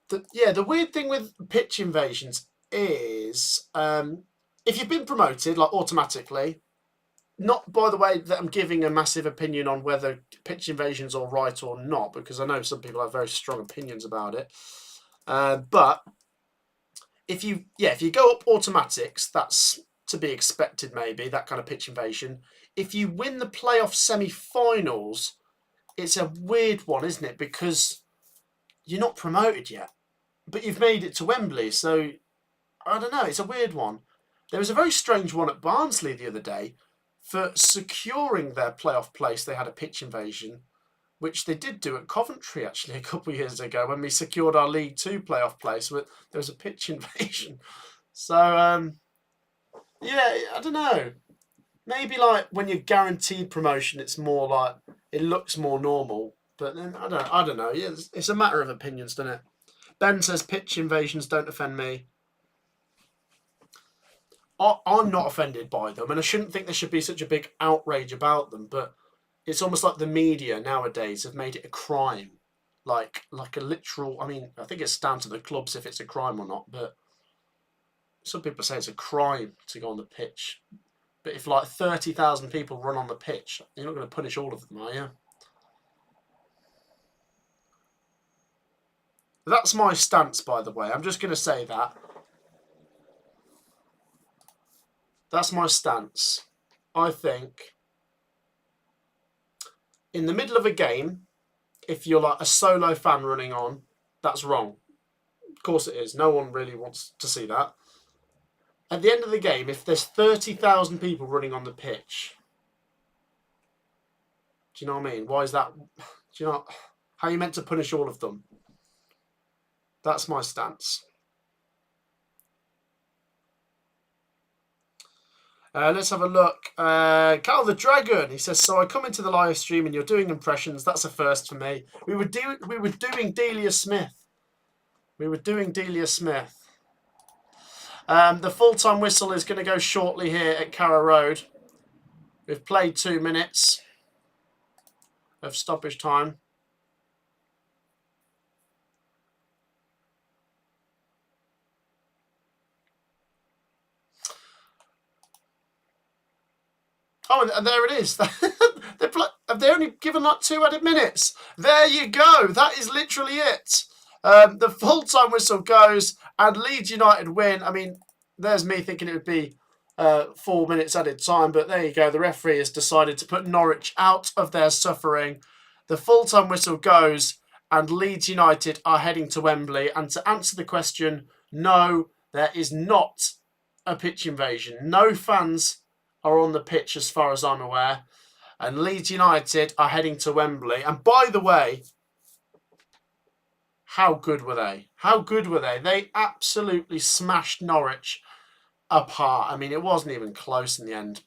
Speaker 1: The weird thing with pitch invasions is if you've been promoted, like automatically, not by the way that I'm giving a massive opinion on whether pitch invasion's all right or not, because I know some people have very strong opinions about it. But if you go up automatics, that's to be expected, maybe, that kind of pitch invasion. If you win the playoff semi-finals, it's a weird one, isn't it? Because you're not promoted yet, but you've made it to Wembley. So, I don't know, it's a weird one. There was a very strange one at Barnsley the other day. For securing their playoff place, they had a pitch invasion, which they did do at Coventry, actually, a couple of years ago, when we secured our League Two playoff place. There was a pitch invasion. So, yeah, I don't know. Maybe like when you're guaranteed promotion, it's more like it looks more normal. But then I don't know. Yeah, it's a matter of opinions, doesn't it? Ben says pitch invasions don't offend me. I'm not offended by them, and I shouldn't think there should be such a big outrage about them. But it's almost like the media nowadays have made it a crime, like a literal. I mean, I think it's down to the clubs if it's a crime or not. But some people say it's a crime to go on the pitch. But if like 30,000 people run on the pitch, you're not going to punish all of them, are you? That's my stance, by the way. I'm just going to say that. That's my stance. I think in the middle of a game, if you're like a solo fan running on, that's wrong. Of course it is. No one really wants to see that. At the end of the game, if there's 30,000 people running on the pitch, do you know what I mean? Why is that? Do you know how you meant to punish all of them? That's my stance. Let's have a look. Carl the Dragon, he says, so I come into the live stream and you're doing impressions. That's a first for me. We were doing Delia Smith. The full-time whistle is going to go shortly here at Carrow Road. We've played 2 minutes of stoppage time. Oh, and there it is. Have they only given like 2 added minutes? There you go. That is literally it. The full-time whistle goes and Leeds United win. I mean, there's me thinking it would be 4 minutes added time, but there you go. The referee has decided to put Norwich out of their suffering. The full-time whistle goes and Leeds United are heading to Wembley. And to answer the question, no, there is not a pitch invasion. No fans are on the pitch as far as I'm aware. And Leeds United are heading to Wembley. And by the way, how good were they? How good were they? They absolutely smashed Norwich apart. I mean, it wasn't even close in the end.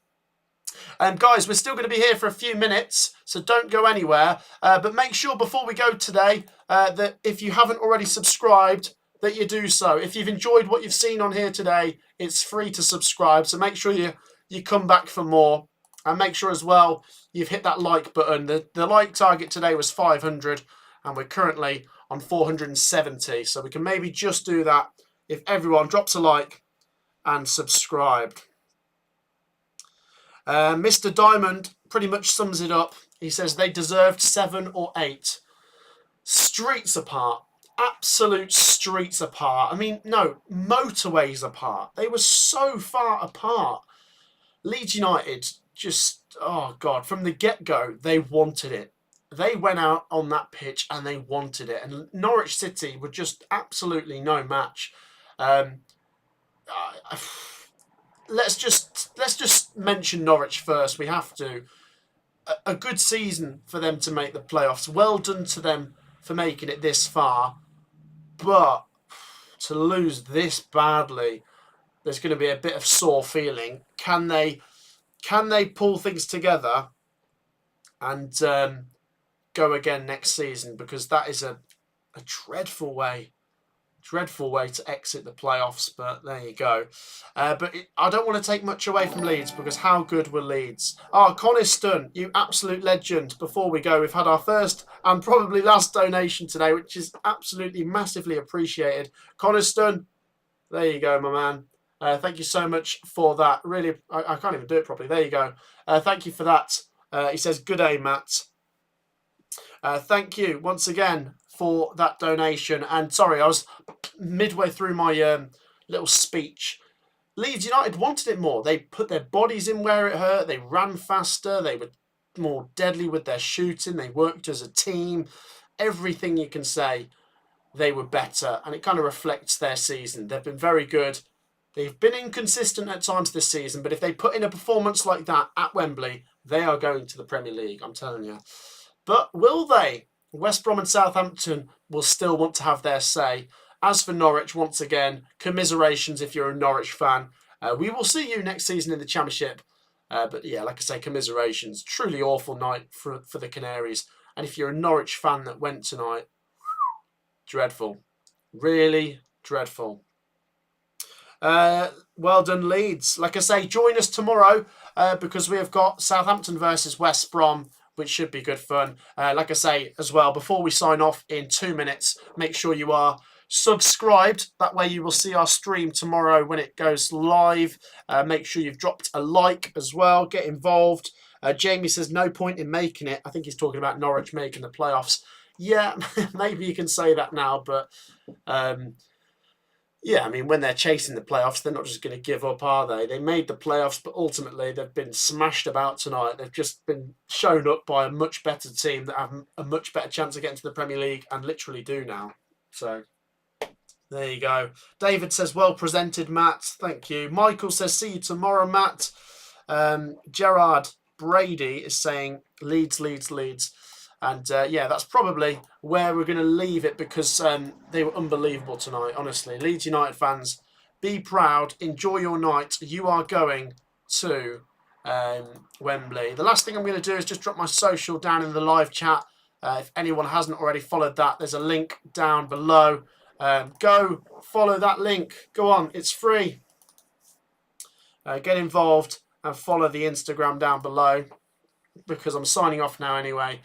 Speaker 1: Guys, we're still going to be here for a few minutes, so don't go anywhere. But make sure before we go today that if you haven't already subscribed, that you do so. If you've enjoyed what you've seen on here today, it's free to subscribe. So make sure you come back for more. And make sure as well you've hit that like button. The like target today was 500 and we're currently on 470. So we can maybe just do that if everyone drops a like and subscribed. Mr. Diamond pretty much sums it up. He says they deserved 7 or 8. Streets apart. Absolute streets apart. I mean, no, motorways apart. They were so far apart. Leeds United just, oh God, from the get-go, they wanted it. They went out on that pitch and they wanted it. And Norwich City were just absolutely no match. Let's just mention Norwich first. We have to. A good season for them to make the playoffs. Well done to them for making it this far. But to lose this badly, there's going to be a bit of sore feeling. Can they pull things together and go again next season? Because that is a dreadful way to exit the playoffs. But there you go. I don't want to take much away from Leeds because how good were Leeds? Oh, Coniston, you absolute legend. Before we go, we've had our first and probably last donation today, which is absolutely massively appreciated. Coniston, there you go, my man. Thank you so much for that. Really, I can't even do it properly. There you go. Thank you for that. He says, good day, Matt. Thank you once again for that donation. And sorry, I was midway through my little speech. Leeds United wanted it more. They put their bodies in where it hurt. They ran faster. They were more deadly with their shooting. They worked as a team. Everything you can say, they were better. And it kind of reflects their season. They've been very good. They've been inconsistent at times this season, but if they put in a performance like that at Wembley, they are going to the Premier League, I'm telling you. But will they? West Brom and Southampton will still want to have their say. As for Norwich, once again, commiserations if you're a Norwich fan. We will see you next season in the Championship. But yeah, like I say, commiserations. Truly awful night for the Canaries. And if you're a Norwich fan that went tonight, dreadful. Really dreadful. Well done, Leeds. Like I say, join us tomorrow because we have got Southampton versus West Brom, which should be good fun. Like I say as well, before we sign off in 2 minutes, make sure you are subscribed. That way you will see our stream tomorrow when it goes live. Make sure you've dropped a like as well. Get involved. Jamie says no point in making it. I think he's talking about Norwich making the playoffs. Yeah, maybe you can say that now, but yeah, I mean, when they're chasing the playoffs, they're not just going to give up, are they? They made the playoffs, but ultimately they've been smashed about tonight. They've just been shown up by a much better team that have a much better chance of getting to the Premier League and literally do now. So there you go. David says, well presented, Matt. Thank you. Michael says, see you tomorrow, Matt. Gerard Brady is saying, Leeds, Leeds, Leeds. And yeah, that's probably where we're going to leave it because they were unbelievable tonight, honestly. Leeds United fans, be proud. Enjoy your night. You are going to Wembley. The last thing I'm going to do is just drop my social down in the live chat. If anyone hasn't already followed that, there's a link down below. Go follow that link. Go on. It's free. Get involved and follow the Instagram down below because I'm signing off now anyway.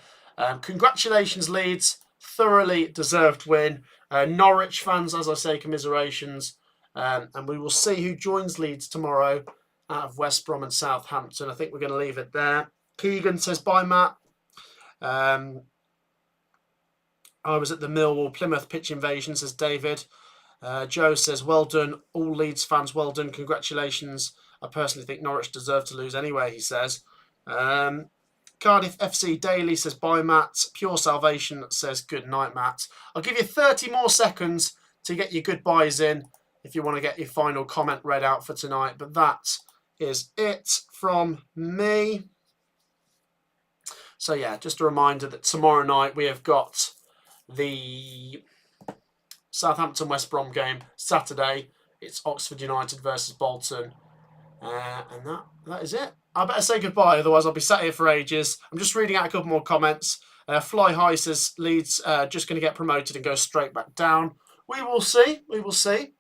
Speaker 1: Congratulations, Leeds. Thoroughly deserved win. Norwich fans, as I say, commiserations. And we will see who joins Leeds tomorrow out of West Brom and Southampton. I think we're going to leave it there. Keegan says, bye, Matt. I was at the Millwall Plymouth pitch invasion, says David. Joe says, well done. All Leeds fans, well done. Congratulations. I personally think Norwich deserve to lose anyway, he says. Cardiff FC Daily says, bye, Matt. Pure Salvation says, good night, Matt. I'll give you 30 more seconds to get your goodbyes in if you want to get your final comment read out for tonight. But that is it from me. So, yeah, just a reminder that tomorrow night we have got the Southampton-West Brom game. Saturday, it's Oxford United versus Bolton. And that is it. I better say goodbye, otherwise I'll be sat here for ages. I'm just reading out a couple more comments. Fly High says Leeds just going to get promoted and go straight back down. We will see. We will see.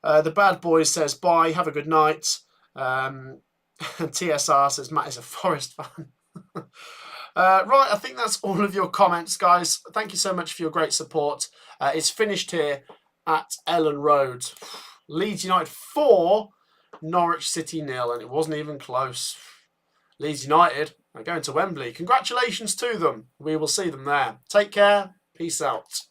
Speaker 1: The Bad Boys says bye. Have a good night. TSR says Matt is a Forest fan. Right, I think that's all of your comments, guys. Thank you so much for your great support. It's finished here at Ellen Road. Leeds United 4, Norwich City 0, and it wasn't even close. Leeds United are going to Wembley. Congratulations to them. We will see them there. Take care. Peace out.